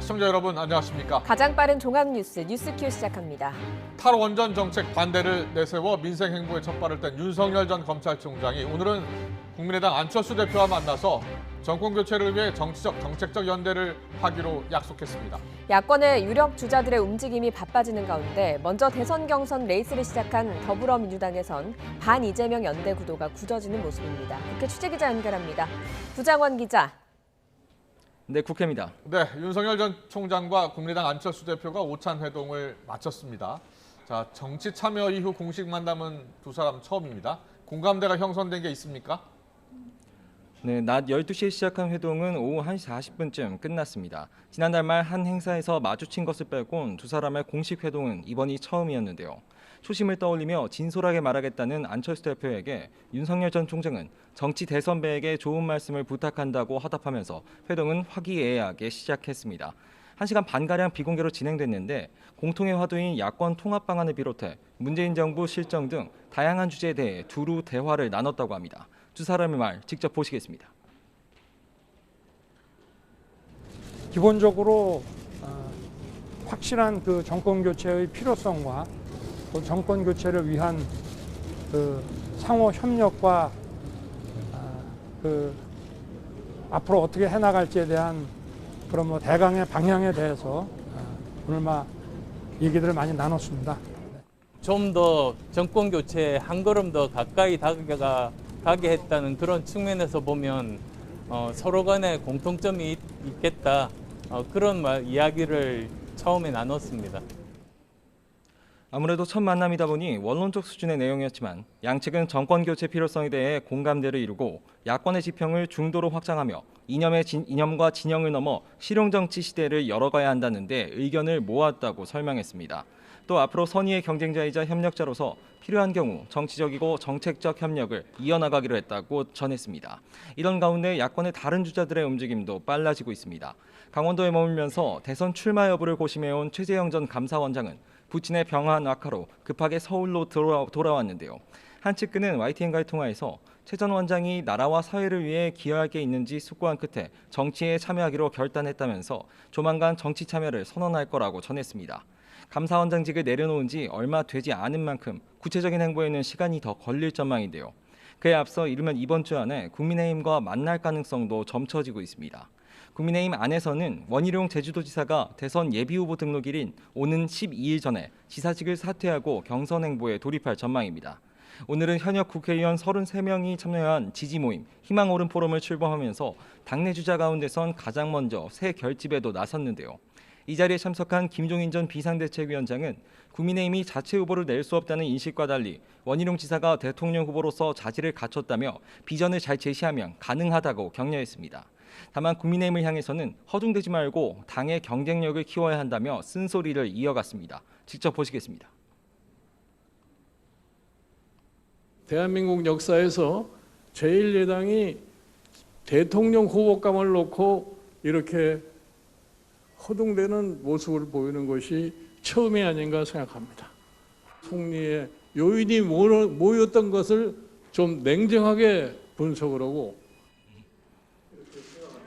시청자 여러분 안녕하십니까? 가장 빠른 종합뉴스 뉴스큐 시작합니다. 탈원전 정책 반대를 내세워 민생 행보에 첫발을 뗀 윤석열 전 검찰총장이 오늘은 국민의당 안철수 대표와 만나서 정권 교체를 위해 정치적, 정책적 연대를 하기로 약속했습니다. 야권의 유력 주자들의 움직임이 바빠지는 가운데 먼저 대선 경선 레이스를 시작한 더불어민주당에선 반 이재명 연대 구도가 굳어지는 모습입니다. 국회 취재기자 연결합니다. 구장원 기자. 네, 국회입니다. 네, 윤석열 전 총장과 국민의당 안철수 대표가 오찬 회동을 마쳤습니다. 자, 정치 참여 이후 공식 만남은 두 사람 처음입니다. 공감대가 형성된 게 있습니까? 네, 낮 12시에 시작한 회동은 오후 1시 40분쯤 끝났습니다. 지난달 말 한 행사에서 마주친 것을 빼곤 두 사람의 공식 회동은 이번이 처음이었는데요. 초심을 떠올리며 진솔하게 말하겠다는 안철수 대표에게 윤석열 전 총장은 정치 대선배에게 좋은 말씀을 부탁한다고 화답하면서 회동은 화기애애하게 시작했습니다. 1시간 반가량 비공개로 진행됐는데 공통의 화두인 야권 통합 방안을 비롯해 문재인 정부 실정 등 다양한 주제에 대해 두루 대화를 나눴다고 합니다. 두 사람의 말 직접 보시겠습니다. 기본적으로 확실한 그 정권 교체의 필요성과 또 정권 교체를 위한 그 상호 협력과 그 앞으로 어떻게 해나갈지에 대한 그런 뭐 대강의 방향에 대해서 오늘 얘기들을 많이 나눴습니다. 좀 더 정권 교체에 한 걸음 더 가까이 다가가게 했다는 그런 측면에서 보면 서로 간에 공통점이 있겠다. 그런 이야기를 처음에 나눴습니다. 아무래도 첫 만남이다 보니 원론적 수준의 내용이었지만 양측은 정권 교체 필요성에 대해 공감대를 이루고 야권의 지평을 중도로 확장하며 이념과 진영을 넘어 실용정치 시대를 열어가야 한다는데 의견을 모았다고 설명했습니다. 또 앞으로 선의의 경쟁자이자 협력자로서 필요한 경우 정치적이고 정책적 협력을 이어나가기로 했다고 전했습니다. 이런 가운데 야권의 다른 주자들의 움직임도 빨라지고 있습니다. 강원도에 머물면서 대선 출마 여부를 고심해온 최재형 전 감사원장은 부친의 병환 악화로 급하게 서울로 돌아왔는데요. 한 측근은 YTN과의 통화에서 최 전 원장이 나라와 사회를 위해 기여할 게 있는지 숙고한 끝에 정치에 참여하기로 결단했다면서 조만간 정치 참여를 선언할 거라고 전했습니다. 감사원장직을 내려놓은 지 얼마 되지 않은 만큼 구체적인 행보에는 시간이 더 걸릴 전망인데요. 그에 앞서 이르면 이번 주 안에 국민의힘과 만날 가능성도 점쳐지고 있습니다. 국민의힘 안에서는 원희룡 제주도지사가 대선 예비후보 등록일인 오는 12일 전에 지사직을 사퇴하고 경선 행보에 돌입할 전망입니다. 오늘은 현역 국회의원 33명이 참여한 지지 모임 희망 오른 포럼을 출범하면서 당내 주자 가운데선 가장 먼저 새 결집에도 나섰는데요. 이 자리에 참석한 김종인 전 비상대책위원장은 국민의힘이 자체 후보를 낼 수 없다는 인식과 달리 원희룡 지사가 대통령 후보로서 자질을 갖췄다며 비전을 잘 제시하면 가능하다고 격려했습니다. 다만 국민의힘을 향해서는 허둥대지 말고 당의 경쟁력을 키워야 한다며 쓴소리를 이어갔습니다. 직접 보시겠습니다. 대한민국 역사에서 제1야당이 대통령 후보감을 놓고 이렇게 허둥대는 모습을 보이는 것이 처음이 아닌가 생각합니다. 총리의 요인이 뭐였던 것을 좀 냉정하게 분석을 하고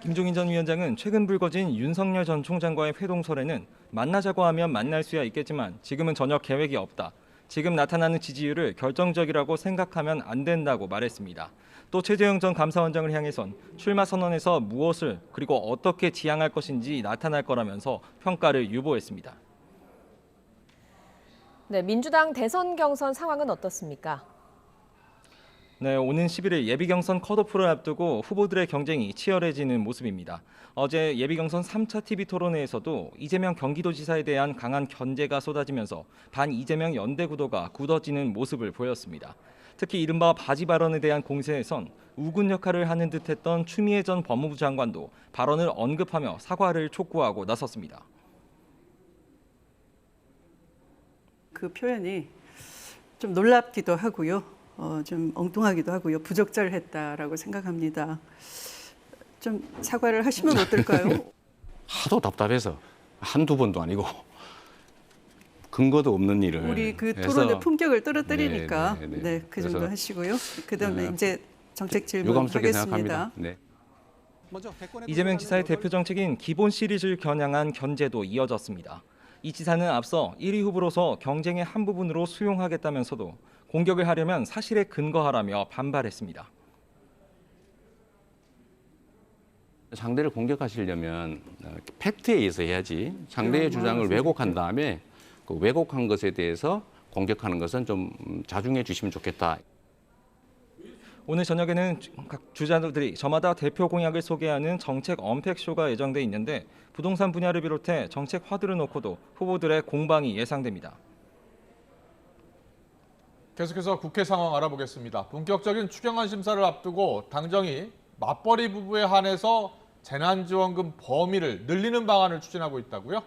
김종인 전 위원장은 최근 불거진 윤석열 전 총장과의 회동설에는 만나자고 하면 만날 수야 있겠지만 지금은 전혀 계획이 없다. 지금 나타나는 지지율을 결정적이라고 생각하면 안 된다고 말했습니다. 또 최재형 전 감사원장을 향해선 출마 선언에서 무엇을 그리고 어떻게 지향할 것인지 나타날 거라면서 평가를 유보했습니다. 네, 민주당 대선 경선 상황은 어떻습니까? 네, 오는 11일 예비경선 컷오프를 앞두고 후보들의 경쟁이 치열해지는 모습입니다. 어제 예비경선 3차 TV 토론회에서도 이재명 경기도지사에 대한 강한 견제가 쏟아지면서 반 이재명 연대 구도가 굳어지는 모습을 보였습니다. 특히 이른바 바지 발언에 대한 공세에선 우군 역할을 하는 듯했던 추미애 전 법무부 장관도 발언을 언급하며 사과를 촉구하고 나섰습니다. 그 표현이 좀 놀랍기도 하고요. 좀 엉뚱하기도 하고요. 부적절했다라고 생각합니다. 좀 사과를 하시면 어떨까요? 하도 답답해서 한두 번도 아니고 근거도 없는 일을 우리 그 해서 토론의 품격을 떨어뜨리니까 네, 그 정도 그래서 하시고요. 그다음에 이제 정책 질문 유감스럽게 하겠습니다. 생각합니다. 네. 이재명 지사의 대표 정책인 기본 시리즈를 겨냥한 견제도 이어졌습니다. 이 지사는 앞서 1위 후보로서 경쟁의 한 부분으로 수용하겠다면서도 공격을 하려면 사실에 근거하라며 반발했습니다. 상대를 공격하시려면 팩트에 의해서 해야지 상대의 주장을 왜곡한 다음에 그 왜곡한 것에 대해서 공격하는 것은 좀 자중해 주시면 좋겠다. 오늘 저녁에는 각 주자들이 저마다 대표 공약을 소개하는 정책 언팩쇼가 예정돼 있는데 부동산 분야를 비롯해 정책 화두를 놓고도 후보들의 공방이 예상됩니다. 계속해서 국회 상황 알아보겠습니다. 본격적인 추경안 심사를 앞두고 당정이 맞벌이 부부에 한해서 재난지원금 범위를 늘리는 방안을 추진하고 있다고요?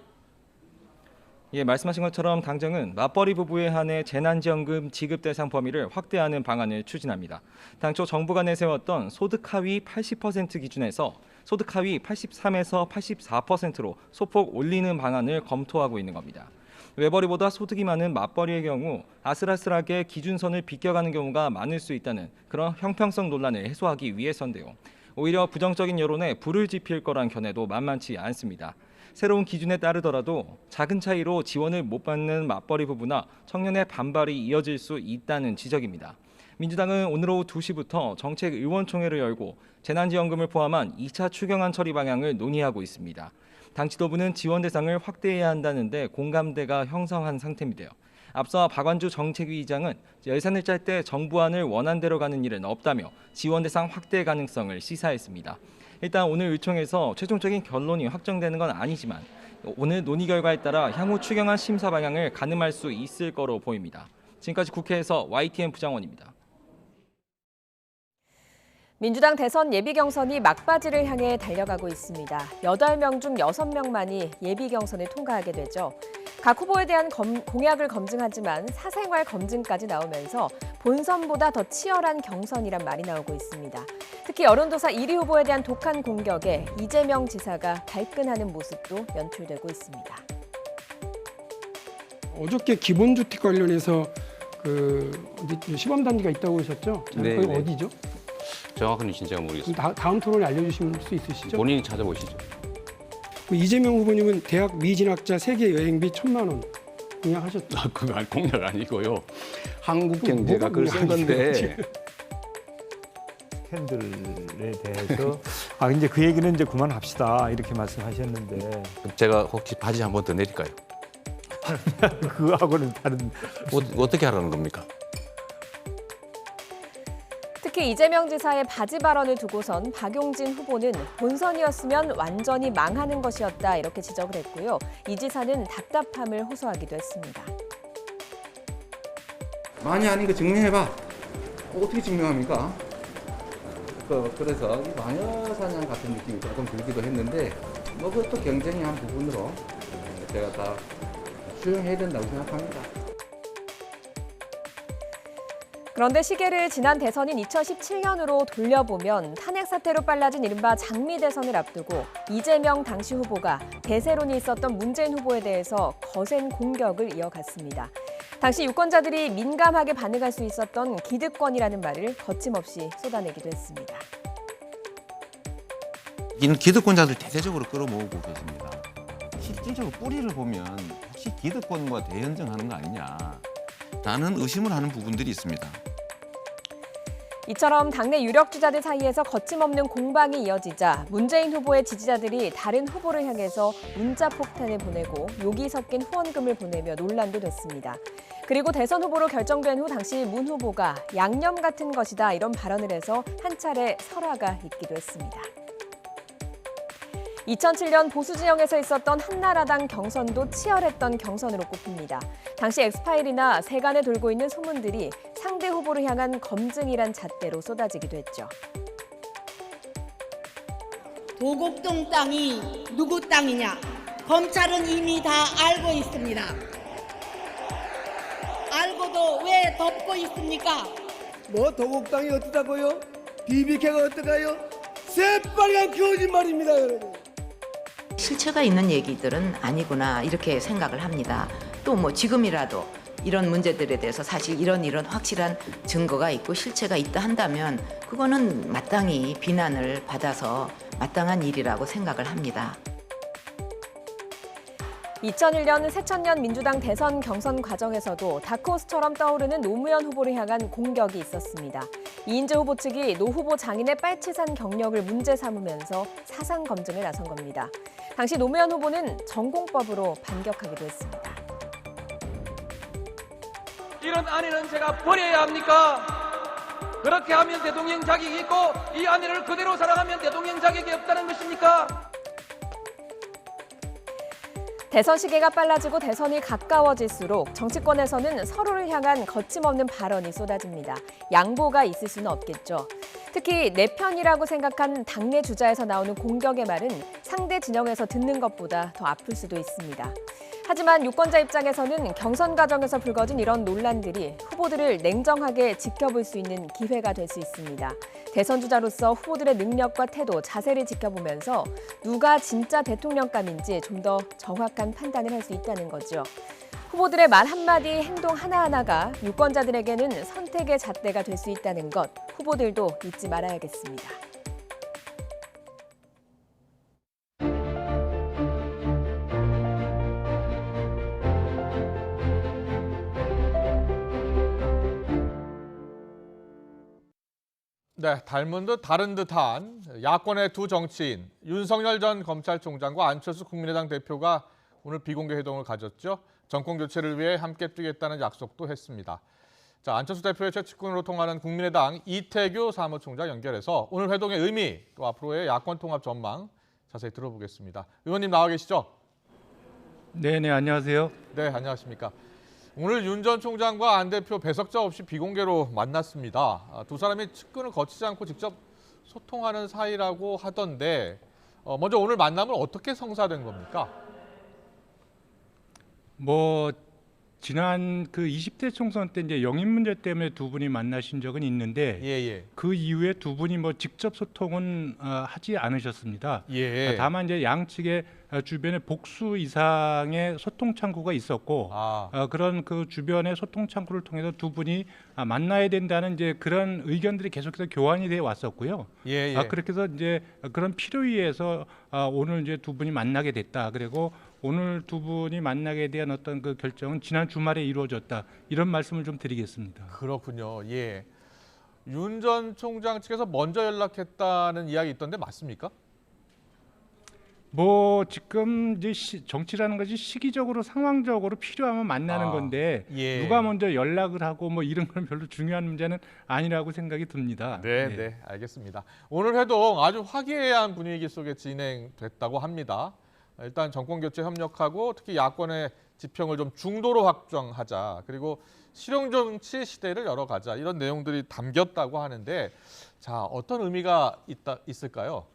예, 말씀하신 것처럼 당정은 맞벌이 부부에 한해 재난지원금 지급 대상 범위를 확대하는 방안을 추진합니다. 당초 정부가 내세웠던 소득 하위 80% 기준에서 소득 하위 83에서 84%로 소폭 올리는 방안을 검토하고 있는 겁니다. 외벌이보다 소득이 많은 맞벌이의 경우 아슬아슬하게 기준선을 비껴가는 경우가 많을 수 있다는 그런 형평성 논란을 해소하기 위해서인데요. 오히려 부정적인 여론에 불을 지필 거란 견해도 만만치 않습니다. 새로운 기준에 따르더라도 작은 차이로 지원을 못 받는 맞벌이 부부나 청년의 반발이 이어질 수 있다는 지적입니다. 민주당은 오늘 오후 2시부터 정책 의원총회를 열고 재난지원금을 포함한 2차 추경안 처리 방향을 논의하고 있습니다. 당 지도부는 지원 대상을 확대해야 한다는데 공감대가 형성한 상태인데요. 앞서 박완주 정책위의장은 예산을 짤 때 정부안을 원안대로 가는 일은 없다며 지원 대상 확대 가능성을 시사했습니다. 일단 오늘 의총에서 최종적인 결론이 확정되는 건 아니지만 오늘 논의 결과에 따라 향후 추경안 심사 방향을 가늠할 수 있을 거로 보입니다. 지금까지 국회에서 YTN 부장원입니다. 민주당 대선 예비 경선이 막바지를 향해 달려가고 있습니다. 8명 중 6명만이 예비 경선을 통과하게 되죠. 각 후보에 대한 공약을 검증하지만 사생활 검증까지 나오면서 본선보다 더 치열한 경선이란 말이 나오고 있습니다. 특히 여론조사 1위 후보에 대한 독한 공격에 이재명 지사가 발끈하는 모습도 연출되고 있습니다. 어저께 기본주택 관련해서 시범 단지가 있다고 하셨죠? 네, 거기 네. 어디죠? 정확한 위치는 제가 모르겠습니다. 다음 토론에 알려주실 수 있으시죠? 본인이 찾아보시죠. 이재명 후보님은 대학 미진학자 세계 여행비 1,000만 원 공약하셨죠? 그거 공약 아니고요. 한국경제가 그걸 쓴 건데. 스캔들에 대해서 이제 그 얘기는 이제 그만합시다 이렇게 말씀하셨는데 제가 혹시 바지 한 번 더 내릴까요? 그거하고는 다른. 어떻게 하라는 겁니까? 특히 이재명 지사의 바지 발언을 두고선 박용진 후보는 본선이었으면 완전히 망하는 것이었다 이렇게 지적을 했고요. 이 지사는 답답함을 호소하기도 했습니다. 많이 아닌 거 증명해봐. 어떻게 증명합니까? 그래서 이 마녀사냥 같은 느낌이 조금 들기도 했는데 그것도 경쟁의 한 부분으로 제가 다 수용해야 된다고 생각합니다. 그런데 시계를 지난 대선인 2017년으로 돌려보면 탄핵 사태로 빨라진 이른바 장미 대선을 앞두고 이재명 당시 후보가 대세론이 있었던 문재인 후보에 대해서 거센 공격을 이어갔습니다. 당시 유권자들이 민감하게 반응할 수 있었던 기득권이라는 말을 거침없이 쏟아내기도 했습니다. 이는 기득권자들 대대적으로 끌어모으고 계십니다. 실질적으로 뿌리를 보면 혹시 기득권과 대연정하는 거 아니냐. 라는 의심을 하는 부분들이 있습니다. 이처럼 당내 유력 주자들 사이에서 거침없는 공방이 이어지자 문재인 후보의 지지자들이 다른 후보를 향해서 문자 폭탄을 보내고 욕이 섞인 후원금을 보내며 논란도 됐습니다. 그리고 대선 후보로 결정된 후 당시 문 후보가 양념 같은 것이다 이런 발언을 해서 한 차례 설화가 있기도 했습니다. 2007년 보수 진영에서 있었던 한나라당 경선도 치열했던 경선으로 꼽힙니다. 당시 엑스파일이나 세간에 돌고 있는 소문들이 상대 후보를 향한 검증이란 잣대로 쏟아지기도 했죠. 도곡동 땅이 누구 땅이냐? 검찰은 이미 다 알고 있습니다. 알고도 왜 덮고 있습니까? 뭐 도곡땅이 어떠다고요? BBK가 어떠가요? 새빨간 거짓말입니다, 여러분. 실체가 있는 얘기들은 아니구나 이렇게 생각을 합니다. 또 뭐 지금이라도 이런 문제들에 대해서 사실 이런 확실한 증거가 있고 실체가 있다 한다면 그거는 마땅히 비난을 받아서 마땅한 일이라고 생각을 합니다. 2001년 새천년 민주당 대선 경선 과정에서도 다크호스처럼 떠오르는 노무현 후보를 향한 공격이 있었습니다. 이인재 후보 측이 노 후보 장인의 빨치산 경력을 문제 삼으면서 사상 검증에 나선 겁니다. 당시 노무현 후보는 전공법으로 반격하기도 했습니다. 이런 아내는 제가 버려야 합니까? 그렇게 하면 대통령 자격이 있고 이 아내를 그대로 사랑하면 대통령 자격이 없다는 것입니까? 대선 시기가 빨라지고 대선이 가까워질수록 정치권에서는 서로를 향한 거침없는 발언이 쏟아집니다. 양보가 있을 수는 없겠죠. 특히 내 편이라고 생각한 당내 주자에서 나오는 공격의 말은 상대 진영에서 듣는 것보다 더 아플 수도 있습니다. 하지만 유권자 입장에서는 경선 과정에서 불거진 이런 논란들이 후보들을 냉정하게 지켜볼 수 있는 기회가 될 수 있습니다. 대선 주자로서 후보들의 능력과 태도, 자세를 지켜보면서 누가 진짜 대통령감인지 좀 더 정확한 판단을 할 수 있다는 거죠. 후보들의 말 한마디, 행동 하나하나가 유권자들에게는 선택의 잣대가 될 수 있다는 것, 후보들도 잊지 말아야겠습니다. 네, 닮은 듯 다른 듯한 야권의 두 정치인 윤석열 전 검찰총장과 안철수 국민의당 대표가 오늘 비공개 회동을 가졌죠. 정권 교체를 위해 함께 뛰겠다는 약속도 했습니다. 자, 안철수 대표의 최측근으로 통하는 국민의당 이태규 사무총장 연결해서 오늘 회동의 의미 또 앞으로의 야권 통합 전망 자세히 들어보겠습니다. 의원님 나와 계시죠? 네, 안녕하세요. 네, 안녕하십니까. 오늘 윤 전 총장과 안 대표 배석자 없이 비공개로 만났습니다. 두 사람이 측근을 거치지 않고 직접 소통하는 사이라고 하던데 먼저 오늘 만남은 어떻게 성사된 겁니까? 지난 그 20대 총선 때 이제 영입 문제 때문에 두 분이 만나신 적은 있는데 그 이후에 두 분이 직접 소통은 하지 않으셨습니다. 다만 이제 양측의 주변에 복수 이상의 소통 창구가 있었고 그런 그 주변의 소통 창구를 통해서 두 분이 만나야 된다는 이제 그런 의견들이 계속해서 교환이 돼 왔었고요. 그렇게 해서 이제 그런 필요에 의해서 오늘 이제 두 분이 만나게 됐다. 그리고 오늘 두 분이 만나게 대한 어떤 그 결정은 지난 주말에 이루어졌다. 이런 말씀을 좀 드리겠습니다. 그렇군요. 윤 전 총장 측에서 먼저 연락했다는 이야기 있던데 맞습니까? 지금 이제 정치라는 것이 시기적으로 상황적으로 필요하면 만나는 건데 누가 먼저 연락을 하고 이런 건 별로 중요한 문제는 아니라고 생각이 듭니다. 네, 알겠습니다. 오늘 회동 아주 화기애애한 분위기 속에 진행됐다고 합니다. 일단 정권 교체 협력하고 특히 야권의 지평을 좀 중도로 확장하자. 그리고 실용 정치 시대를 열어가자. 이런 내용들이 담겼다고 하는데 자, 어떤 의미가 있을까요?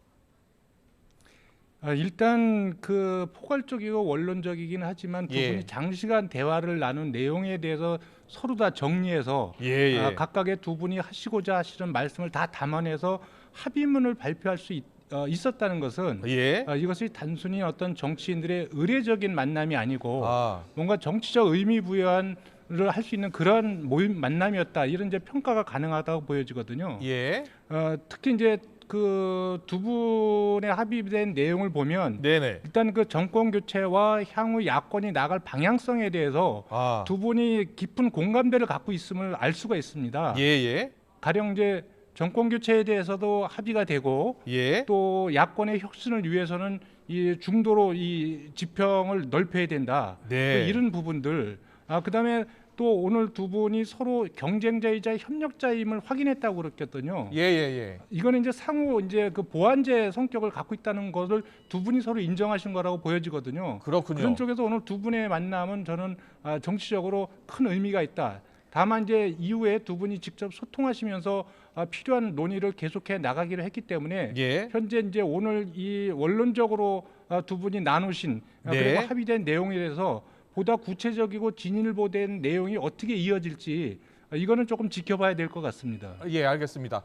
일단 그 포괄적이고 원론적이긴 하지만 두 분이 장시간 대화를 나눈 내용에 대해서 서로 다 정리해서 각각의 두 분이 하시고자 하시는 말씀을 다 담아내서 합의문을 발표할 수 있었다는 것은 이것이 단순히 어떤 정치인들의 의례적인 만남이 아니고 뭔가 정치적 의미 부여를 할 수 있는 그런 만남이었다. 이런 이제 평가가 가능하다고 보여지거든요. 특히 이제 그 두 분의 합의된 내용을 보면 일단 그 정권 교체와 향후 야권이 나갈 방향성에 대해서 두 분이 깊은 공감대를 갖고 있음을 알 수가 있습니다. 가령 이제 정권 교체에 대해서도 합의가 되고 또 야권의 혁신을 위해서는 이 중도로 이 지평을 넓혀야 된다. 이런 부분들. 그다음에 또 오늘 두 분이 서로 경쟁자이자 협력자임을 확인했다고 그랬거든요. 이거는 이제 상호 이제 그 보완제 성격을 갖고 있다는 것을 두 분이 서로 인정하신 거라고 보여지거든요. 그런 쪽에서 오늘 두 분의 만남은 저는 정치적으로 큰 의미가 있다. 다만 이제 이후에 두 분이 직접 소통하시면서 필요한 논의를 계속해 나가기로 했기 때문에 현재 이제 오늘 이 원론적으로 두 분이 나누신 그리고 합의된 내용에 대해서 보다 구체적이고 진일보된 내용이 어떻게 이어질지 이거는 조금 지켜봐야 될 것 같습니다. 알겠습니다.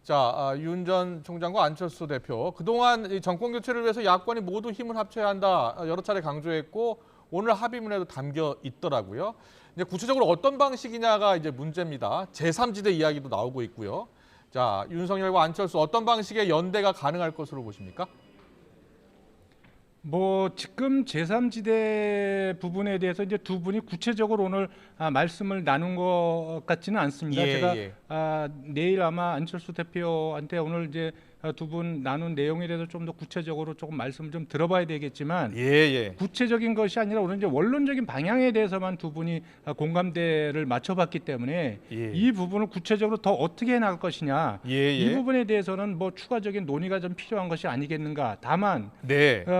자, 윤 전 총장과 안철수 대표 그동안 이 정권 교체를 위해서 야권이 모두 힘을 합쳐야 한다 여러 차례 강조했고 오늘 합의문에도 담겨 있더라고요. 이제 구체적으로 어떤 방식이냐가 이제 문제입니다. 제3지대 이야기도 나오고 있고요. 자, 윤석열과 안철수 어떤 방식의 연대가 가능할 것으로 보십니까? 뭐 지금 제3지대 부분에 대해서 이제 두 분이 구체적으로 오늘 말씀을 나눈 것 같지는 않습니다. 제가 내일 아마 안철수 대표한테 오늘 이제 두 분 나눈 내용에 대해서 좀 더 구체적으로 조금 말씀을 좀 들어봐야 되겠지만 구체적인 것이 아니라 오늘 이제 원론적인 방향에 대해서만 두 분이 공감대를 맞춰봤기 때문에 이 부분을 구체적으로 더 어떻게 해나갈 것이냐 이 부분에 대해서는 뭐 추가적인 논의가 좀 필요한 것이 아니겠는가. 다만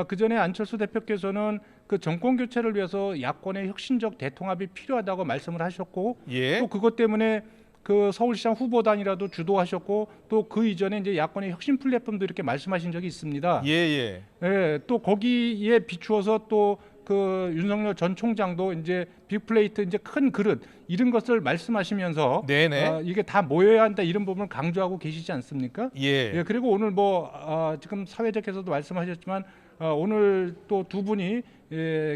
그 전에 안철수 대표께서는 그 정권 교체를 위해서 야권의 혁신적 대통합이 필요하다고 말씀을 하셨고 또 그것 때문에 그 서울시장 후보단이라도 주도하셨고 또 그 이전에 이제 야권의 혁신 플랫폼도 이렇게 말씀하신 적이 있습니다. 또 거기에 비추어서 또 그 윤석열 전 총장도 이제 빅플레이트 이제 큰 그릇 이런 것을 말씀하시면서 이게 다 모여야 한다 이런 부분을 강조하고 계시지 않습니까? 그리고 오늘 뭐 지금 사회자께서도 말씀하셨지만 오늘 또 두 분이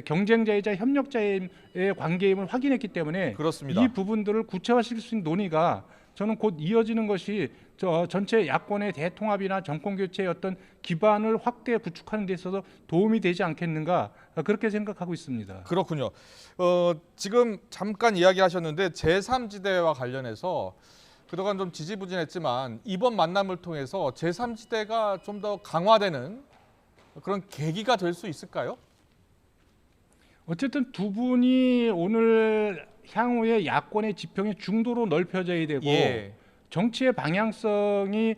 경쟁자이자 협력자의 관계임을 확인했기 때문에 이 부분들을 구체화시킬 수 있는 논의가 저는 곧 이어지는 것이 전체 야권의 대통합이나 정권 교체의 어떤 기반을 확대 구축하는 데 있어서 도움이 되지 않겠는가 그렇게 생각하고 있습니다. 그렇군요. 지금 잠깐 이야기하셨는데 제3지대와 관련해서 그동안 좀 지지부진했지만 이번 만남을 통해서 제3지대가 좀 더 강화되는 그런 계기가 될 수 있을까요? 어쨌든 두 분이 오늘 향후에 야권의 지평이 중도로 넓혀져야 되고 정치의 방향성이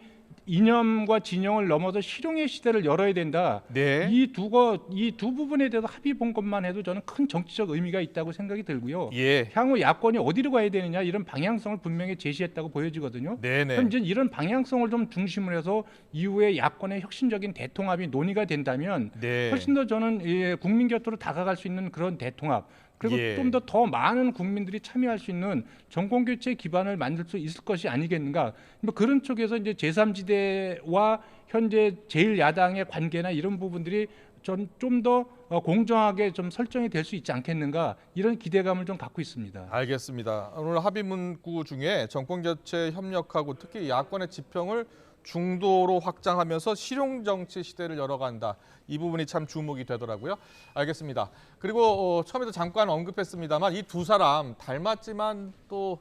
이념과 진영을 넘어서 실용의 시대를 열어야 된다. 이 두 부분에 대해서 합의 본 것만 해도 저는 큰 정치적 의미가 있다고 생각이 들고요. 향후 야권이 어디로 가야 되느냐 이런 방향성을 분명히 제시했다고 보여지거든요. 현재 이런 방향성을 좀 중심으로 해서 이후에 야권의 혁신적인 대통합이 논의가 된다면 훨씬 더 저는 국민 곁으로 다가갈 수 있는 그런 대통합 그리고 좀 더 많은 국민들이 참여할 수 있는 정권 교체 기반을 만들 수 있을 것이 아니겠는가. 뭐 그런 쪽에서 이제 제3지대와 현재 제1야당의 관계나 이런 부분들이 좀 더 공정하게 좀 설정이 될 수 있지 않겠는가 이런 기대감을 좀 갖고 있습니다. 알겠습니다. 오늘 합의 문구 중에 정권 교체 협력하고 특히 야권의 지평을 중도로 확장하면서 실용 정치 시대를 열어간다. 이 부분이 참 주목이 되더라고요. 알겠습니다. 그리고 처음에도 잠깐 언급했습니다만 이 두 사람 닮았지만 또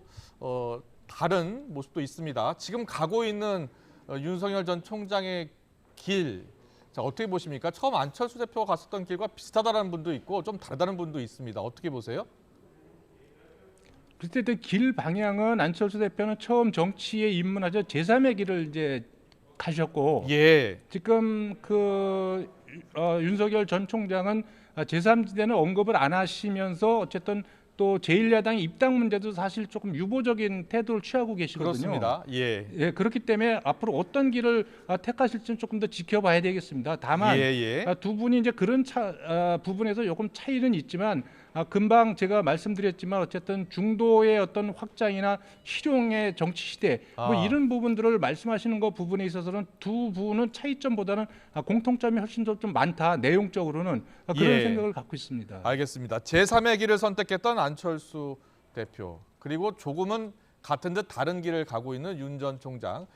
다른 모습도 있습니다. 지금 가고 있는 윤석열 전 총장의 길, 자, 어떻게 보십니까? 처음 안철수 대표가 갔었던 길과 비슷하다는 분도 있고 좀 다르다는 분도 있습니다. 어떻게 보세요? 그때 길 방향은 안철수 대표는 처음 정치에 입문하자 제3의 길을 이제 가셨고 지금 그 윤석열 전 총장은 제3지대는 언급을 안 하시면서 어쨌든 또 제1야당의 입당 문제도 사실 조금 유보적인 태도를 취하고 계시거든요. 그렇습니다. 그렇기 때문에 앞으로 어떤 길을 택하실지는 조금 더 지켜봐야 되겠습니다. 다만 두 분이 이제 그런 부분에서 조금 차이는 있지만 금방 제가 말씀드렸지만 어쨌든 중도의 어떤 확장이나 실용의 정치 시대 뭐 이런 부분들을 말씀하시는 것 부분에 있어서는 두 분은 차이점보다는 공통점이 훨씬 더 좀 많다. 내용적으로는 그런 생각을 갖고 있습니다. 알겠습니다. 제3의 길을 선택했던 안철수 대표 그리고 조금은 같은 듯 다른 길을 가고 있는 윤 전 총장.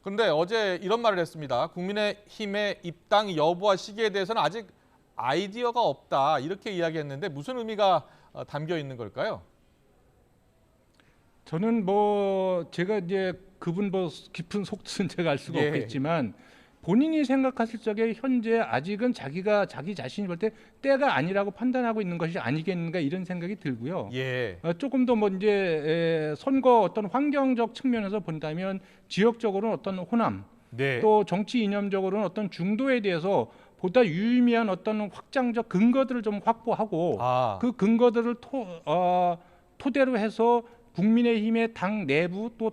그런데 어제 이런 말을 했습니다. 국민의힘의 입당 여부와 시기에 대해서는 아직 아이디어가 없다 이렇게 이야기했는데 무슨 의미가 담겨 있는 걸까요? 저는 뭐 제가 이제 그분 뭐 깊은 속뜻은 제가 알 수가 없겠지만 본인이 생각하실 적에 현재 아직은 자기가 자기 자신이 볼 때 때가 아니라고 판단하고 있는 것이 아니겠는가 이런 생각이 들고요. 조금 더 뭐 이제 선거 어떤 환경적 측면에서 본다면 지역적으로는 어떤 호남 또 정치 이념적으로는 어떤 중도에 대해서 보다 유의미한 어떤 확장적 근거들을 좀 확보하고 그 근거들을 토대로 해서 국민의힘의 당 내부 또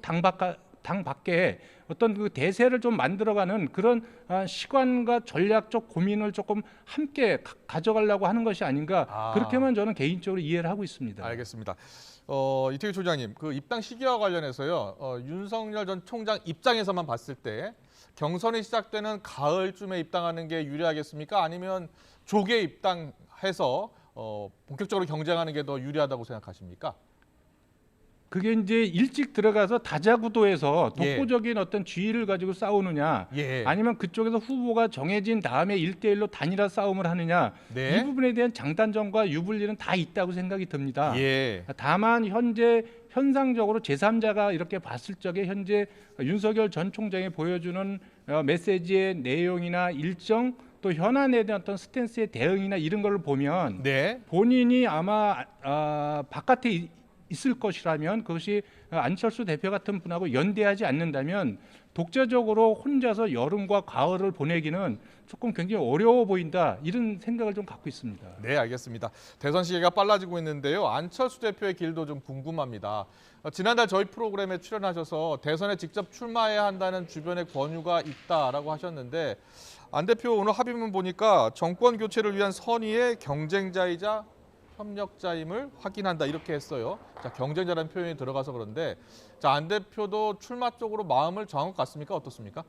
당 밖에 어떤 그 대세를 좀 만들어가는 그런 시관과 전략적 고민을 조금 함께 가져가려고 하는 것이 아닌가 그렇게만 저는 개인적으로 이해를 하고 있습니다. 알겠습니다. 이태규 총장님, 그 입당 시기와 관련해서요. 윤석열 전 총장 입장에서만 봤을 때 경선이 시작되는 가을쯤에 입당하는 게 유리하겠습니까? 아니면 조기에 입당해서 본격적으로 경쟁하는 게 더 유리하다고 생각하십니까? 그게 이제 일찍 들어가서 다자구도에서 예. 독보적인 어떤 지위를 가지고 싸우느냐, 예. 아니면 그쪽에서 후보가 정해진 다음에 1대1로 단일화 싸움을 하느냐, 네. 이 부분에 대한 장단점과 유불리는 다 있다고 생각이 듭니다. 예. 다만 현재 현상적으로 제3자가 이렇게 봤을 적에 현재 윤석열 전 총장이 보여주는 메시지의 내용이나 일정, 또 현안에 대한 어떤 스탠스의 대응이나 이런 걸 보면 네. 본인이 아마 바깥에 있을 것이라면, 그것이 안철수 대표 같은 분하고 연대하지 않는다면 독자적으로 혼자서 여름과 가을을 보내기는 조금 굉장히 어려워 보인다, 이런 생각을 좀 갖고 있습니다. 네, 알겠습니다. 대선 시기가 빨라지고 있는데요. 안철수 대표의 길도 좀 궁금합니다. 지난달 저희 프로그램에 출연하셔서 대선에 직접 출마해야 한다는 주변의 권유가 있다라고 하셨는데, 안 대표 오늘 합의문 보니까 정권 교체를 위한 선의의 경쟁자이자 협력자임을 확인한다, 이렇게 했어요. 자, 경쟁자라는 표현이 들어가서 그런데, 자, 안 대표도 출마 쪽으로 마음을 정한 것 같습니까? 어떻습니까?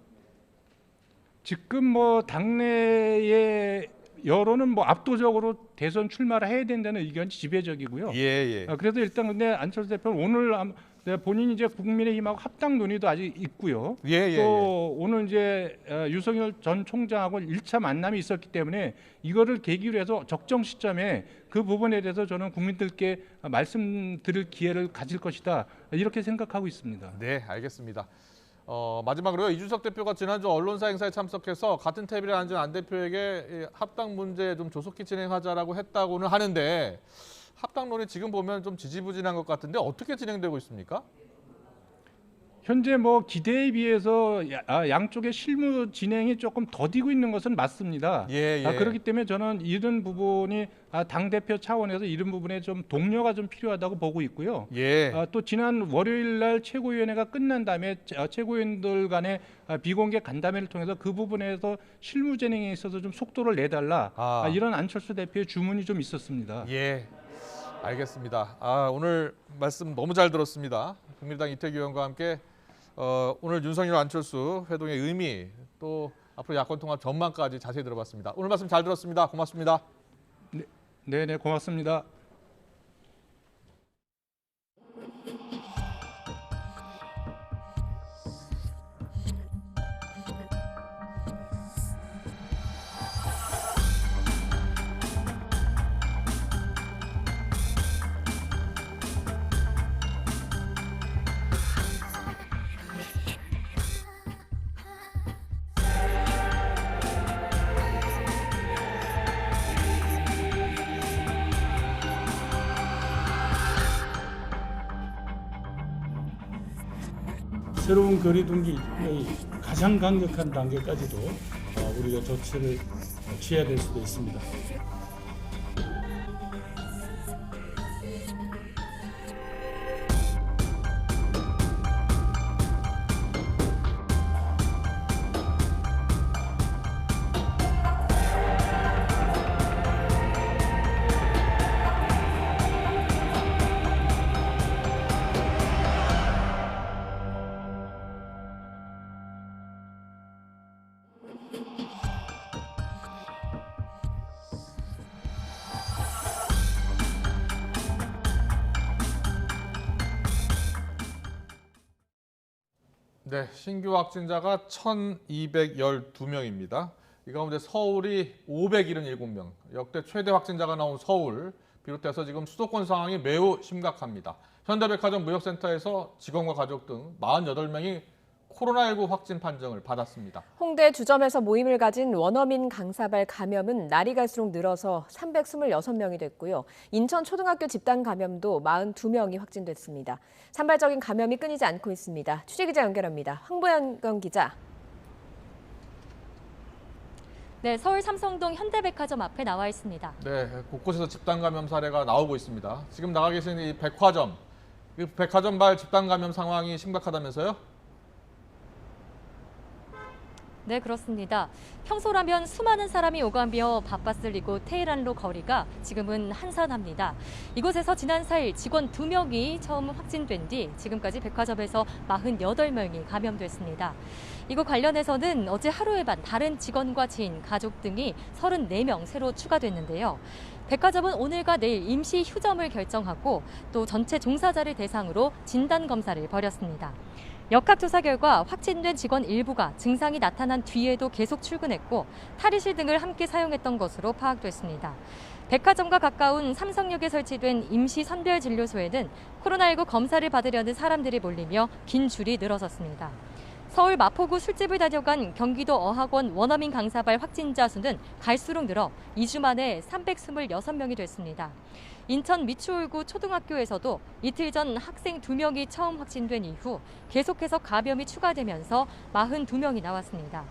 지금 뭐 당내의 여론은 뭐 압도적으로 대선 출마를 해야 된다는 의견이 지배적이고요. 예. 그래서 일단 근데 안철수 대표는 오늘 본인이 이제 국민의힘하고 합당 논의도 아직 있고요. 또 오늘 이제 윤석열 전 총장하고 1차 만남이 있었기 때문에 이거를 계기로 해서 적정 시점에 그 부분에 대해서 저는 국민들께 말씀드릴 기회를 가질 것이다, 이렇게 생각하고 있습니다. 네, 알겠습니다. 마지막으로요. 이준석 대표가 지난주 언론사 행사에 참석해서 같은 테이블에 앉은 안 대표에게 합당 문제 좀 조속히 진행하자라고 했다고는 하는데, 합당론이 지금 보면 좀 지지부진한 것 같은데 어떻게 진행되고 있습니까? 현재 뭐 기대에 비해서 양쪽의 실무 진행이 조금 더디고 있는 것은 맞습니다. 그렇기 때문에 저는 이런 부분이 당 대표 차원에서 이런 부분에 좀 독려가 좀 필요하다고 보고 있고요. 또 지난 월요일 날 최고위원회가 끝난 다음에 최고위원들 간의 비공개 간담회를 통해서 그 부분에서 실무 진행에 있어서 좀 속도를 내달라, 이런 안철수 대표의 주문이 좀 있었습니다. 예, 알겠습니다. 오늘 말씀 너무 잘 들었습니다. 국민의당 이태규 의원과 함께 오늘 윤석열 안철수 회동의 의미, 또 앞으로 야권 통합 전망까지 자세히 들어봤습니다. 오늘 말씀 잘 들었습니다. 고맙습니다. 네, 고맙습니다. 새로운 거리두기의 가장 강력한 단계까지도 우리가 조치를 취해야 될 수도 있습니다. 네, 신규 확진자가 1,212명입니다. 이 가운데 서울이 577명, 역대 최대 확진자가 나온 서울, 비롯해서 지금 수도권 상황이 매우 심각합니다. 현대백화점 무역센터에서 직원과 가족 등 48명이 코로나19 확진 판정을 받았습니다. 홍대 주점에서 모임을 가진 원어민 강사발 감염은 날이 갈수록 늘어서 326명이 됐고요. 인천 초등학교 집단 감염도 42명이 확진됐습니다. 산발적인 감염이 끊이지 않고 있습니다. 취재기자 연결합니다. 황보영 기자. 네, 서울 삼성동 현대백화점 앞에 나와 있습니다. 네, 곳곳에서 집단 감염 사례가 나오고 있습니다. 지금 나가 계신 이 백화점, 이 백화점발 집단 감염 상황이 심각하다면서요? 네, 그렇습니다. 평소라면 수많은 사람이 오가며 바빴을 이곳 테헤란로 거리가 지금은 한산합니다. 이곳에서 지난 4일 직원 2명이 처음 확진된 뒤 지금까지 백화점에서 48명이 감염됐습니다. 이곳 관련해서는 어제 하루에 반 다른 직원과 지인, 가족 등이 34명 새로 추가됐는데요. 백화점은 오늘과 내일 임시 휴점을 결정하고 또 전체 종사자를 대상으로 진단검사를 벌였습니다. 역학조사 결과 확진된 직원 일부가 증상이 나타난 뒤에도 계속 출근했고 탈의실 등을 함께 사용했던 것으로 파악됐습니다. 백화점과 가까운 삼성역에 설치된 임시 선별진료소에는 코로나19 검사를 받으려는 사람들이 몰리며 긴 줄이 늘어섰습니다. 서울 마포구 술집을 다녀간 경기도 어학원 원어민 강사발 확진자 수는 갈수록 늘어 2주 만에 326명이 됐습니다. 인천 미추홀구 초등학교에서도 이틀 전 학생 2명이 처음 확진된 이후 계속해서 감염이 추가되면서 42명이 나왔습니다.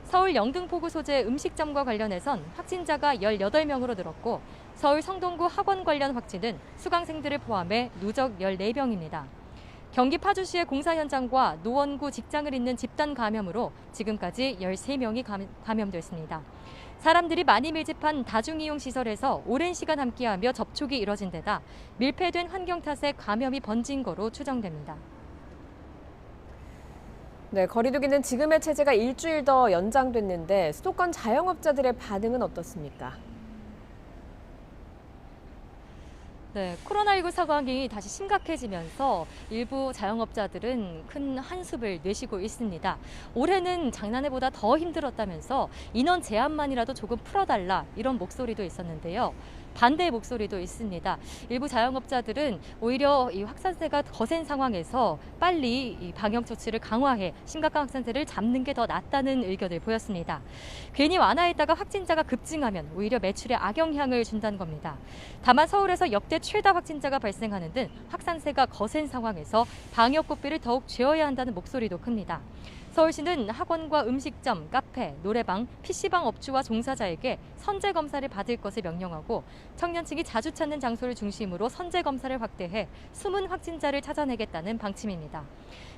서울 영등포구 소재 음식점과 관련해선 확진자가 18명으로 늘었고 서울 성동구 학원 관련 확진은 수강생들을 포함해 누적 14명입니다. 경기 파주시의 공사 현장과 노원구 직장을 잇는 집단 감염으로 지금까지 13명이 감염됐습니다. 사람들이 많이 밀집한 다중이용 시설에서 오랜 시간 함께하며 접촉이 이뤄진 데다 밀폐된 환경 탓에 감염이 번진 거로 추정됩니다. 네, 거리두기는 지금의 체제가 일주일 더 연장됐는데 수도권 자영업자들의 반응은 어떻습니까? 네, 코로나19 상황이 다시 심각해지면서 일부 자영업자들은 큰 한숨을 내쉬고 있습니다. 올해는 작년에보다 더 힘들었다면서 인원 제한만이라도 조금 풀어달라 이런 목소리도 있었는데요. 반대의 목소리도 있습니다. 일부 자영업자들은 오히려 이 확산세가 거센 상황에서 빨리 이 방역 조치를 강화해 심각한 확산세를 잡는 게 더 낫다는 의견을 보였습니다. 괜히 완화했다가 확진자가 급증하면 오히려 매출에 악영향을 준다는 겁니다. 다만 서울에서 역대 최다 확진자가 발생하는 등 확산세가 거센 상황에서 방역 고삐를 더욱 쥐어야 한다는 목소리도 큽니다. 서울시는 학원과 음식점, 카페, 노래방, PC방 업주와 종사자에게 선제 검사를 받을 것을 명령하고 청년층이 자주 찾는 장소를 중심으로 선제 검사를 확대해 숨은 확진자를 찾아내겠다는 방침입니다.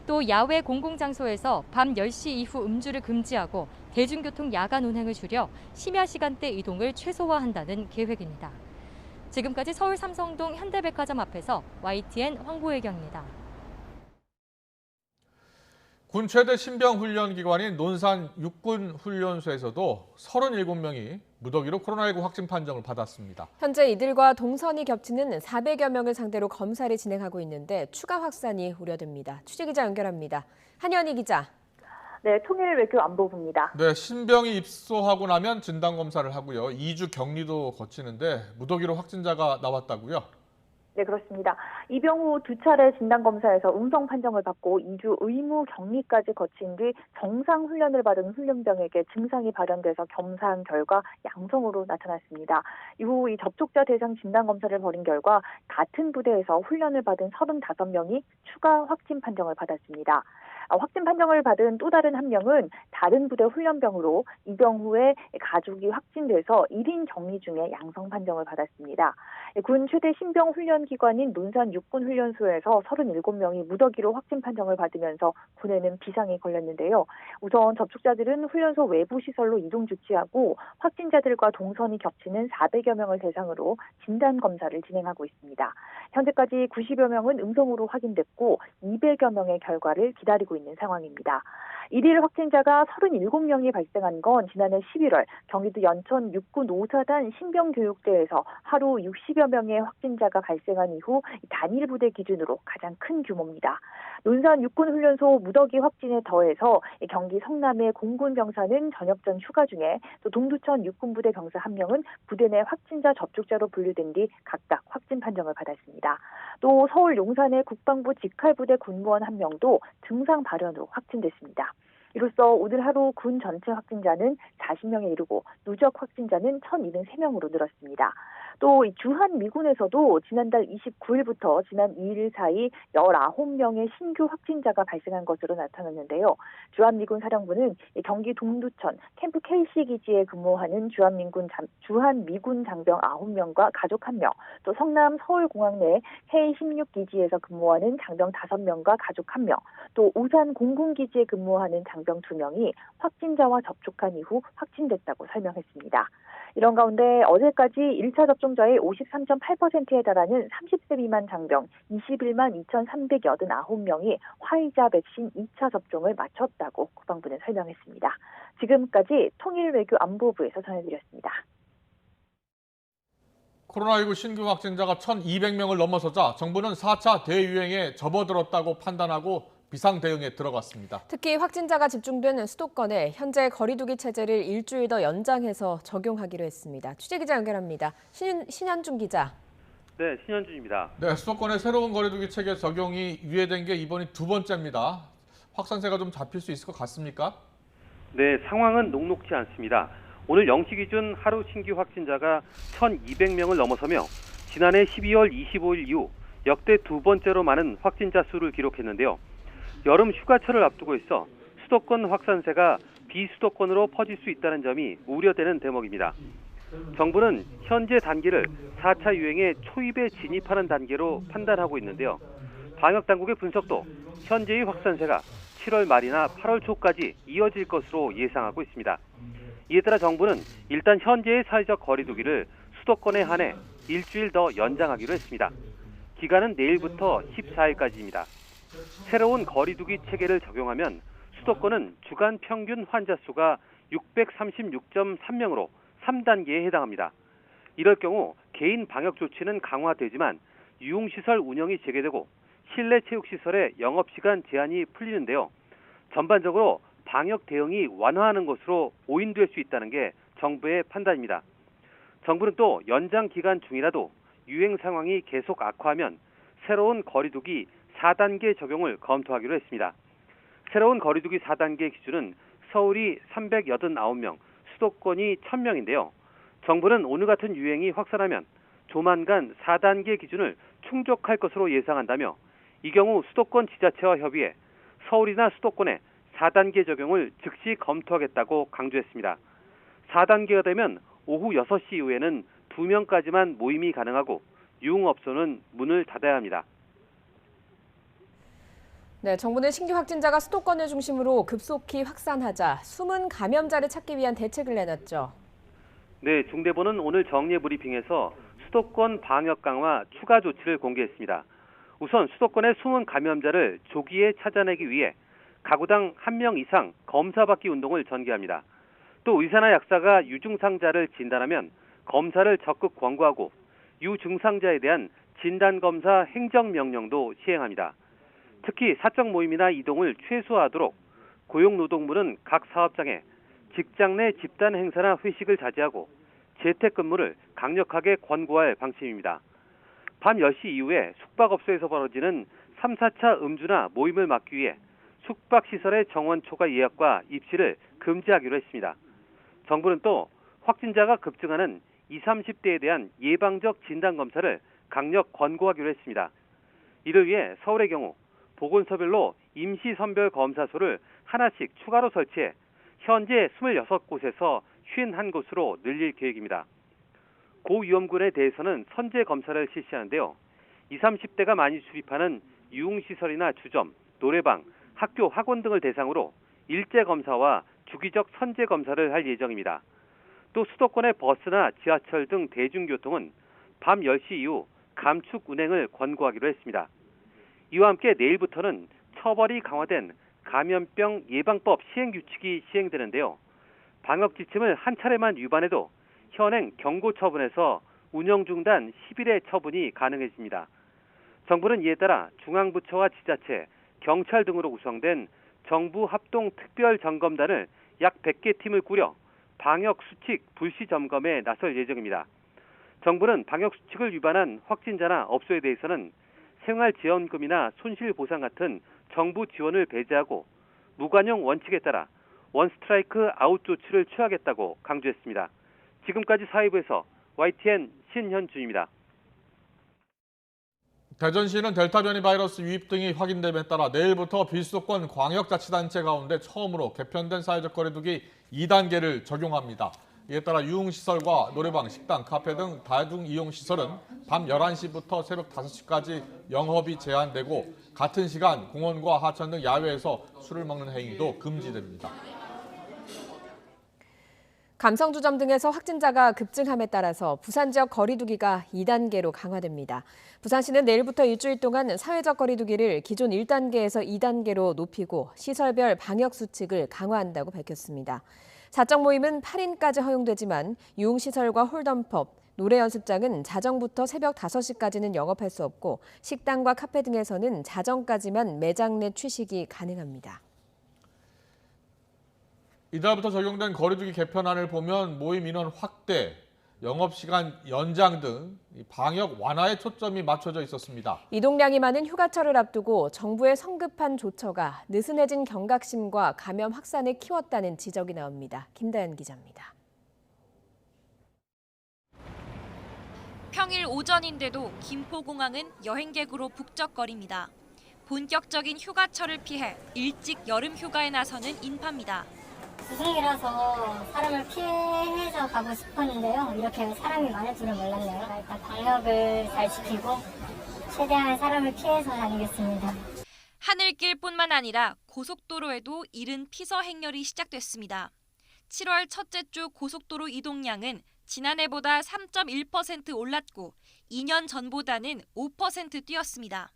또 야외 공공장소에서 밤 10시 이후 음주를 금지하고 대중교통 야간 운행을 줄여 심야 시간대 이동을 최소화한다는 계획입니다. 지금까지 서울 삼성동 현대백화점 앞에서 YTN 황보혜경입니다. 군 최대 신병훈련기관인 논산 육군훈련소에서도 37명이 무더기로 코로나19 확진 판정을 받았습니다. 현재 이들과 동선이 겹치는 400여 명을 상대로 검사를 진행하고 있는데 추가 확산이 우려됩니다. 취재기자 연결합니다. 한현희 기자. 네, 통일외교안보부입니다. 네, 신병이 입소하고 나면 진단검사를 하고요. 2주 격리도 거치는데 무더기로 확진자가 나왔다고요? 네, 그렇습니다. 입영 후 2차례 진단검사에서 음성 판정을 받고 2주 의무 격리까지 거친 뒤 정상 훈련을 받은 훈련병에게 증상이 발현돼서 검사한 결과 양성으로 나타났습니다. 이후 이 접촉자 대상 진단검사를 벌인 결과 같은 부대에서 훈련을 받은 35명이 추가 확진 판정을 받았습니다. 확진 판정을 받은 또 다른 한 명은 다른 부대 훈련병으로 입영 후에 가족이 확진돼서 1인 격리 중에 양성 판정을 받았습니다. 군 최대 신병 훈련기관인 논산 육군훈련소에서 37명이 무더기로 확진 판정을 받으면서 군에는 비상이 걸렸는데요. 우선 접촉자들은 훈련소 외부 시설로 이동 조치하고 확진자들과 동선이 겹치는 400여 명을 대상으로 진단검사를 진행하고 있습니다. 현재까지 90여 명은 음성으로 확인됐고 200여 명의 결과를 기다리고 있는 상황입니다. 1일 확진자가 37명이 발생한 건 지난해 11월 경기도 연천 육군 5사단 신병교육대에서 하루 60여 명의 확진자가 발생한 이후 단일 부대 기준으로 가장 큰 규모입니다. 논산 육군훈련소 무더기 확진에 더해서 경기 성남의 공군병사는 저녁 전 휴가 중에 또 동두천 육군부대 병사 1명은 부대 내 확진자 접촉자로 분류된 뒤 각각 확진 판정을 받았습니다. 또 서울 용산의 국방부 직할부대 군무원 1명도 증상 발현으로 확진됐습니다. 이로써 오늘 하루 군 전체 확진자는 40명에 이르고 누적 확진자는 1,073명으로 늘었습니다. 또 주한 미군에서도 지난달 29일부터 지난 2일 사이 19명의 신규 확진자가 발생한 것으로 나타났는데요. 주한미군 사령부는 경기 동두천 캠프 KC 기지에 근무하는 주한미군 장병 9명과 가족 1명, 또 성남 서울공항 내 K16 기지에서 근무하는 장병 5명과 가족 1명, 또 우산 공군기지에 근무하는 장병 장병 2명이 확진자와 접촉한 이후 확진됐다고 설명했습니다. 이런 가운데 어제까지 1차 접종자의 53.8%에 달하는 30세 미만 장병 21만 2,389명이 화이자 백신 2차 접종을 마쳤다고 국방부는 설명했습니다. 지금까지 통일외교안보부에서 전해드렸습니다. 코로나19 신규 확진자가 1,200명을 넘어서자 정부는 4차 대유행에 접어들었다고 판단하고 비상 대응에 들어갔습니다. 특히 확진자가 집중된 수도권에 현재 거리두기 체제를 일주일 더 연장해서 적용하기로 했습니다. 취재기자 연결합니다. 신현준 기자. 네, 신현준입니다. 네, 수도권의 새로운 거리두기 체계 적용이 유예된 게 이번이 두 번째입니다. 확산세가 좀 잡힐 수 있을 것 같습니까? 네, 상황은 녹록지 않습니다. 오늘 0시 기준 하루 신규 확진자가 1,200명을 넘어서며 지난해 12월 25일 이후 역대 두 번째로 많은 확진자 수를 기록했는데요. 여름 휴가철을 앞두고 있어 수도권 확산세가 비수도권으로 퍼질 수 있다는 점이 우려되는 대목입니다. 정부는 현재 단계를 4차 유행의 초입에 진입하는 단계로 판단하고 있는데요. 방역당국의 분석도 현재의 확산세가 7월 말이나 8월 초까지 이어질 것으로 예상하고 있습니다. 이에 따라 정부는 일단 현재의 사회적 거리두기를 수도권에 한해 일주일 더 연장하기로 했습니다. 기간은 내일부터 14일까지입니다. 새로운 거리두기 체계를 적용하면 수도권은 주간 평균 환자 수가 636.3명으로 3단계에 해당합니다. 이럴 경우 개인 방역 조치는 강화되지만 유흥시설 운영이 재개되고 실내 체육시설의 영업시간 제한이 풀리는데요. 전반적으로 방역 대응이 완화하는 것으로 오인될 수 있다는 게 정부의 판단입니다. 정부는 또 연장 기간 중이라도 유행 상황이 계속 악화하면 새로운 거리두기 4단계 적용을 검토하기로 했습니다. 새로운 거리두기 4단계 기준은 서울이 389명, 수도권이 1,000명인데요. 정부는 오늘 같은 유행이 확산하면 조만간 4단계 기준을 충족할 것으로 예상한다며 이 경우 수도권 지자체와 협의해 서울이나 수도권에 4단계 적용을 즉시 검토하겠다고 강조했습니다. 4단계가 되면 오후 6시 이후에는 2명까지만 모임이 가능하고 유흥업소는 문을 닫아야 합니다. 네, 정부는 신규 확진자가 수도권을 중심으로 급속히 확산하자 숨은 감염자를 찾기 위한 대책을 내놨죠. 네, 중대본은 오늘 정례 브리핑에서 수도권 방역 강화 추가 조치를 공개했습니다. 우선 수도권의 숨은 감염자를 조기에 찾아내기 위해 가구당 1명 이상 검사받기 운동을 전개합니다. 또 의사나 약사가 유증상자를 진단하면 검사를 적극 권고하고 유증상자에 대한 진단검사 행정명령도 시행합니다. 특히 사적 모임이나 이동을 최소화하도록 고용노동부는 각 사업장에 직장 내 집단 행사나 회식을 자제하고 재택근무를 강력하게 권고할 방침입니다. 밤 10시 이후에 숙박업소에서 벌어지는 3, 4차 음주나 모임을 막기 위해 숙박시설의 정원 초과 예약과 입실을 금지하기로 했습니다. 정부는 또 확진자가 급증하는 20, 30대에 대한 예방적 진단검사를 강력 권고하기로 했습니다. 이를 위해 서울의 경우 보건소별로 임시선별검사소를 하나씩 추가로 설치해 현재 26곳에서 51곳으로 늘릴 계획입니다. 고위험군에 대해서는 선제 검사를 실시하는데요. 20, 30대가 많이 출입하는 유흥시설이나 주점, 노래방, 학교, 학원 등을 대상으로 일제 검사와 주기적 선제 검사를 할 예정입니다. 또 수도권의 버스나 지하철 등 대중교통은 밤 10시 이후 감축 운행을 권고하기로 했습니다. 이와 함께 내일부터는 처벌이 강화된 감염병 예방법 시행규칙이 시행되는데요. 방역 지침을 한 차례만 위반해도 현행 경고 처분에서 운영 중단 10일의 처분이 가능해집니다. 정부는 이에 따라 중앙부처와 지자체, 경찰 등으로 구성된 정부 합동 특별점검단을 약 100개 팀을 꾸려 방역 수칙 불시 점검에 나설 예정입니다. 정부는 방역 수칙을 위반한 확진자나 업소에 대해서는 생활지원금이나 손실보상 같은 정부 지원을 배제하고 무관용 원칙에 따라 원스트라이크 아웃 조치를 취하겠다고 강조했습니다. 지금까지 사회부에서 YTN 신현준입니다. 대전시는 델타 변이 바이러스 유입 등이 확인됨에 따라 내일부터 비수도권 광역자치단체 가운데 처음으로 개편된 사회적 거리두기 2단계를 적용합니다. 이에 따라 유흥시설과 노래방, 식당, 카페 등 다중이용시설은 밤 11시부터 새벽 5시까지 영업이 제한되고 같은 시간 공원과 하천 등 야외에서 술을 먹는 행위도 금지됩니다. 감성주점 등에서 확진자가 급증함에 따라서 부산 지역 거리두기가 2단계로 강화됩니다. 부산시는 내일부터 일주일 동안 사회적 거리두기를 기존 1단계에서 2단계로 높이고 시설별 방역 수칙을 강화한다고 밝혔습니다. 사적 모임은 8인까지 허용되지만 유흥시설과 홀덤펍, 노래 연습장은 자정부터 새벽 5시까지는 영업할 수 없고 식당과 카페 등에서는 자정까지만 매장 내 취식이 가능합니다. 이달부터 적용된 거리두기 개편안을 보면 모임 인원 확대, 영업시간 연장 등 방역 완화에 초점이 맞춰져 있었습니다. 이동량이 많은 휴가철을 앞두고 정부의 성급한 조처가 느슨해진 경각심과 감염 확산을 키웠다는 지적이 나옵니다. 김다연 기자입니다. 평일 오전인데도 김포공항은 여행객으로 북적거립니다. 본격적인 휴가철을 피해 일찍 여름 휴가에 나서는 인파입니다. 스승이라서 사람을 피해서 가고 싶었는데요. 이렇게 사람이 많을 줄은 몰랐네요. 일단 방역을 잘 지키고 최대한 사람을 피해서 다니겠습니다. 하늘길뿐만 아니라 고속도로에도 이른 피서 행렬이 시작됐습니다. 7월 첫째 주 고속도로 이동량은 지난해보다 3.1% 올랐고 2년 전보다는 5% 뛰었습니다.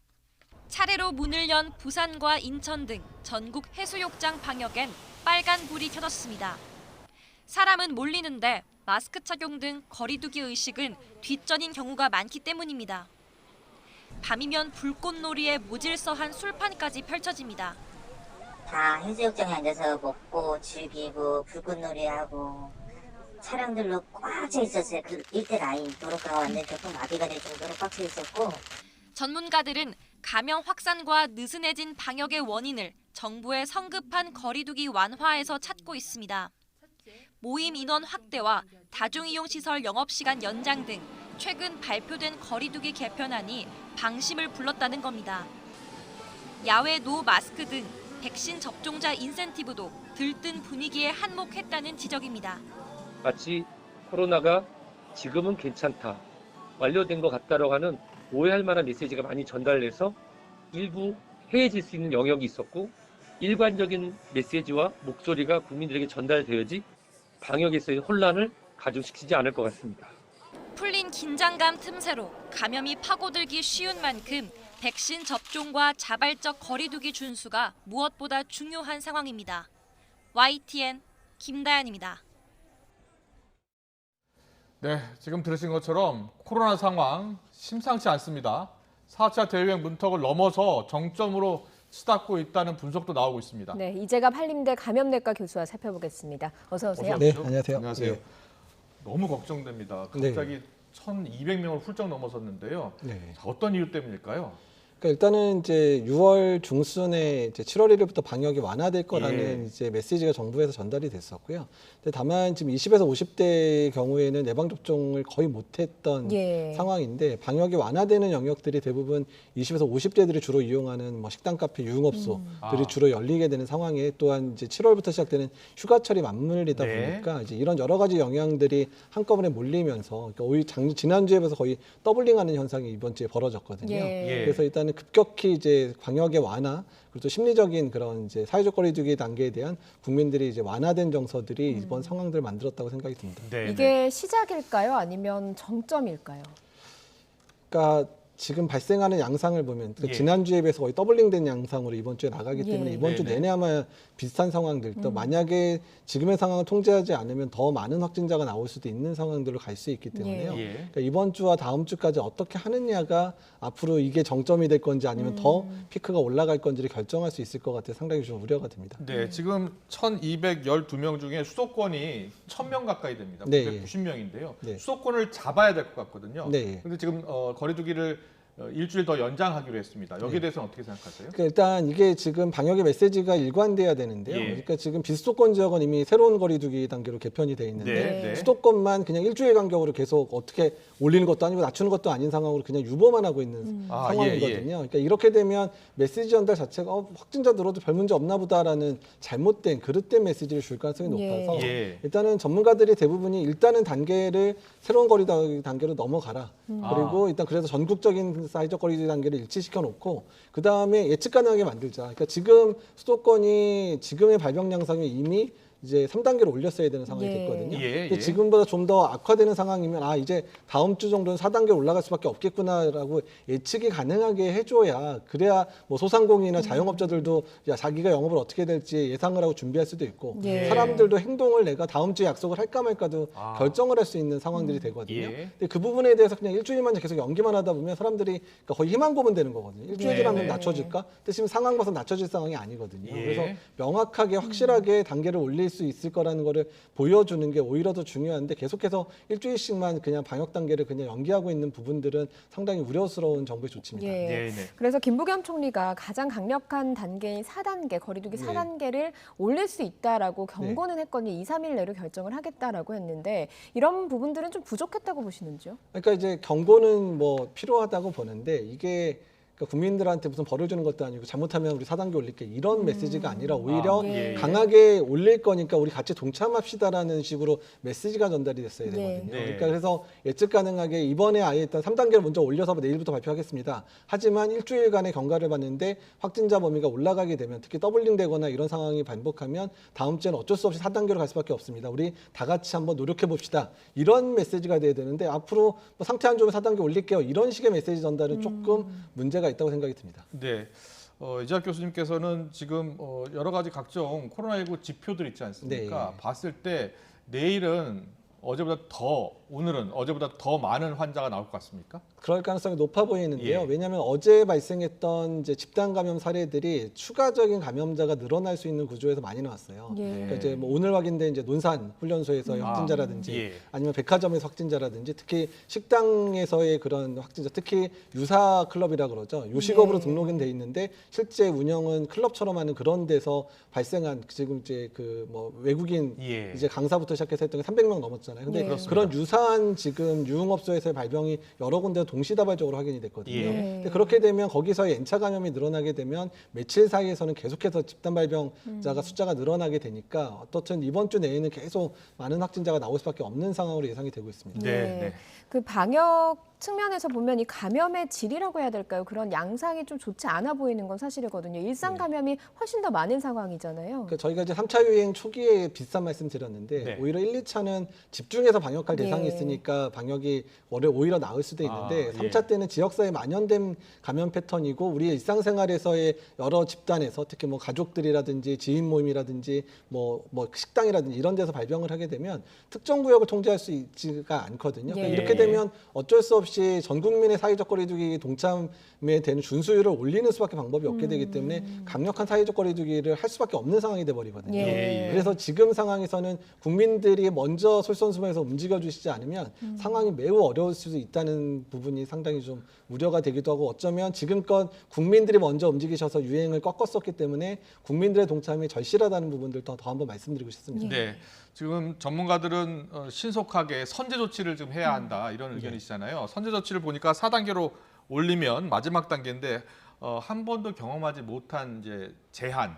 차례로 문을 연 부산과 인천 등 전국 해수욕장 방역엔 빨간불이 켜졌습니다. 사람은 몰리는데 마스크 착용 등 거리두기 의식은 뒷전인 경우가 많기 때문입니다. 밤이면 불꽃놀이에 무질서한 술판까지 펼쳐집니다. 다 해수욕장에 앉아서 먹고 즐기고 불꽃놀이하고 차량들로 꽉 차 있었어요. 그 일대 라인 도로가가 완전 교통마비가 될 정도로 꽉 차 있었고 전문가들은 감염 확산과 느슨해진 방역의 원인을 정부의 성급한 거리두기 완화에서 찾고 있습니다. 모임 인원 확대와 다중이용시설 영업시간 연장 등 최근 발표된 거리두기 개편안이 방심을 불렀다는 겁니다. 야외 노 마스크 등 백신 접종자 인센티브도 들뜬 분위기에 한몫했다는 지적입니다. 마치 코로나가 지금은 괜찮다, 완료된 것 같다라고 하는 오해할 만한 메시지가 많이 전달돼서 일부 해해질 수 있는 영역이 있었고 일관적인 메시지와 목소리가 국민들에게 전달되어야지 방역에서의 혼란을 가중시키지 않을 것 같습니다. 풀린 긴장감 틈새로 감염이 파고들기 쉬운 만큼 백신 접종과 자발적 거리두기 준수가 무엇보다 중요한 상황입니다. YTN 김다연입니다. 네, 지금 들으신 것처럼 코로나 상황 심상치 않습니다. 4차 대유행 문턱을 넘어서 정점으로 치닫고 있다는 분석도 나오고 있습니다. 네, 이재갑 한림대 감염내과 교수와 살펴보겠습니다. 어서 오세요. 네, 안녕하세요. 안녕하세요. 네. 너무 걱정됩니다. 갑자기 1,200명을 훌쩍 넘어섰는데요. 네. 어떤 이유 때문일까요? 그러니까 일단은 이제 6월 중순에 이제 7월 1일부터 방역이 완화될 거라는 이제 메시지가 정부에서 전달이 됐었고요. 근데 다만 지금 20에서 50대의 경우에는 예방 접종을 거의 못했던 상황인데 방역이 완화되는 영역들이 대부분 20에서 50대들이 주로 이용하는 뭐 식당, 카페, 유흥업소들이 주로 열리게 되는 상황에 또한 이제 7월부터 시작되는 휴가철이 맞물리다 보니까 이제 이런 여러 가지 영향들이 한꺼번에 몰리면서 그러니까 오히려 지난주에 비해서 거의 더블링하는 현상이 이번 주에 벌어졌거든요. 그래서 일단은 급격히 이제 방역의 완화 그리고 또 심리적인 그런 이제 사회적 거리두기 단계에 대한 국민들이 이제 완화된 정서들이 이번 상황들을 만들었다고 생각이 듭니다. 이게 시작일까요? 아니면 정점일까요? 그러니까 지금 발생하는 양상을 보면 지난주에 비해서 거의 더블링된 양상으로 이번 주에 나가기 때문에 이번 주 내내 아마 비슷한 상황들 또 만약에 지금의 상황을 통제하지 않으면 더 많은 확진자가 나올 수도 있는 상황들로 갈 수 있기 때문에요. 그러니까 이번 주와 다음 주까지 어떻게 하느냐가 앞으로 이게 정점이 될 건지 아니면 더 피크가 올라갈 건지를 결정할 수 있을 것 같아서 상당히 좀 우려가 됩니다. 네, 지금 1,212명 중에 수도권이 1,000명 가까이 됩니다. 990명인데요. 수도권을 잡아야 될 것 같거든요. 그런데 지금 거리두기를 일주일 더 연장하기로 했습니다. 여기에 대해서는 어떻게 생각하세요? 그러니까 일단 이게 지금 방역의 메시지가 일관돼야 되는데요. 그러니까 지금 비수도권 지역은 이미 새로운 거리두기 단계로 개편이 돼 있는데 수도권만 그냥 일주일 간격으로 계속 어떻게 올리는 것도 아니고 낮추는 것도 아닌 상황으로 그냥 유보만 하고 있는 상황이거든요. 그러니까 이렇게 되면 메시지 전달 자체가 확진자 늘어도 별 문제 없나 보다라는 잘못된 그릇된 메시지를 줄 가능성이 높아서 일단은 전문가들이 대부분이 일단은 단계를 새로운 거리두기 단계로 넘어가라. 그리고 일단 그래서 전국적인 사회적 거리두기 단계를 일치시켜 놓고 그 다음에 예측 가능하게 만들자. 그러니까 지금 수도권이 지금의 발병 양상이 이미 이제 3단계로 올렸어야 되는 상황이 됐거든요. 근데 지금보다 좀 더 악화되는 상황이면 이제 다음 주 정도는 4단계 올라갈 수밖에 없겠구나라고 예측이 가능하게 해줘야 그래야 뭐 소상공인이나 자영업자들도 자기가 영업을 어떻게 될지 예상을 하고 준비할 수도 있고 사람들도 행동을 내가 다음 주에 약속을 할까 말까도 결정을 할 수 있는 상황들이 되거든요. 근데 그 부분에 대해서 그냥 일주일만 계속 연기만 하다 보면 사람들이 그러니까 거의 희망 고문 되는 거거든요. 일주일 지나면 낮춰질까? 근데 지금 상황 봐서 낮춰질 상황이 아니거든요. 그래서 명확하게 확실하게 단계를 올릴 수 있을 거라는 거를 보여주는 게 오히려 더 중요한데 계속해서 일주일씩만 그냥 방역 단계를 그냥 연기하고 있는 부분들은 상당히 우려스러운 정부의 조치입니다. 그래서 김부겸 총리가 가장 강력한 단계인 4단계, 거리두기 4단계를 올릴 수 있다라고 경고는 했거든요. 2, 3일 내로 결정을 하겠다라고 했는데 이런 부분들은 좀 부족했다고 보시는지요? 그러니까 이제 경고는 뭐 필요하다고 보는데 이게 그러니까 국민들한테 무슨 벌을 주는 것도 아니고 잘못하면 우리 4단계 올릴게 이런 메시지가 아니라 오히려 강하게 올릴 거니까 우리 같이 동참합시다라는 식으로 메시지가 전달이 됐어야 되거든요. 그러니까 그래서 예측 가능하게 이번에 아예 일단 3단계를 먼저 올려서 내일부터 발표하겠습니다. 하지만 일주일간의 경과를 봤는데 확진자 범위가 올라가게 되면 특히 더블링 되거나 이런 상황이 반복하면 다음 주에는 어쩔 수 없이 4단계로 갈 수밖에 없습니다. 우리 다 같이 한번 노력해 봅시다. 이런 메시지가 돼야 되는데 앞으로 뭐 상태 안 좋으면 4단계 올릴게요. 이런 식의 메시지 전달은 조금 문제가 있다고 생각이 듭니다. 네. 이재학 교수님께서는 지금 여러 가지 각종 코로나19 지표들 있지 않습니까? 봤을 때 내일은 오늘은 어제보다 더 많은 환자가 나올 것 같습니까? 그럴 가능성이 높아 보이는데요. 왜냐하면 어제 발생했던 이제 집단 감염 사례들이 추가적인 감염자가 늘어날 수 있는 구조에서 많이 나왔어요. 그러니까 이제 뭐 오늘 확인된 이제 논산 훈련소에서의 확진자라든지 아니면 백화점에서 확진자라든지 특히 식당에서의 그런 확진자, 특히 유사 클럽이라 그러죠. 요식업으로 등록은 돼 있는데 실제 운영은 클럽처럼 하는 그런 데서 발생한 지금 이제 그 뭐 외국인 이제 강사부터 시작해서 했던 게 300명 넘었잖아요. 근데 그런 유사한 지금 유흥업소에서의 발병이 여러 군데 동시다발적으로 확인이 됐거든요. 근데 그렇게 되면 거기서의 N차 감염이 늘어나게 되면 며칠 사이에서는 계속해서 집단 발병자가 숫자가 늘어나게 되니까 어떻든 이번 주 내에는 계속 많은 확진자가 나올 수밖에 없는 상황으로 예상이 되고 있습니다. 그 방역 측면에서 보면 이 감염의 질이라고 해야 될까요? 그런 양상이 좀 좋지 않아 보이는 건 사실이거든요. 일상 감염이 훨씬 더 많은 상황이잖아요. 그러니까 저희가 이제 3차 유행 초기에 비슷한 말씀 드렸는데 오히려 1, 2차는 집중해서 방역할 대상이 있으니까 방역이 오히려 나을 수도 있는데 3차 때는 지역사회에 만연된 감염 패턴이고 우리의 일상생활에서의 여러 집단에서 특히 뭐 가족들이라든지 지인 모임이라든지 뭐 식당이라든지 이런 데서 발병을 하게 되면 특정 구역을 통제할 수 있지가 않거든요. 그러니까 이렇게 되면 어쩔 수 없이 전 국민의 사회적 거리두기 동참에 되는 준수율을 올리는 수밖에 방법이 없게 되기 때문에 강력한 사회적 거리두기를 할 수밖에 없는 상황이 돼버리거든요. 그래서 지금 상황에서는 국민들이 먼저 솔선수범해서 움직여 주시지 않으면 상황이 매우 어려울 수 있다는 부분이 상당히 좀 우려가 되기도 하고 어쩌면 지금껏 국민들이 먼저 움직이셔서 유행을 꺾었었기 때문에 국민들의 동참이 절실하다는 부분들도 더 한번 말씀드리고 싶습니다. 네. 지금 전문가들은 신속하게 선제 조치를 좀 해야 한다 이런 의견이시잖아요. 선제 조치를 보니까 4단계로 올리면 마지막 단계인데 한 번도 경험하지 못한 이제 제한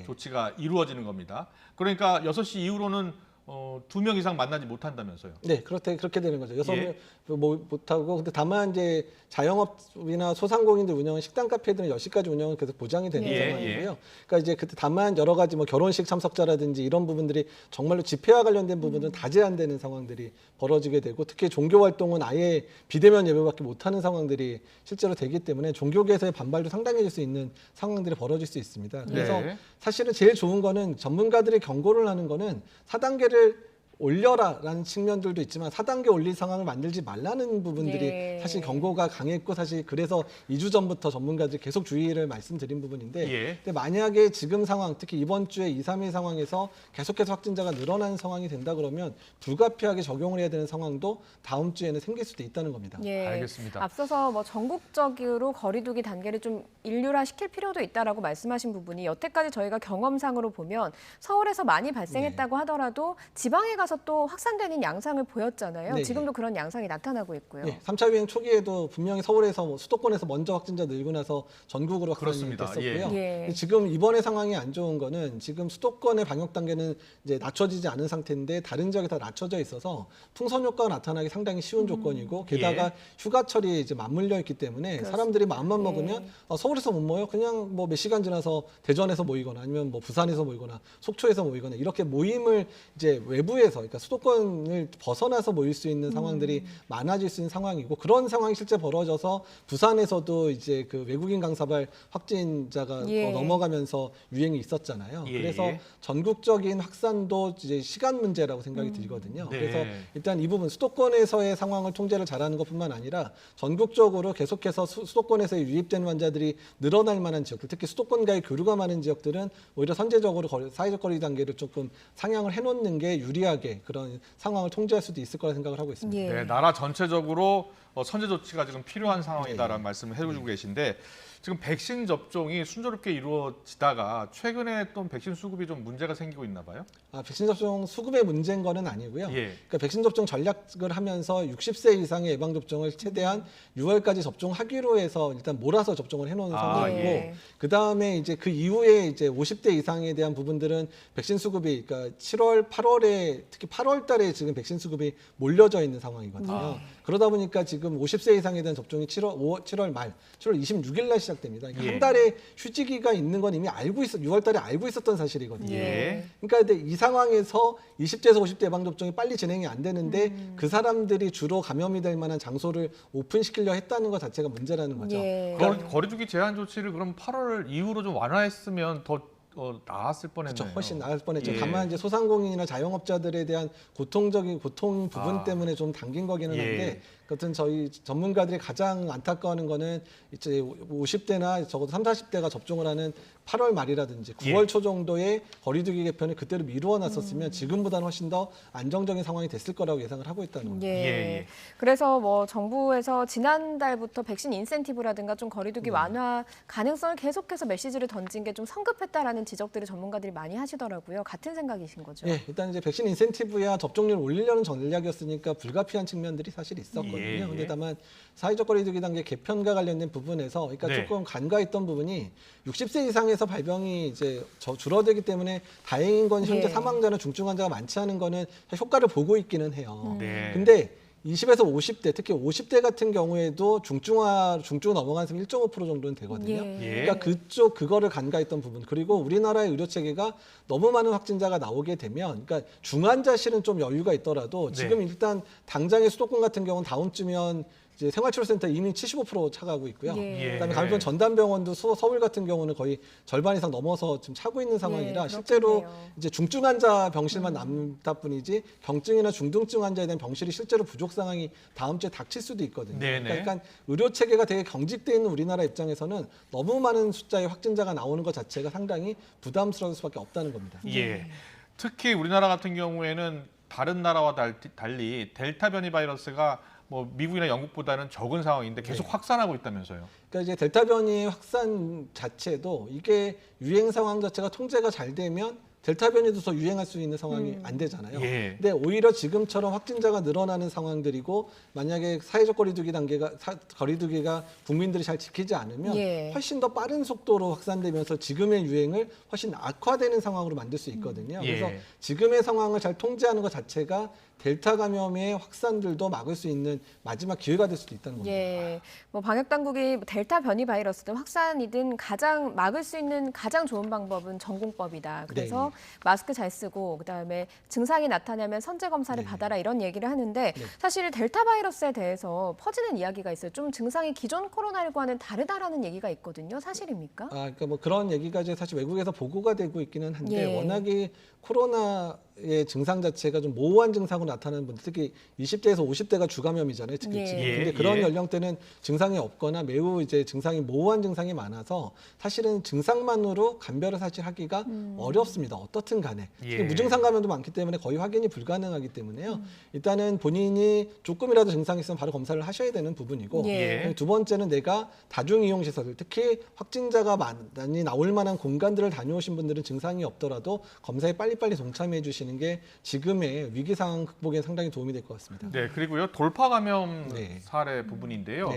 조치가 이루어지는 겁니다. 그러니까 6시 이후로는 2명 이상 만나지 못한다면서요? 네, 그렇게 되는 거죠. 6명 못하고 근데 다만 이제 자영업이나 소상공인들 운영은 식당 카페들은 10시까지 운영은 계속 보장이 되는 상황이고요. 그러니까 이제 그때 다만 여러 가지 뭐 결혼식 참석자라든지 이런 부분들이 정말로 집회와 관련된 부분들은 다 제한되는 상황들이 벌어지게 되고 특히 종교 활동은 아예 비대면 예배밖에 못하는 상황들이 실제로 되기 때문에 종교계에서의 반발도 상당해질 수 있는 상황들이 벌어질 수 있습니다. 그래서 사실은 제일 좋은 거는 전문가들이 경고를 하는 거는 4단계를 올려라라는 측면들도 있지만 4단계 올릴 상황을 만들지 말라는 부분들이 사실 경고가 강했고 사실 그래서 2주 전부터 전문가들이 계속 주의를 말씀드린 부분인데 근데 만약에 지금 상황 특히 이번 주에 2, 3일 상황에서 계속해서 확진자가 늘어나는 상황이 된다 그러면 불가피하게 적용을 해야 되는 상황도 다음 주에는 생길 수도 있다는 겁니다. 알겠습니다. 앞서서 뭐 전국적으로 거리두기 단계를 좀 일률화시킬 필요도 있다라고 말씀하신 부분이 여태까지 저희가 경험상으로 보면 서울에서 많이 발생했다고 하더라도 지방에 나서 또 확산되는 양상을 보였잖아요. 네. 지금도 그런 양상이 나타나고 있고요. 네, 3차 유행 초기에도 분명히 서울에서 수도권에서 먼저 확진자 늘고 나서 전국으로 확산이 그렇습니다. 됐었고요. 예. 지금 이번에 상황이 안 좋은 거는 지금 수도권의 방역 단계는 이제 낮춰지지 않은 상태인데 다른 지역이 다 낮춰져 있어서 풍선 효과가 나타나기 상당히 쉬운 조건이고 게다가 휴가철이 이제 맞물려 있기 때문에 사람들이 마음만 먹으면 서울에서 못 모여 그냥 뭐 몇 시간 지나서 대전에서 모이거나 아니면 뭐 부산에서 모이거나 속초에서 모이거나 이렇게 모임을 이제 외부에서 그러니까 수도권을 벗어나서 모일 수 있는 상황들이 많아질 수 있는 상황이고 그런 상황이 실제 벌어져서 부산에서도 이제 그 외국인 강사발 확진자가 예. 넘어가면서 유행이 있었잖아요. 예. 그래서 전국적인 확산도 이제 시간 문제라고 생각이 들거든요. 네. 그래서 일단 이 부분 수도권에서의 상황을 통제를 잘하는 것뿐만 아니라 전국적으로 계속해서 수도권에서 유입된 환자들이 늘어날 만한 지역들, 특히 수도권과의 교류가 많은 지역들은 오히려 선제적으로 사회적 거리 단계를 조금 상향을 해놓는 게 유리하게 그런 상황을 통제할 수도 있을 거라 생각을 하고 있습니다. 예. 네, 나라 전체적으로 선제 조치가 지금 필요한 상황이다라는 말씀을 해주고 계신데 지금 백신 접종이 순조롭게 이루어지다가 최근에 또 백신 수급이 좀 문제가 생기고 있나 봐요? 백신 접종 수급의 문제인 거는 아니고요. 예. 그러니까 백신 접종 전략을 하면서 60세 이상의 예방 접종을 최대한 6월까지 접종하기로 해서 일단 몰아서 접종을 해놓은 상황이고, 예. 그 다음에 이제 그 이후에 이제 50대 이상에 대한 부분들은 백신 수급이 그러니까 7월, 8월에 특히 8월달에 지금 백신 수급이 몰려져 있는 상황이거든요. 그러다 보니까 지금 50세 이상에 대한 접종이 7월 말, 7월 26일 날 시작됩니다. 그러니까 한 달의 휴지기가 있는 건 이미 6월달에 알고 있었던 사실이거든요. 예. 그러니까 근데 이 상황에서 20대에서 50대 예방접종이 빨리 진행이 안 되는데 그 사람들이 주로 감염이 될 만한 장소를 오픈시키려 했다는 것 자체가 문제라는 거죠. 예. 거리두기 제한 조치를 그럼 8월 이후로 좀 완화했으면 더 나았을 뻔했네요. 그렇죠. 훨씬 나을 뻔했죠. 예. 다만 이제 소상공인이나 자영업자들에 대한 고통 부분 때문에 좀 당긴 거기는 한데 그것은 저희 전문가들이 가장 안타까워하는 거는 이제 50대나 적어도 30, 40대가 접종을 하는 8월 말이라든지 9월 초 정도에 거리두기 개편을 그때로 미루어 놨었으면 지금보다는 훨씬 더 안정적인 상황이 됐을 거라고 예상을 하고 있다는 겁니다. 예. 그래서 뭐 정부에서 지난달부터 백신 인센티브라든가 좀 거리두기 완화 가능성을 계속해서 메시지를 던진 게 좀 성급했다라는 지적들을 전문가들이 많이 하시더라고요. 같은 생각이신 거죠? 예, 일단 이제 백신 인센티브야 접종률을 올리려는 전략이었으니까 불가피한 측면들이 사실 있었거든요. 근데 다만 사회적 거리두기 단계 개편과 관련된 부분에서 그러니까 조금 간과했던 부분이 60세 이상에서 발병이 이제 줄어들기 때문에 다행인 건 현재 사망자나 중증 환자가 많지 않은 거는 효과를 보고 있기는 해요. 근데 20에서 50대, 특히 50대 같은 경우에도 중증 넘어가는 사람 1.5% 정도는 되거든요. 그러니까 그거를 간과했던 부분. 그리고 우리나라의 의료 체계가 너무 많은 확진자가 나오게 되면, 그러니까 중환자실은 좀 여유가 있더라도 지금 일단 당장의 수도권 같은 경우는 다음 주면 이제 생활치료센터 이미 75% 차가고 있고요. 그다음에 감염병 전담병원도 서울 같은 경우는 거의 절반 이상 넘어서 지금 차고 있는 상황이라 실제로 이제 중증 환자 병실만 남다 뿐이지 경증이나 중등증 환자에 대한 병실이 실제로 부족 상황이 다음 주에 닥칠 수도 있거든요. 그러니까 의료 체계가 되게 경직돼 있는 우리나라 입장에서는 너무 많은 숫자의 확진자가 나오는 것 자체가 상당히 부담스러울 수밖에 없다는 겁니다. 예. 특히 우리나라 같은 경우에는 다른 나라와 달리 델타 변이 바이러스가 뭐 미국이나 영국보다는 적은 상황인데 계속 확산하고 있다면서요. 그러니까 이제 델타 변이의 확산 자체도 이게 유행 상황 자체가 통제가 잘 되면 델타 변이도 더 유행할 수 있는 상황이 안 되잖아요. 근데 오히려 지금처럼 확진자가 늘어나는 상황들이고 만약에 사회적 거리두기가 국민들이 잘 지키지 않으면 훨씬 더 빠른 속도로 확산되면서 지금의 유행을 훨씬 악화되는 상황으로 만들 수 있거든요. 그래서 지금의 상황을 잘 통제하는 것 자체가 델타 감염의 확산들도 막을 수 있는 마지막 기회가 될 수도 있다는 겁니다. 예, 뭐 방역 당국이 델타 변이 바이러스든 확산이든 가장 막을 수 있는 가장 좋은 방법은 전공법이다. 그래서 마스크 잘 쓰고 그다음에 증상이 나타나면 선제 검사를 받아라 이런 얘기를 하는데 사실 델타 바이러스에 대해서 퍼지는 이야기가 있어요. 좀 증상이 기존 코로나19와는 다르다라는 얘기가 있거든요. 사실입니까? 그러니까 뭐 그런 얘기가 이제 사실 외국에서 보고가 되고 있기는 한데 워낙에 코로나의 증상 자체가 좀 모호한 증상으로 나타나는 분들, 특히 20대에서 50대가 주감염이잖아요. 특히 지금. 근데 그런 연령대는 증상이 없거나 매우 이제 증상이 모호한 증상이 많아서 사실은 증상만으로 감별을 사실 하기가 어렵습니다. 어떻든 간에. 특히 무증상 감염도 많기 때문에 거의 확인이 불가능하기 때문에요. 일단은 본인이 조금이라도 증상이 있으면 바로 검사를 하셔야 되는 부분이고 두 번째는 내가 다중이용시설, 특히 확진자가 많이 나올 만한 공간들을 다녀오신 분들은 증상이 없더라도 검사에 빨리빨리 동참해 주시는 주시는 게 지금의 위기 상황 극복에 상당히 도움이 될 것 같습니다. 네, 그리고요 돌파 감염 사례 부분인데요.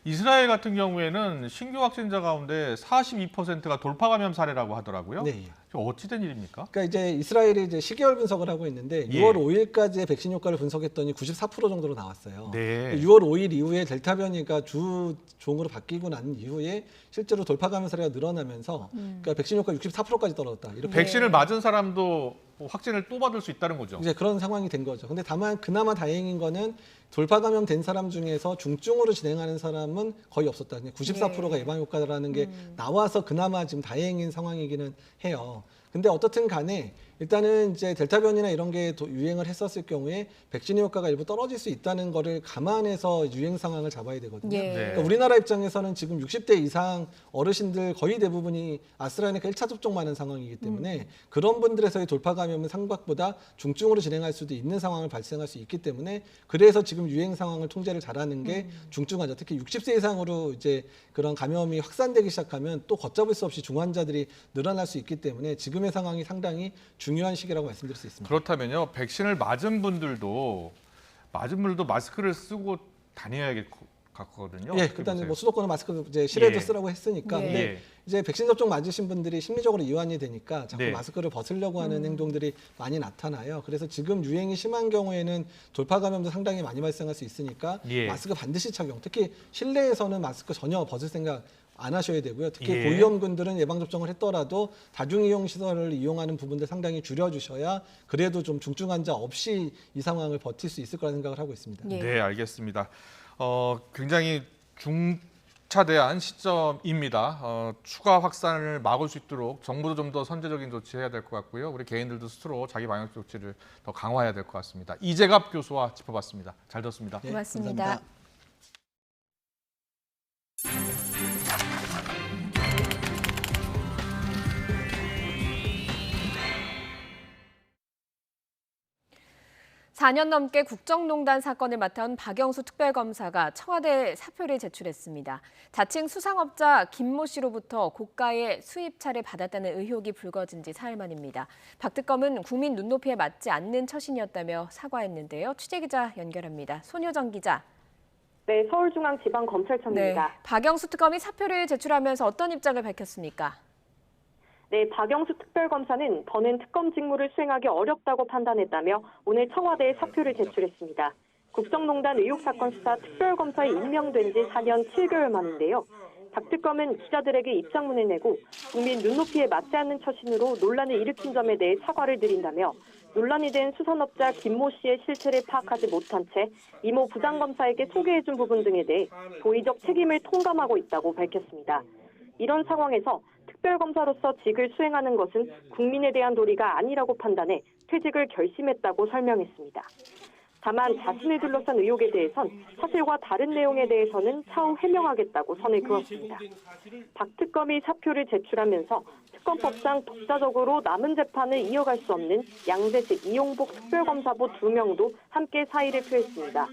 이스라엘 같은 경우에는 신규 확진자 가운데 42%가 돌파 감염 사례라고 하더라고요. 어찌된 일입니까? 그러니까 이제 이스라엘이 이제 시계열 분석을 하고 있는데 6월 5일까지의 백신 효과를 분석했더니 94% 정도로 나왔어요. 6월 5일 이후에 델타 변이가 주 종으로 바뀌고 난 이후에 실제로 돌파 감염 사례가 늘어나면서 그러니까 백신 효과 64%까지 떨어졌다. 이렇게 백신을 맞은 사람도 확진을 또 받을 수 있다는 거죠. 이제 그런 상황이 된 거죠. 근데 다만 그나마 다행인 거는 돌파 감염된 사람 중에서 중증으로 진행하는 사람은 거의 없었다. 94%가 예방 효과라는 게 나와서 그나마 지금 다행인 상황이기는 해요. 근데 어떻든 간에 일단은 이제 델타 변이나 이런 게 유행을 했었을 경우에 백신의 효과가 일부 떨어질 수 있다는 거를 감안해서 유행 상황을 잡아야 되거든요. 그러니까 우리나라 입장에서는 지금 60대 이상 어르신들 거의 대부분이 아스트라제네카 1차 접종 많은 상황이기 때문에 그런 분들에서의 돌파 감염은 생각보다 중증으로 진행할 수도 있는 상황을 발생할 수 있기 때문에 그래서 지금 유행 상황을 통제를 잘하는 게 중증 환자, 특히 60세 이상으로 이제 그런 감염이 확산되기 시작하면 또 걷잡을 수 없이 중환자들이 늘어날 수 있기 때문에 지금의 상황이 상당히 중요한 시기라고 말씀드릴 수 있습니다. 그렇다면요, 백신을 맞은 분들도 마스크를 쓰고 다녀야 같거든요. 예, 일단 뭐 수도권은 마스크 이제 실외도 쓰라고 했으니까. 근데 이제 백신 접종 맞으신 분들이 심리적으로 이완이 되니까 자꾸 마스크를 벗으려고 하는 행동들이 많이 나타나요. 그래서 지금 유행이 심한 경우에는 돌파 감염도 상당히 많이 발생할 수 있으니까 마스크 반드시 착용. 특히 실내에서는 마스크 전혀 벗을 생각 안 하셔야 되고요. 특히 고위험군들은 예방접종을 했더라도 다중이용시설을 이용하는 부분들 상당히 줄여주셔야 그래도 좀 중증 환자 없이 이 상황을 버틸 수 있을 거라 생각을 하고 있습니다. 네, 알겠습니다. 굉장히 중차대한 시점입니다. 추가 확산을 막을 수 있도록 정부도 좀 더 선제적인 조치해야 될 것 같고요. 우리 개인들도 스스로 자기 방역 조치를 더 강화해야 될 것 같습니다. 이재갑 교수와 짚어봤습니다. 잘 들었습니다. 고맙습니다. 감사합니다. (4년) 넘게 국정농단 사건을 맡아온 박영수 특별검사가 청와대에 사표를 제출했습니다. 자칭 수상업자 김모 씨로부터 고가의 수입차를 받았다는 의혹이 불거진 지 사흘 만입니다. 박 특검은 국민 눈높이에 맞지 않는 처신이었다며 사과했는데요. 취재기자 연결합니다. 손효정 기자. 네, 서울중앙지방검찰청입니다. 네, 박영수 특검이 사표를 제출하면서 어떤 입장을 밝혔습니까? 네, 박영수 특별검사는 더는 특검 직무를 수행하기 어렵다고 판단했다며 오늘 청와대에 사표를 제출했습니다. 국정농단 의혹 사건 수사 특별검사에 임명된 지 4년 7개월 만인데요. 박 특검은 기자들에게 입장문을 내고 국민 눈높이에 맞지 않는 처신으로 논란을 일으킨 점에 대해 사과를 드린다며 논란이 된 수산업자 김모 씨의 실체를 파악하지 못한 채 이모 부장검사에게 소개해준 부분 등에 대해 도의적 책임을 통감하고 있다고 밝혔습니다. 이런 상황에서 특별검사로서 직을 수행하는 것은 국민에 대한 도리가 아니라고 판단해 퇴직을 결심했다고 설명했습니다. 다만 자신을 둘러싼 의혹에 대해선 사실과 다른 내용에 대해서는 차후 해명하겠다고 선을 그었습니다. 박 특검이 사표를 제출하면서 특검법상 독자적으로 남은 재판을 이어갈 수 없는 양재식 이용복 특별검사부 2명도 함께 사의를 표했습니다.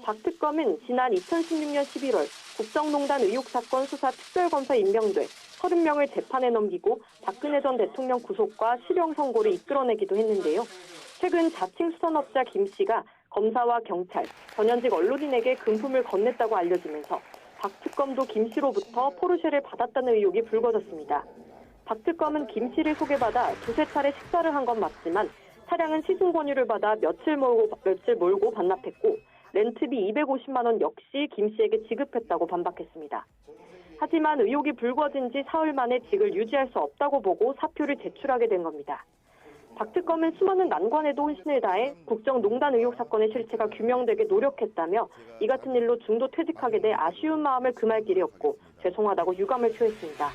박 특검은 지난 2016년 11월 국정농단 의혹 사건 수사 특별검사 임명돼 30명을 재판에 넘기고 박근혜 전 대통령 구속과 실형 선고를 이끌어내기도 했는데요. 최근 자칭 수산업자 김 씨가 검사와 경찰, 전현직 언론인에게 금품을 건넸다고 알려지면서 박 특검도 김 씨로부터 포르쉐를 받았다는 의혹이 불거졌습니다. 박 특검은 김 씨를 소개받아 두세 차례 식사를 한 건 맞지만 차량은 시승 권유를 받아 며칠 몰고 반납했고 렌트비 250만 원 역시 김 씨에게 지급했다고 반박했습니다. 하지만 의혹이 불거진 지 사흘 만에 직을 유지할 수 없다고 보고 사표를 제출하게 된 겁니다. 박 특검은 수많은 난관에도 혼신을 다해 국정농단 의혹 사건의 실체가 규명되게 노력했다며 이 같은 일로 중도 퇴직하게 돼 아쉬운 마음을 금할 길이 없고 죄송하다고 유감을 표했습니다.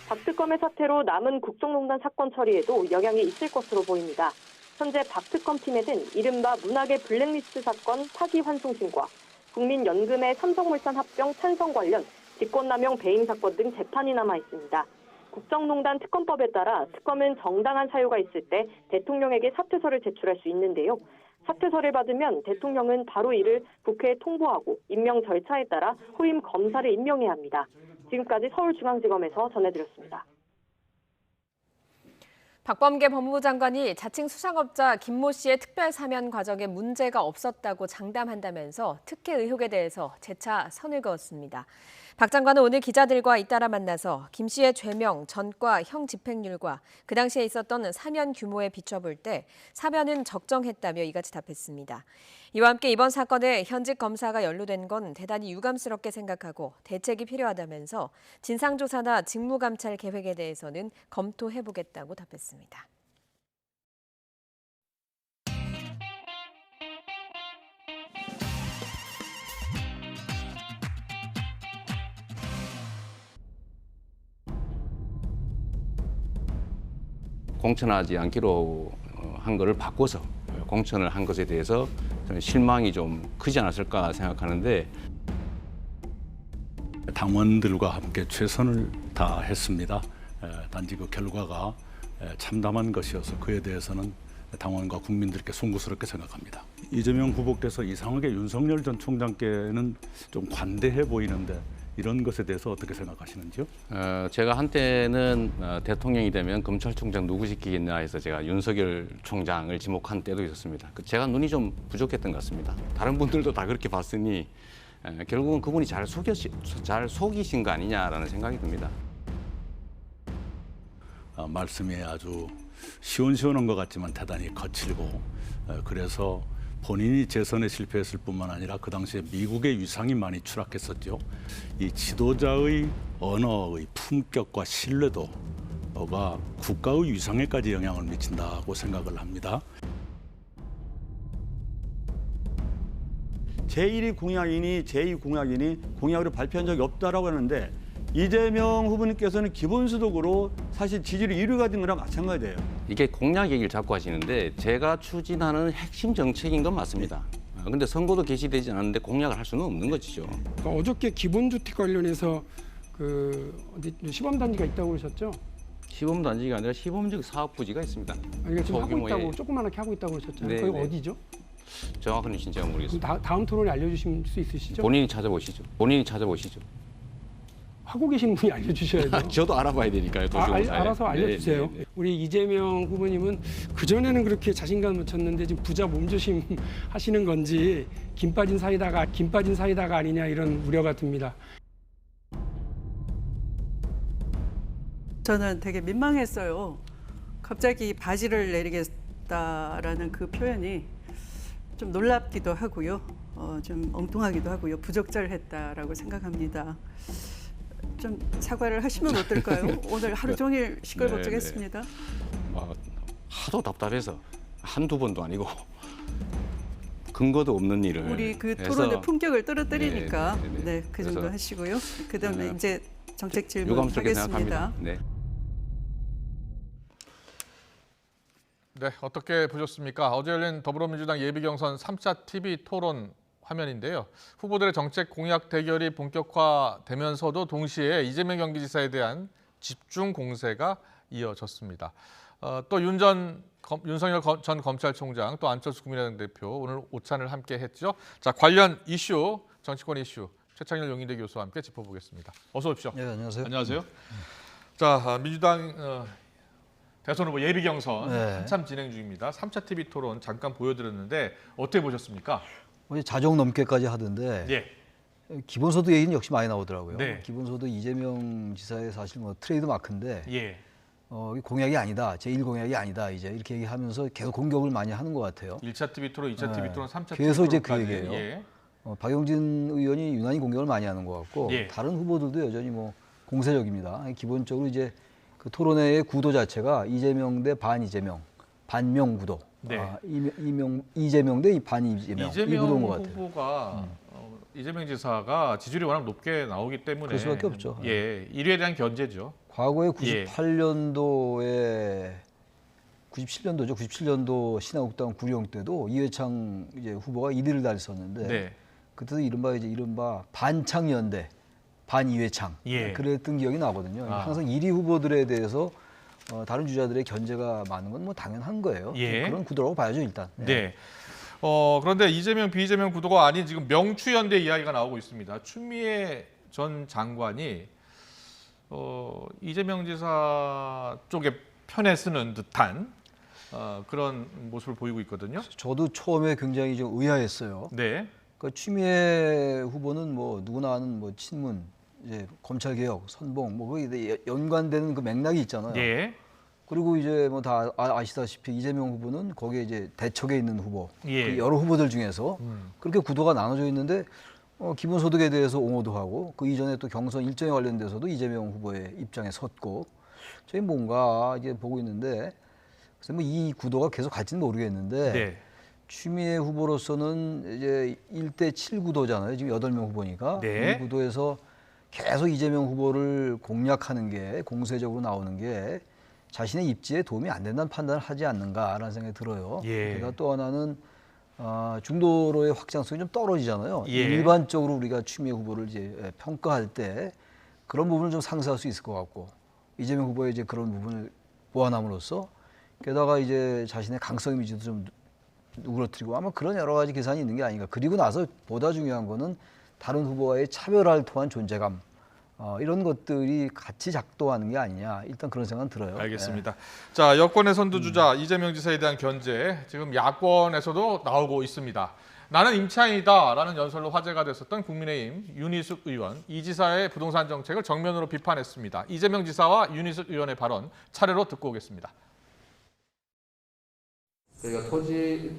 박 특검의 사태로 남은 국정농단 사건 처리에도 영향이 있을 것으로 보입니다. 현재 박 특검팀에는 이른바 문학의 블랙리스트 사건 파기환송심과 국민연금의 삼성물산 합병 찬성 관련 직권남용 배임 사건 등 재판이 남아 있습니다. 국정농단 특검법에 따라 특검은 정당한 사유가 있을 때 대통령에게 사퇴서를 제출할 수 있는데요. 사퇴서를 받으면 대통령은 바로 이를 국회에 통보하고 임명 절차에 따라 후임 검사를 임명해야 합니다. 지금까지 서울중앙지검에서 전해드렸습니다. 박범계 법무부 장관이 자칭 수상업자 김모 씨의 특별 사면 과정에 문제가 없었다고 장담한다면서 특혜 의혹에 대해서 재차 선을 그었습니다. 박 장관은 오늘 기자들과 잇따라 만나서 김 씨의 죄명, 전과, 형 집행률과 그 당시에 있었던 사면 규모에 비춰볼 때 사면은 적정했다며 이같이 답했습니다. 이와 함께 이번 사건에 현직 검사가 연루된 건 대단히 유감스럽게 생각하고 대책이 필요하다면서 진상조사나 직무감찰 계획에 대해서는 검토해보겠다고 답했습니다. 공천하지 않기로 한 거를 바꿔서 공천을 한 것에 대해서 저는 실망이 좀 크지 않았을까 생각하는데 당원들과 함께 최선을 다했습니다. 단지 그 결과가 참담한 것이어서 그에 대해서는 당원과 국민들께 송구스럽게 생각합니다. 이재명 후보께서 이상하게 윤석열 전 총장께는 좀 관대해 보이는데 이런 것에 대해서 어떻게 생각하시는지요? 제가 한때는 대통령이 되면 검찰총장 누구 시키겠냐 해서 제가 윤석열 총장을 지목한 때도 있었습니다. 제가 눈이 좀 부족했던 것 같습니다. 다른 분들도 다 그렇게 봤으니 결국은 그분이 잘 속이신 거 아니냐라는 생각이 듭니다. 말씀이 아주 시원시원한 것 같지만 대단히 거칠고 그래서 본인이 재선에 실패했을 뿐만 아니라 그 당시에 미국의 위상이 많이 추락했었죠. 이 지도자의 언어의 품격과 신뢰도가 국가의 위상에까지 영향을 미친다고 생각을 합니다. 제1위 공약이니 제2 공약이니 공약으로 발표한 적이 없다라고 하는데 이재명 후보님께서는 기본소득으로 사실 지지율 1위가 된 거랑 마찬가지예요. 이게 공약 얘기를 자꾸 하시는데 제가 추진하는 핵심 정책인 건 맞습니다. 그런데 선거도 개시되지 않았는데 공약을 할 수는 없는 것이죠. 그러니까 어저께 기본주택 관련해서 어디 시범단지가 있다고 그러셨죠? 시범단지가 아니라 시범적 사업 부지가 있습니다. 아니, 지금 하고 있다고 조그맣게 하고 있다고 그러셨잖아요. 네, 거기가 네. 어디죠? 정확한 위치는 제가 모르겠습니다. 다음 토론에 알려주실 수 있으시죠? 본인이 찾아보시죠. 본인이 찾아보시죠. 하고 계신 분이 알려주셔야 돼요. 저도 알아봐야 되니까요. 알아서 알려주세요. 네. 우리 이재명 후보님은 그전에는 그렇게 자신감을 쳤는데 지금 부자 몸조심 하시는 건지 김 빠진 사이다가 아니냐 이런 우려가 듭니다. 저는 되게 민망했어요. 갑자기 바지를 내리겠다라는 그 표현이 좀 놀랍기도 하고요. 좀 엉뚱하기도 하고요. 부적절했다라고 생각합니다. 좀 사과를 하시면 어떨까요? 오늘 하루 종일 시끌벅적했습니다. 하도 답답해서 한두 번도 아니고 근거도 없는 일을 우리 그 토론의 품격을 떨어뜨리니까 네, 그 정도 하시고요. 그다음에 이제 정책 질문 유감스럽게 하겠습니다. 생각합니다. 네, 어떻게 보셨습니까? 어제 열린 더불어민주당 예비경선 3차 TV 토론 화면인데요. 후보들의 정책 공약 대결이 본격화되면서도 동시에 이재명 경기지사에 대한 집중 공세가 이어졌습니다. 또 윤석열 전 검찰총장, 또 안철수 국민의당 대표 오늘 오찬을 함께 했죠. 자, 관련 이슈, 정치권 이슈 최창렬 용인대 교수와 함께 짚어보겠습니다. 어서 오십시오. 네, 안녕하세요. 안녕하세요. 자, 민주당 대선 후보 예비 경선 한참 진행 중입니다. 3차 TV 토론 잠깐 보여드렸는데 어떻게 보셨습니까? 자정 넘게까지 하던데 기본소득 얘기는 역시 많이 나오더라고요. 네. 기본소득 이재명 지사의 사실 트레이드 마크인데 공약이 아니다. 제1공약이 아니다. 이제 이렇게 얘기하면서 계속 공격을 많이 하는 것 같아요. 1차 TV 토론, 2차 TV 토론, 3차 TV 토론. 계속 이제 그 얘기예요. 박용진 의원이 유난히 공격을 많이 하는 것 같고 다른 후보들도 여전히 공세적입니다. 기본적으로 이제 그 토론회의 구도 자체가 이재명 대 반 이재명, 반명 구도. 네. 이재명 대 반 이재명. 이 구도인 것 같아요. 후보가 이재명 지사가 지지율이 워낙 높게 나오기 때문에 그럴 수밖에 없죠. 1위에 대한 견제죠. 과거에 98년도에 97년도 신한국당 구령 때도 이회창 이제 후보가 1위를 달렸었는데 그때도 이른바 반창연대, 반이회창 그랬던 기억이 나거든요. 항상 1위 후보들에 대해서 다른 주자들의 견제가 많은 건 당연한 거예요. 그런 구도라고 봐야죠 일단. 네. 그런데 이재명 비이재명 구도가 아닌 지금 명추연대 이야기가 나오고 있습니다. 추미애 전 장관이 이재명 지사 쪽에 편에 쓰는 듯한 그런 모습을 보이고 있거든요. 저도 처음에 굉장히 좀 의아했어요. 네. 그 추미애 후보는 뭐 누구나 아는 뭐 친문, 이제 검찰개혁, 선봉 뭐 거기 연관되는 그 맥락이 있잖아요. 예. 그리고 이제 뭐 다 아시다시피 이재명 후보는 거기에 이제 대척에 있는 후보, 예. 그 여러 후보들 중에서 그렇게 구도가 나눠져 있는데 기본소득에 대해서 옹호도 하고 그 이전에 또 경선 일정에 관련돼서도 이재명 후보의 입장에 섰고 저희 뭔가 이제 보고 있는데 그래서 뭐 이 구도가 계속 갈지는 모르겠는데 네. 추미애 후보로서는 이제 1대7 구도잖아요. 지금 8명 후보니까 네. 이 구도에서 계속 이재명 후보를 공략하는 게 공세적으로 나오는 게 자신의 입지에 도움이 안 된다는 판단을 하지 않는가라는 생각이 들어요. 예. 게다가 또 하나는 중도로의 확장성이 좀 떨어지잖아요. 예. 일반적으로 우리가 추미애 후보를 이제 평가할 때 그런 부분을 좀 상쇄할 수 있을 것 같고 이재명 후보의 이제 그런 부분을 보완함으로써 게다가 이제 자신의 강성 이미지도 좀 누그러뜨리고 아마 그런 여러 가지 계산이 있는 게 아닌가. 그리고 나서 보다 중요한 거는 다른 후보와의 차별화를 통한 존재감 이런 것들이 같이 작동하는 게 아니냐. 일단 그런 생각은 들어요. 알겠습니다. 자, 여권의 선두주자 이재명 지사에 대한 견제 지금 야권에서도 나오고 있습니다. 나는 임차인이다라는 연설로 화제가 됐었던 국민의힘 윤희숙 의원, 이 지사의 부동산 정책을 정면으로 비판했습니다. 이재명 지사와 윤희숙 의원의 발언 차례로 듣고 오겠습니다. 저희가 토지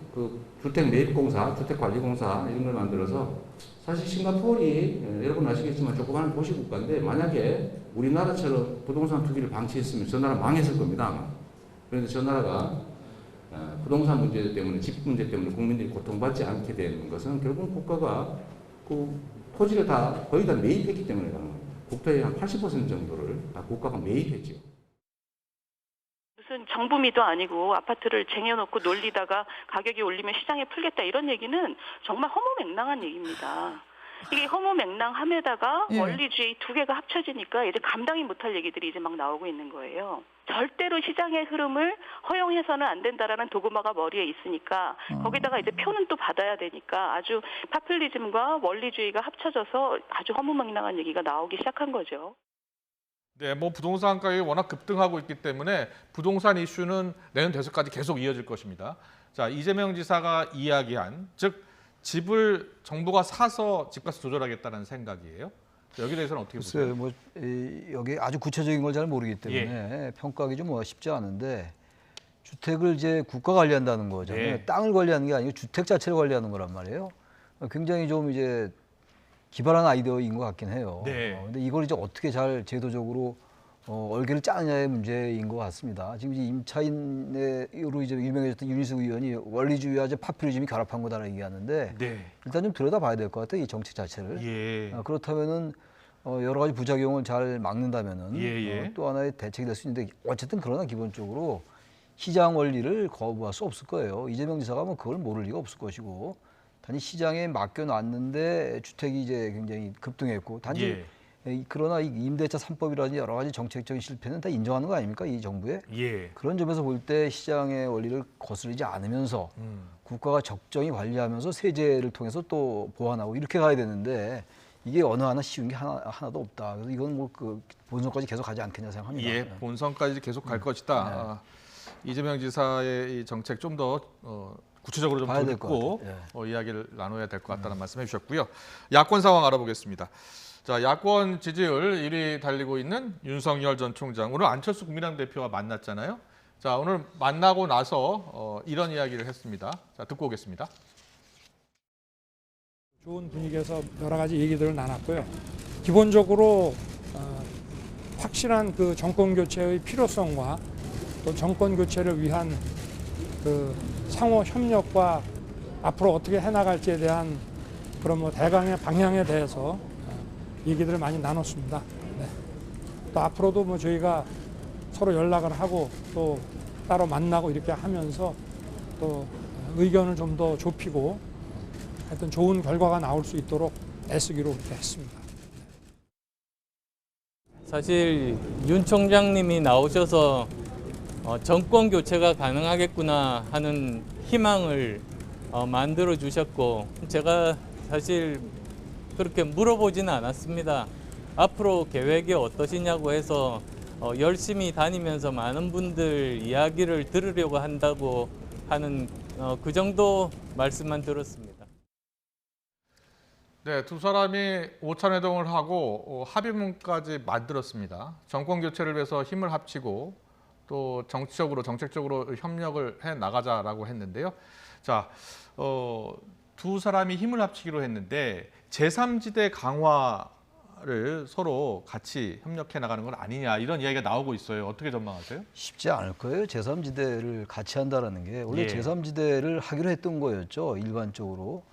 주택 매입공사, 주택관리공사 이런 걸 만들어서 사실 싱가포르이 여러분 아시겠지만 조그마한 도시 국가인데 만약에 우리나라처럼 부동산 투기를 방치했으면 저 나라 망했을 겁니다. 아마. 그런데 저 나라가 부동산 문제 때문에 집 문제 때문에 국민들이 고통받지 않게 되는 것은 결국 국가가 그 토지를 거의 다 매입했기 때문에 그런 겁니다. 국토의 한 80% 정도를 다 국가가 매입했죠. 무슨 정부미도 아니고 아파트를 쟁여놓고 놀리다가 가격이 올리면 시장에 풀겠다 이런 얘기는 정말 허무맹랑한 얘기입니다. 이게 허무맹랑함에다가 예. 원리주의 두 개가 합쳐지니까 이제 감당이 못할 얘기들이 이제 막 나오고 있는 거예요. 절대로 시장의 흐름을 허용해서는 안 된다라는 도구마가 머리에 있으니까 거기다가 이제 표는 또 받아야 되니까 아주 파퓰리즘과 원리주의가 합쳐져서 아주 허무맹랑한 얘기가 나오기 시작한 거죠. 네, 뭐 부동산 가격이 워낙 급등하고 있기 때문에 부동산 이슈는 내년 대선까지 계속 이어질 것입니다. 자, 이재명 지사가 이야기한 즉 집을 정부가 사서 집값을 조절하겠다는 생각이에요. 여기에 대해서는 어떻게 보세요? 뭐 여기 아주 구체적인 걸 잘 모르기 때문에 평가하기 좀 쉽지 않은데 주택을 이제 국가 관리한다는 거잖아요. 예. 땅을 관리하는 게 아니고 주택 자체를 관리하는 거란 말이에요. 굉장히 좀 이제 기발한 아이디어인 것 같긴 해요. 네. 근데 이걸 이제 어떻게 잘 제도적으로 얼개를 짜느냐의 문제인 것 같습니다. 지금 이제 임차인으로 이제 유명해졌던 윤희숙 의원이 원리주의와 이제 파퓰리즘이 결합한 거다라고 얘기하는데 네. 일단 좀 들여다봐야 될 것 같아요. 이 정책 자체를. 예. 그렇다면은 여러 가지 부작용을 잘 막는다면은 예. 또 하나의 대책이 될 수 있는데 어쨌든 그러나 기본적으로 시장 원리를 거부할 수 없을 거예요. 이재명 지사가 뭐 그걸 모를 리가 없을 것이고 단지 시장에 맡겨놨는데 주택이 이제 굉장히 급등했고 단지 그러나 이 임대차 3법이라든지 여러 가지 정책적인 실패는 다 인정하는 거 아닙니까? 이 정부에. 그런 점에서 볼 때 시장의 원리를 거스르지 않으면서 국가가 적정히 관리하면서 세제를 통해서 또 보완하고 이렇게 가야 되는데 이게 어느 하나 쉬운 게 하나도 없다. 그래서 이건 뭐 그 본선까지 계속 가지 않겠냐 생각합니다. 예, 본선까지 계속 갈 것이다. 이재명 지사의 이 정책 좀 더 구체적으로 좀 듣고 이야기를 나눠야 될 것 같다는 말씀해 주셨고요. 야권 상황 알아보겠습니다. 자, 야권 지지율 1위 달리고 있는 윤석열 전 총장. 오늘 안철수 국민의당 대표와 만났잖아요. 자, 오늘 만나고 나서 이런 이야기를 했습니다. 자, 듣고 오겠습니다. 좋은 분위기에서 여러 가지 얘기들을 나눴고요. 기본적으로 확실한 그 정권 교체의 필요성과 또 정권 교체를 위한 그 상호 협력과 앞으로 어떻게 해나갈지에 대한 그런 뭐 대강의 방향에 대해서 얘기들을 많이 나눴습니다. 네. 또 앞으로도 뭐 저희가 서로 연락을 하고 또 따로 만나고 이렇게 하면서 또 의견을 좀 더 좁히고 하여튼 좋은 결과가 나올 수 있도록 애쓰기로 그렇게 했습니다. 사실 윤 총장님이 나오셔서 정권 교체가 가능하겠구나 하는 희망을 만들어 주셨고 제가 사실 그렇게 물어보지는 않았습니다. 앞으로 계획이 어떠시냐고 해서 열심히 다니면서 많은 분들 이야기를 들으려고 한다고 하는 그 정도 말씀만 들었습니다. 네, 두 사람이 오찬회동을 하고 합의문까지 만들었습니다. 정권 교체를 위해서 힘을 합치고 또 정치적으로, 정책적으로 협력을 해 나가자라고 했는데요. 자, 두 사람이 힘을 합치기로 했는데 제3지대 강화를 서로 같이 협력해 나가는 건 아니냐 이런 이야기가 나오고 있어요. 어떻게 전망하세요? 쉽지 않을 거예요. 제3지대를 같이 한다는 게 원래 예. 제3지대를 하기로 했던 거였죠. 일반적으로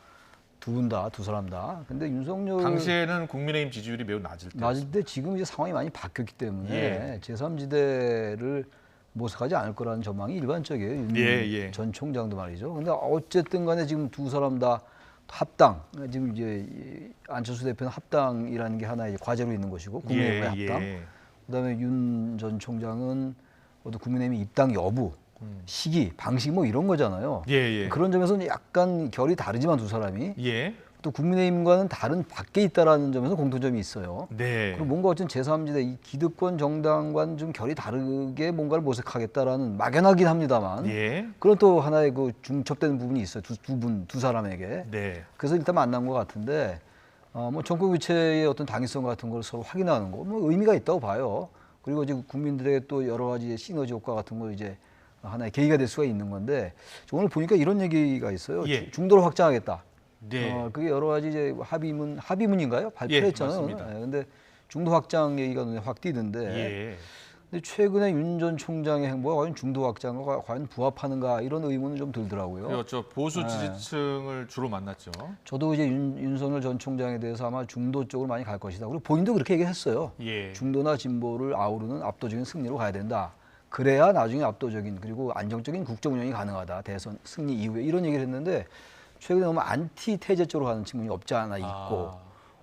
두 사람 다. 근데 윤석열 당시에는 국민의힘 지지율이 매우 낮을 때 지금 이제 상황이 많이 바뀌었기 때문에 예. 제3지대를 모색하지 않을 거라는 전망이 일반적이에요. 예. 전 총장도 말이죠. 근데 어쨌든 간에 지금 두 사람 다 합당, 지금 이제 안철수 대표는 합당이라는 게 하나의 과제로 있는 것이고 국민의힘의 합당. 그다음에 윤 전 총장은 어떤 국민의힘의 입당 여부, 시기, 방식 뭐 이런 거잖아요. 그런 점에서는 약간 결이 다르지만 두 사람이 또 국민의힘과는 다른 밖에 있다라는 점에서 공통점이 있어요. 그리고 뭔가 어쨌든 제3지대 이 기득권 정당과는 좀 결이 다르게 뭔가를 모색하겠다라는 막연하긴 합니다만 그런 또 하나의 그 중첩되는 부분이 있어요. 두 사람에게. 그래서 일단 만난 것 같은데 뭐 정권 교체의 어떤 당위성 같은 걸 서로 확인하는 거 뭐 의미가 있다고 봐요. 그리고 이제 국민들에게 또 여러 가지 시너지 효과 같은 거 이제 하나의 계기가 될 수가 있는 건데 오늘 보니까 이런 얘기가 있어요. 중도를 확장하겠다. 그게 여러 가지 이제 합의문인가요? 발표했잖아요. 근데 중도 확장 얘기가 눈에 확 띄던데. 근데 최근에 윤 전 총장의 행보가 과연 중도 확장과 과연 부합하는가 이런 의문은 좀 들더라고요. 그렇죠. 보수 지지층을 주로 만났죠. 저도 이제 윤석열 전 총장에 대해서 아마 중도 쪽으로 많이 갈 것이다. 그리고 본인도 그렇게 얘기했어요. 중도나 진보를 아우르는 압도적인 승리로 가야 된다. 그래야 나중에 압도적인 그리고 안정적인 국정 운영이 가능하다. 대선 승리 이후에 이런 얘기를 했는데 최근에 너무 안티테제 쪽으로 가는 측면이 없지 않아 있고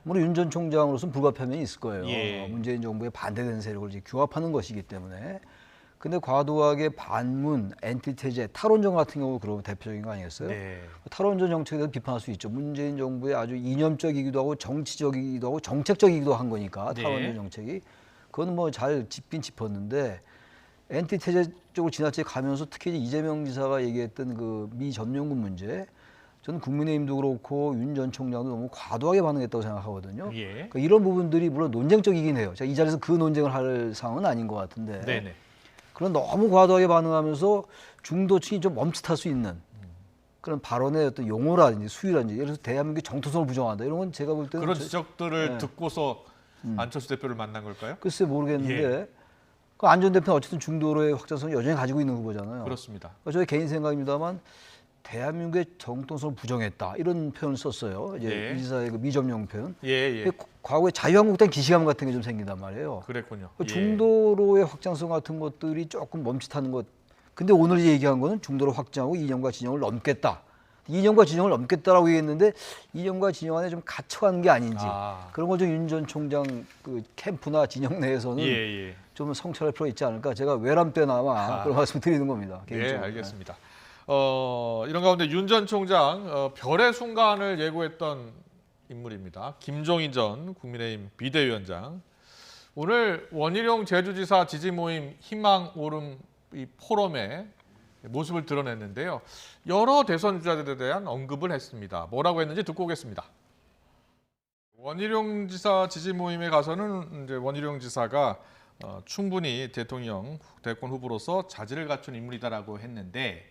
물론 윤 전 총장으로서는 불가피한 면이 있을 거예요. 문재인 정부에 반대되는 세력을 이제 규합하는 것이기 때문에. 근데 과도하게 반문, 안티테제, 탈원전 같은 경우 그런 대표적인 거 아니겠어요? 탈원전 정책에 대해서 비판할 수 있죠. 문재인 정부의 아주 이념적이기도 하고 정치적이기도 하고 정책적이기도 한 거니까 탈원전 정책이. 그건 뭐 잘 짚긴 짚었는데 안티테제 쪽으로 지나치게 가면서 특히 이재명 지사가 얘기했던 그 미 점령군 문제 저는 국민의힘도 그렇고 윤 전 총장도 너무 과도하게 반응했다고 생각하거든요. 그러니까 이런 부분들이 물론 논쟁적이긴 해요. 제가 이 자리에서 그 논쟁을 할 상황은 아닌 것 같은데 그런 너무 과도하게 반응하면서 중도층이 좀 멈칫할 수 있는 그런 발언의 어떤 용어라든지 수위라든지 예를 들어서 대한민국의 정통성을 부정한다 이런 건 제가 볼 때는 그런 지적들을 듣고서 안철수 대표를 만난 걸까요? 글쎄 모르겠는데 그 안 전 대표는 어쨌든 중도로의 확장성을 여전히 가지고 있는 후보잖아요. 그렇습니다. 저의 개인 생각입니다만 대한민국의 정통성을 부정했다 이런 표현을 썼어요. 이제 이 지사의 그 미점령 표현. 과거에 자유한국당 기시감 같은 게 좀 생긴단 말이에요. 그랬군요. 중도로의 확장성 같은 것들이 조금 멈칫하는 것. 근데 오늘 얘기한 거는 중도로 확장하고 이념과 진영을 넘겠다. 이념과 진영을 넘겠다라고 얘기했는데 이념과 진영 안에 좀 갇혀가는 게 아닌지 그런 걸 좀 윤 전 총장 그 캠프나 진영 내에서는 좀 성찰할 필요가 있지 않을까. 제가 외람 때나마 그런 말씀 드리는 겁니다. 개인적으로. 알겠습니다. 이런 가운데 윤 전 총장 별의 순간을 예고했던 인물입니다. 김종인 전 국민의힘 비대위원장. 오늘 원희룡 제주지사 지지 모임 희망 오름 이 포럼에 모습을 드러냈는데요. 여러 대선 주자들에 대한 언급을 했습니다. 뭐라고 했는지 듣고 오겠습니다. 원희룡 지사 지지 모임에 가서는 이제 원희룡 지사가 충분히 대권 후보로서 자질을 갖춘 인물이다라고 했는데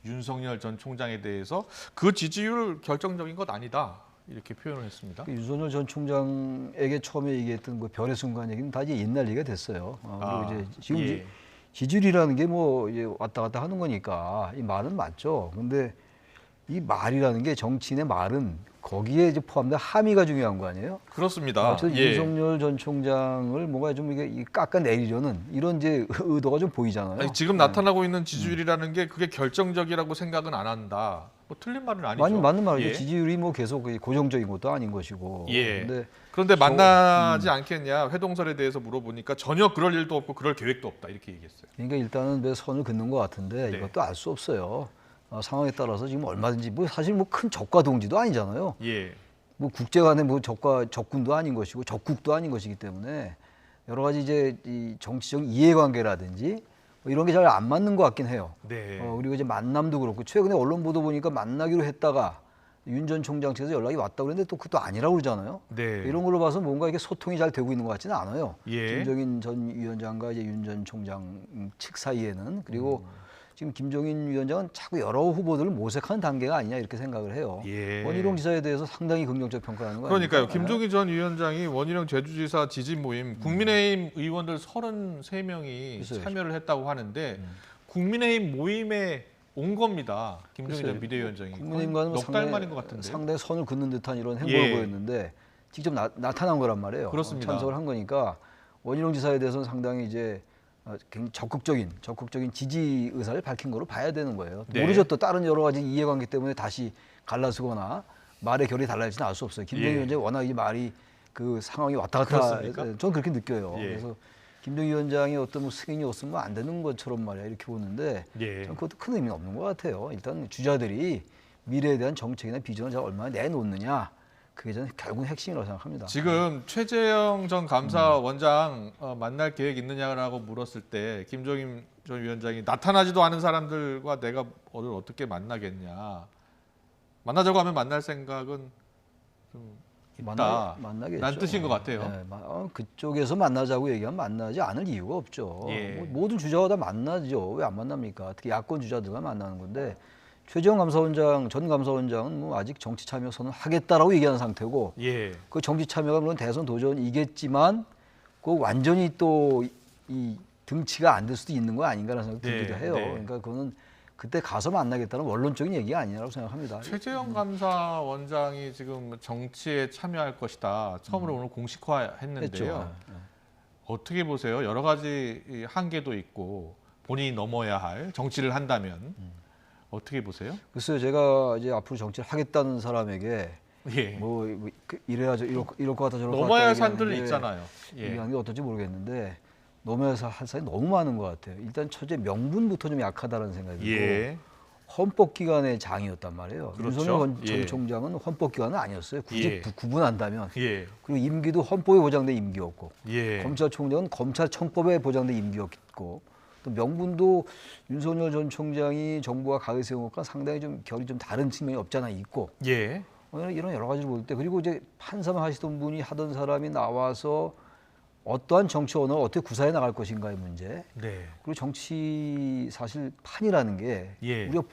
윤석열 전 총장에 대해서 그 지지율 결정적인 것 아니다 이렇게 표현을 했습니다. 윤석열 전 총장에게 처음에 얘기했던 그 별의 순간 얘기는 다 이제 옛날 얘기가 됐어요. 그리고 이제 지금 이제 지지율이라는 게 뭐 이제 왔다 갔다 하는 거니까 이 말은 맞죠. 근데 이 말이라는 게 정치인의 말은 거기에 이제 포함된 함의가 중요한 거 아니에요? 그렇습니다. 윤석열 전 총장을 뭔가 좀 이게 깎아내리려는 이런 이제 의도가 좀 보이잖아요. 아니, 지금 나타나고 있는 지지율이라는 게 그게 결정적이라고 생각은 안 한다. 뭐 틀린 말은 아니죠. 맞는 말이죠. 지지율이 뭐 계속 고정적인 것도 아닌 것이고. 그런데 만나지 않겠냐 회동설에 대해서 물어보니까 전혀 그럴 일도 없고 그럴 계획도 없다 이렇게 얘기했어요. 그러니까 일단은 매 선을 긋는 것 같은데 이것도 알 수 없어요. 상황에 따라서 지금 얼마든지 뭐 사실 뭐 큰 적과 동지도 아니잖아요. 뭐 국제 간의 뭐 적군도 아닌 것이고 적국도 아닌 것이기 때문에 여러 가지 이제 이 정치적 이해관계라든지 뭐 이런 게 잘 안 맞는 것 같긴 해요. 네. 그리고 이제 만남도 그렇고 최근에 언론 보도 보니까 만나기로 했다가 윤 전 총장 측에서 연락이 왔다고 그랬는데 또 그것도 아니라고 그러잖아요. 네. 이런 걸로 봐서 뭔가 이게 소통이 잘 되고 있는 것 같지는 않아요. 예. 김종인 전 위원장과 이제 윤 전 총장 측 사이에는 그리고 지금 김종인 위원장은 자꾸 여러 후보들을 모색하는 단계가 아니냐 이렇게 생각을 해요. 예. 원희룡 지사에 대해서 상당히 긍정적 평가를 하는 거예요. 그러니까요. 김종인 전 위원장이 원희룡 제주지사 지지 모임 국민의힘 의원들 33명이 참여를 했다고 하는데 국민의힘 모임에 온 겁니다. 김종인 전 비대위원장이. 국민의힘과는 넉 달 만인 것 같은데. 상당히 선을 긋는 듯한 이런 행보를 보였는데 직접 나타난 거란 말이에요. 그렇습니다. 참석을 한 거니까 원희룡 지사에 대해서는 상당히 이제 굉장히 적극적인 지지 의사를 밝힌 거로 봐야 되는 거예요. 네. 모르죠. 또 다른 여러 가지 이해관계 때문에 다시 갈라서거나 말의 결이 달라질지는 알 수 없어요. 김종인 위원장이 워낙 이 말이 그 상황이 왔다 갔다. 저는 그렇게 느껴요. 그래서 김종인 위원장의 어떤 뭐 승인이 없으면 안 되는 것처럼 말이야 이렇게 보는데 저는 그것도 큰 의미는 없는 것 같아요. 일단 주자들이 미래에 대한 정책이나 비전을 잘 얼마나 내놓느냐. 그게 저는 결국 핵심이라고 생각합니다. 지금 최재형 전 감사원장 만날 계획 있느냐라고 물었을 때 김종인 전 위원장이 나타나지도 않은 사람들과 내가 오늘 어떻게 만나겠냐. 만나자고 하면 만날 생각은 좀 있다. 만나겠죠. 란 뜻인 것 같아요. 네, 그쪽에서 만나자고 얘기하면 만나지 않을 이유가 없죠. 뭐 모든 주자가 다 만나죠. 왜 안 만납니까? 특히 야권 주자들과 만나는 건데 최재형 감사원장, 전 감사원장은 뭐 아직 정치 참여 선언 하겠다라고 얘기하는 상태고 그 정치 참여가 물론 대선 도전이겠지만 그 완전히 또 이 등치가 안 될 수도 있는 거 아닌가라는 생각이 들기도 해요. 그러니까 그거는 그때 가서 만나겠다는 원론적인 얘기가 아니라고 생각합니다. 최재형 감사원장이 지금 정치에 참여할 것이다. 처음으로 오늘 공식화했는데요. 어떻게 보세요? 여러 가지 한계도 있고 본인이 넘어야 할 정치를 한다면 어떻게 보세요? 글쎄요, 제가 이제 앞으로 정치를 하겠다는 사람에게 뭐 이래야 이럴 것 같다 저럴 것 같다 넘어야 할 산들은 있잖아요. 얘기하는 게 어떨지 모르겠는데 넘어야 할 산이 너무 많은 것 같아요. 일단 첫째 명분부터 좀 약하다는 생각이 들고 헌법기관의 장이었단 말이에요. 그렇죠. 윤석열 전 총장은 헌법기관은 아니었어요. 굳이 구분한다면. 그리고 임기도 헌법에 보장된 임기였고 검찰총장은 검찰청법에 보장된 임기였고 또 명분도 윤석열 전 총장이 정부가 가게 세운 것과 상당히 좀 결이 좀 다른 측면이 없지 않아 있고 이런 여러 가지를 볼 때 그리고 이제 판사만 하시던 분이 하던 사람이 나와서 어떠한 정치 언어를 어떻게 구사해 나갈 것인가의 문제 그리고 정치 사실 판이라는 게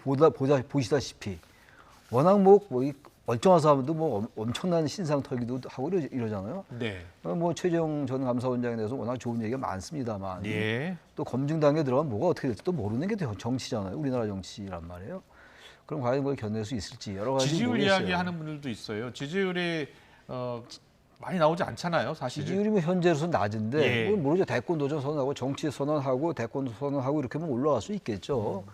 우리가 보시다시피 워낙 뭐 멀쩡한 사람도 뭐 엄청난 신상 털기도 하고 이러잖아요. 뭐 최재형 전 감사원장에 대해서 워낙 좋은 얘기가 많습니다만 또 검증 단계에 들어가면 뭐가 어떻게 될지 또 모르는 게 정치잖아요. 우리나라 정치란 말이에요. 그럼 과연 그걸 견딜 수 있을지 여러 가지 지지율 모르겠어요. 이야기하는 분들도 있어요. 지지율이 많이 나오지 않잖아요, 사실. 지지율이 뭐 현재로서 낮은데 모르죠. 대권 도전 선언하고 정치 선언하고 대권 선언하고 이렇게 하면 올라갈 수 있겠죠.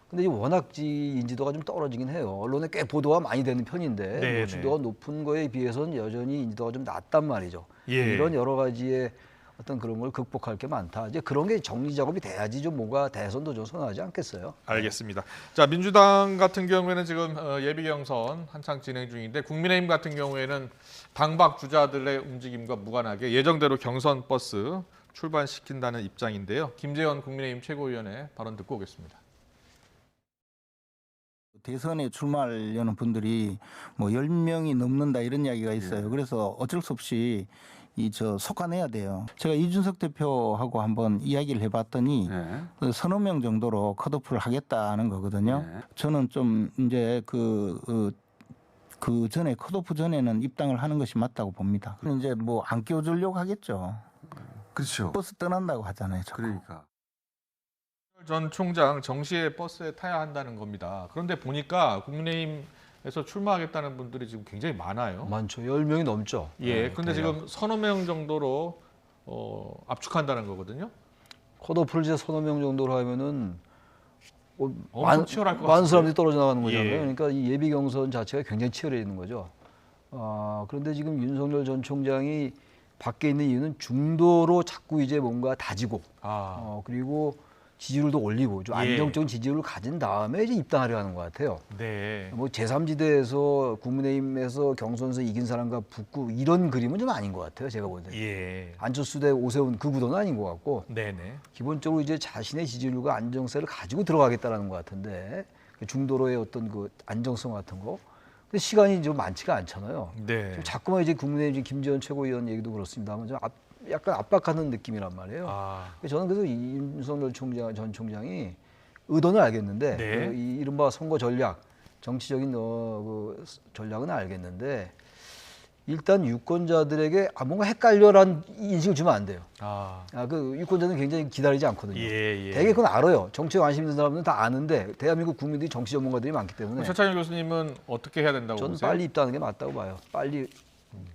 근데 워낙 인지도가 좀 떨어지긴 해요. 언론에 꽤 보도가 많이 되는 편인데 노출도가 높은 거에 비해서는 여전히 인지도가 좀 낮단 말이죠. 이런 여러 가지의 어떤 그런 걸 극복할 게 많다. 이제 그런 게 정리 작업이 돼야지 좀 뭔가 대선도 좀 선언하지 않겠어요. 알겠습니다. 자, 민주당 같은 경우에는 지금 예비 경선 한창 진행 중인데 국민의힘 같은 경우에는 당박 주자들의 움직임과 무관하게 예정대로 경선 버스 출발시킨다는 입장인데요. 김재원 국민의힘 최고위원의 발언 듣고 오겠습니다. 대선에 출마하려는 분들이 뭐 10명이 넘는다 이런 이야기가 있어요. 그래서 어쩔 수 없이 속아내야 돼요. 제가 이준석 대표하고 한번 이야기를 해봤더니 서너 명 정도로 컷오프를 하겠다는 거거든요. 저는 좀 이제 그 전에 컷오프 전에는 입당을 하는 것이 맞다고 봅니다. 이제 뭐 안 끼워주려고 하겠죠. 그렇죠. 버스 떠난다고 하잖아요. 자꾸. 그러니까. 전 총장 정시에 버스에 타야 한다는 겁니다. 그런데 보니까 국민의힘에서 출마하겠다는 분들이 지금 굉장히 많아요. 많죠. 10명이 넘죠. 근데 지금 서너 명 정도로 압축한다는 거거든요. 컷오프를 이제 서너 명 정도로 하면은 엄청 치열할 것 많은 사람들이 같은데. 떨어져 나가는 거잖아요. 그러니까 이 예비 경선 자체가 굉장히 치열해지는 거죠. 그런데 지금 윤석열 전 총장이 밖에 있는 이유는 중도로 자꾸 이제 뭔가 다지고 그리고 지지율도 올리고 좀 안정적인 지지율을 가진 다음에 이제 입당하려 하는 것 같아요. 네. 뭐 제3지대에서 국민의힘에서 경선에서 이긴 사람과 붙고 이런 그림은 좀 아닌 것 같아요. 제가 볼 때. 예. 안철수 대 오세훈 그 구도는 아닌 것 같고 네네. 기본적으로 이제 자신의 지지율과 안정세를 가지고 들어가겠다라는 것 같은데 중도로의 어떤 그 안정성 같은 거. 근데 시간이 좀 많지가 않잖아요. 네. 자꾸만 이제 국민의힘 김재원 최고위원 얘기도 그렇습니다만 좀 약간 압박하는 느낌이란 말이에요. 저는 그래서 윤석열 전 총장이 의도는 알겠는데 네. 그 이른바 선거 전략, 정치적인 그 전략은 알겠는데 일단 유권자들에게 뭔가 헷갈려란 인식을 주면 안 돼요. 그 유권자는 굉장히 기다리지 않거든요. 되게 그건 알아요. 정치에 관심 있는 사람들은 다 아는데 대한민국 국민들이 정치 전문가들이 많기 때문에. 최창현 교수님은 어떻게 해야 된다고 저는 보세요? 빨리 입당하는 게 맞다고 봐요. 빨리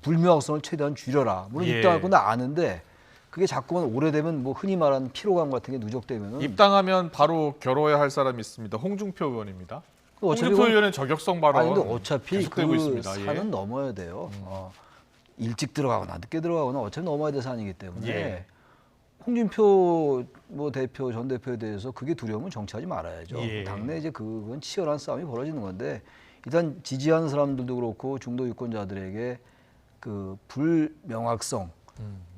불명확성을 최대한 줄여라. 물론 예. 입당할 건 다 아는데 그게 자꾸만 오래되면 뭐 흔히 말하는 피로감 같은 게 누적되면 입당하면 바로 결호해야 할 사람이 있습니다. 홍준표 의원입니다. 홍준표 의원은 저격성 발언 근데 어차피 계속되고 그 있습니다. 산은 넘어야 돼요. 일찍 들어가거나 늦게 들어가거나 어차피 넘어야 될 산이기 때문에 예. 홍준표 뭐 대표 전 대표에 대해서 그게 두려우면 정치하지 말아야죠. 예. 당내 이제 그건 치열한 싸움이 벌어지는 건데 일단 지지하는 사람들도 그렇고 중도 유권자들에게 그 불명확성,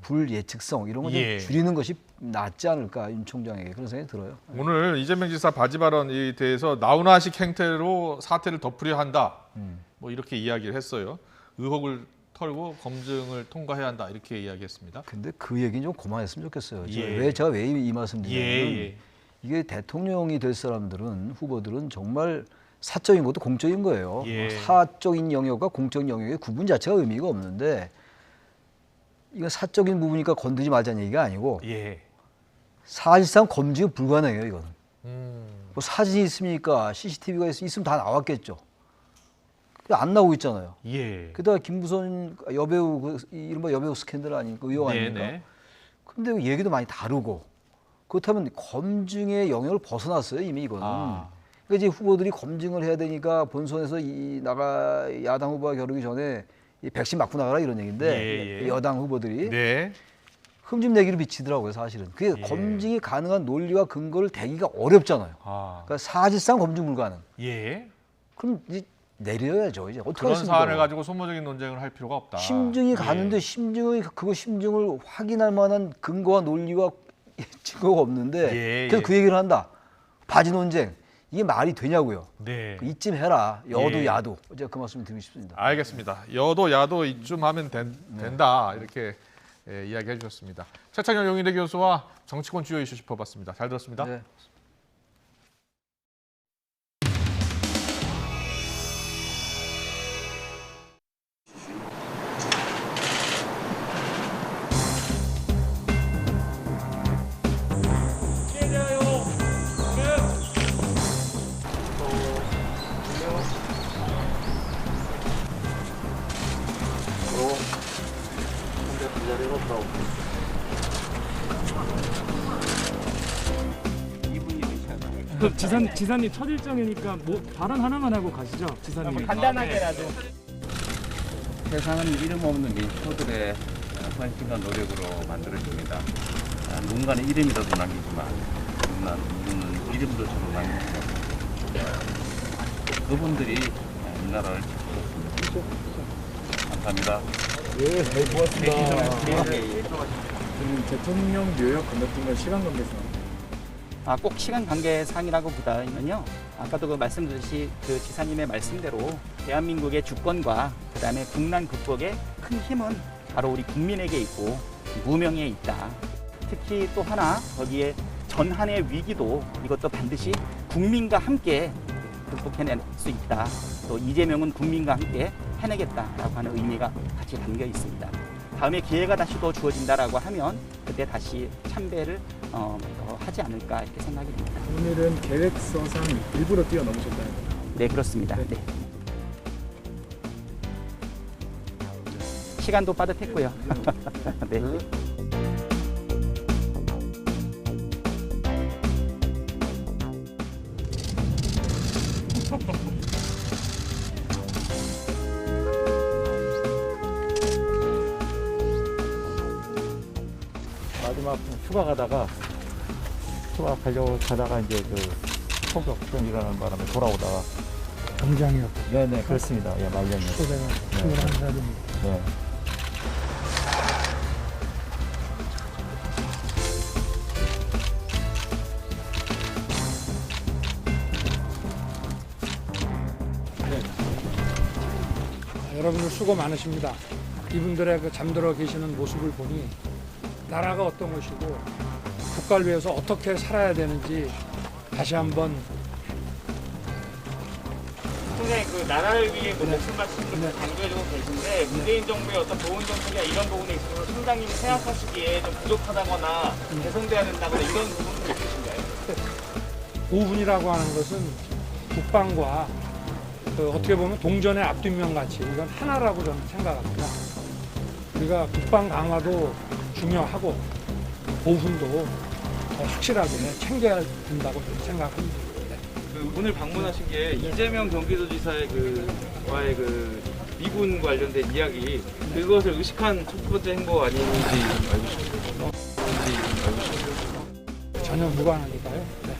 불예측성 이런 걸 좀 예. 줄이는 것이 낫지 않을까 윤 총장에게 그런 생각이 들어요. 오늘 이재명 지사 바지 발언에 대해서 나훈아식 행태로 사태를 덮으려 한다. 뭐 이렇게 이야기를 했어요. 의혹을 털고 검증을 통과해야 한다 이렇게 이야기했습니다. 근데 그 얘기는 좀 그만했으면 좋겠어요. 예. 제가 왜 이 말씀 드리냐면 예. 이게 대통령이 될 사람들은 후보들은 정말 사적인 것도 공적인 거예요. 예. 사적인 영역과 공적인 영역의 구분 자체가 의미가 없는데 이건 사적인 부분이니까 건드리지 말자는 얘기가 아니고 예. 사실상 검증이 불가능해요. 이거는. 뭐 사진이 있습니까? CCTV가 있으면 다 나왔겠죠. 안 나오고 있잖아요. 예. 게다가 김부선 여배우 이른바 여배우 스캔들 아닙니까? 의혹 아닙니까? 네네. 근데 얘기도 많이 다르고 그렇다면 검증의 영역을 벗어났어요. 이미 이거는. 그러니까 이제 후보들이 검증을 해야 되니까 본선에서 야당 후보가 겨루기 전에 이 백신 맞고 나가라 이런 얘기인데 여당 후보들이 흠집 내기로 비치더라고요. 사실은. 그게 검증이 가능한 논리와 근거를 대기가 어렵잖아요. 그러니까 사실상 검증 불가능. 그럼 이제 내려야죠. 이제 어떻게 그런 하겠습니까? 사안을 가지고 소모적인 논쟁을 할 필요가 없다. 심증이 가는데 심증을 확인할 만한 근거와 논리와 증거가 없는데 그래서 그 얘기를 한다. 바지 논쟁. 이게 말이 되냐고요. 네. 이쯤 해라. 여도 야도. 제가 그 말씀 드리고 싶습니다. 알겠습니다. 여도 야도 이쯤 하면 된다. 이렇게 이야기해 주셨습니다. 최창현 용인대 교수와 정치권 주요 이슈 짚어봤습니다. 잘 들었습니다. 네. 지사님 첫 일정이니까 뭐 발언 하나만 하고 가시죠, 지사님. 간단하게라도. 세상은 이름 없는 민초들의 헌신과 노력으로 만들어집니다. 누군가는 이름이라도 남기지만 누구는 이름도 서로 남깁니다. 그분들이 이 나라를 지키셨습니다. 감사합니다. 네, 고맙습니다. 저는 대통령 묘역 건너뛴 시간 관계상. 꼭 시간 관계상이라고보다는요. 아까도 말씀드렸듯이 그 지사님의 말씀대로 대한민국의 주권과 그다음에 국난 극복의 큰 힘은 바로 우리 국민에게 있고 무명에 있다. 특히 또 하나 거기에 전한의 위기도 이것도 반드시 국민과 함께 극복해낼 수 있다. 또 이재명은 국민과 함께 해내겠다라고 하는 의미가 같이 담겨 있습니다. 다음에 기회가 다시 또 주어진다라고 하면 그때 다시 참배를 하지 않을까 이렇게 생각이 듭니다. 오늘은 계획서상 일부러 뛰어넘으셨다는 거죠? 네, 그렇습니다. 네. 시간도 빠듯했고요. 네. 마지막 휴가 가다가 수학하려고 가다가 이제 그 폭격전 일어나는 바람에 돌아오다가 병장이었고. 네네 그렇습니다. 예 말년이요. 소대가 21살입니다. 네. 여러분들 수고 많으십니다. 이분들의 그 잠들어 계시는 모습을 보니 나라가 어떤 것이고 국가를 위해서 어떻게 살아야 되는지 다시 한번 총장님 그 나라를 위해 목숨 바치는 걸 강조해주고 계신데 문재인 정부의 어떤 보훈 정책이나 이런 부분에 있어서 총장님이 생각하시기에 좀 부족하다거나 개선돼야 된다거나 이런 부분은 있으신가요? 보훈이라고 하는 것은 국방과 어떻게 보면 동전의 앞뒷면 같이 이건 하나라고 저는 생각합니다. 우리가 국방 강화도 중요하고 보훈도 더 확실하게 챙겨야 된다고 저는 생각합니다. 네. 오늘 방문하신 게 이재명 경기도지사의 와의 미군 관련된 이야기 그것을 의식한 첫 번째 행보 아닌지 알고 싶습니다. 전혀 무관하니까요. 네.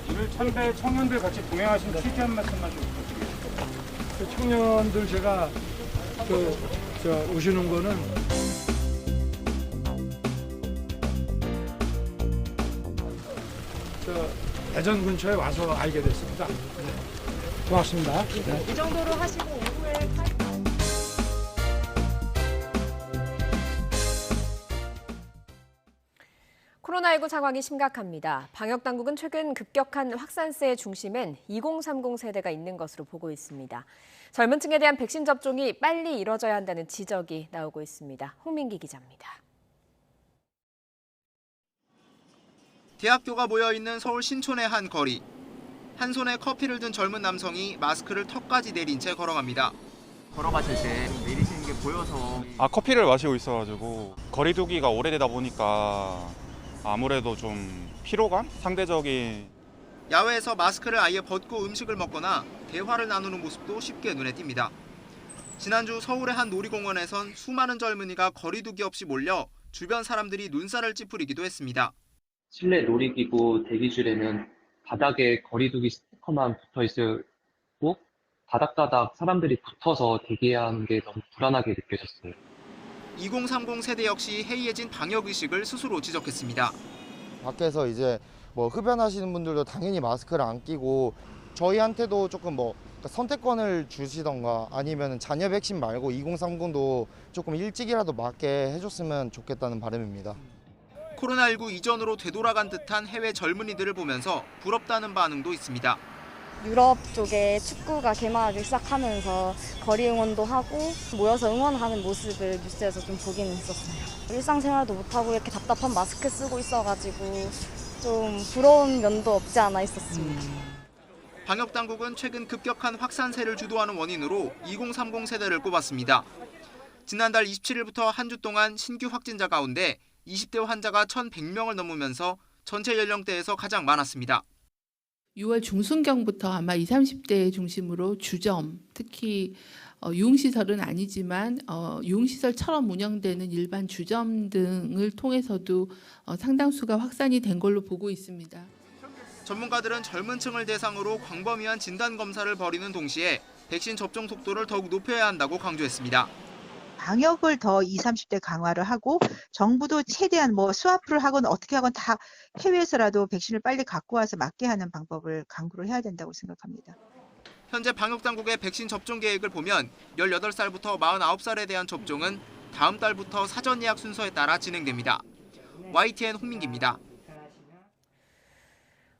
오늘 참배 청년들 같이 동행하신 취재 한 말씀만 좀 부탁드리겠습니다. 그 청년들 제가 오시는 거는 대전 근처에 와서 알게 됐습니다. 네. 고맙습니다. 네. 이 정도로 하시고 오후에 코로나19 상황이 심각합니다. 방역당국은 최근 급격한 확산세의 중심엔 2030 세대가 있는 것으로 보고 있습니다. 젊은 층에 대한 백신 접종이 빨리 이뤄져야 한다는 지적이 나오고 있습니다. 홍민기 기자입니다. 대학교가 모여있는 서울 신촌의 한 거리. 한 손에 커피를 든 젊은 남성이 마스크를 턱까지 내린 채 걸어갑니다. 걸어가실 때 내리시는 게 보여서 커피를 마시고 있어가지고 거리 두기가 오래되다 보니까 아무래도 좀 피로감? 상대적인 야외에서 마스크를 아예 벗고 음식을 먹거나 대화를 나누는 모습도 쉽게 눈에 띕니다. 지난주 서울의 한 놀이공원에선 수많은 젊은이가 거리 두기 없이 몰려 주변 사람들이 눈살을 찌푸리기도 했습니다. 실내 놀이기구 대기줄에는 바닥에 거리두기 스티커만 붙어 있고 다닥다닥 사람들이 붙어서 대기해야 하는 게 너무 불안하게 느껴졌어요. 2030 세대 역시 해이해진 방역의식을 스스로 지적했습니다. 밖에서 이제 흡연하시는 분들도 당연히 마스크를 안 끼고 저희한테도 조금 선택권을 주시던가 아니면 자녀 백신 말고 2030도 조금 일찍이라도 맞게 해줬으면 좋겠다는 바람입니다. 코로나19 이전으로 되돌아간 듯한 해외 젊은이들을 보면서 부럽다는 반응도 있습니다. 유럽 쪽에 축구가 개막하기 시작하면서 거리 응원도 하고 모여서 응원하는 모습을 뉴스에서 좀 보기는 했었어요. 일상생활도 못하고 이렇게 답답한 마스크 쓰고 있어가지고 좀 부러운 면도 없지 않아 있었습니다. 방역당국은 최근 급격한 확산세를 주도하는 원인으로 2030 세대를 꼽았습니다. 지난달 27일부터 한 주 동안 신규 확진자 가운데 20대 환자가 1,100명을 넘으면서 전체 연령대에서 가장 많았습니다. 6월 중순경부터 아마 20, 30대 중심으로 주점, 특히 유흥시설은 아니지만 유흥시설처럼 운영되는 일반 주점 등을 통해서도 상당수가 확산이 된 걸로 보고 있습니다. 전문가들은 젊은 층을 대상으로 광범위한 진단검사를 벌이는 동시에 백신 접종 속도를 더욱 높여야 한다고 강조했습니다. 방역을 더 20, 30대 강화를 하고 정부도 최대한 스와프를 하건 어떻게 하건 다 해외에서라도 백신을 빨리 갖고 와서 맞게 하는 방법을 강구를 해야 된다고 생각합니다. 현재 방역당국의 백신 접종 계획을 보면 18살부터 49살에 대한 접종은 다음 달부터 사전 예약 순서에 따라 진행됩니다. YTN 홍민기입니다.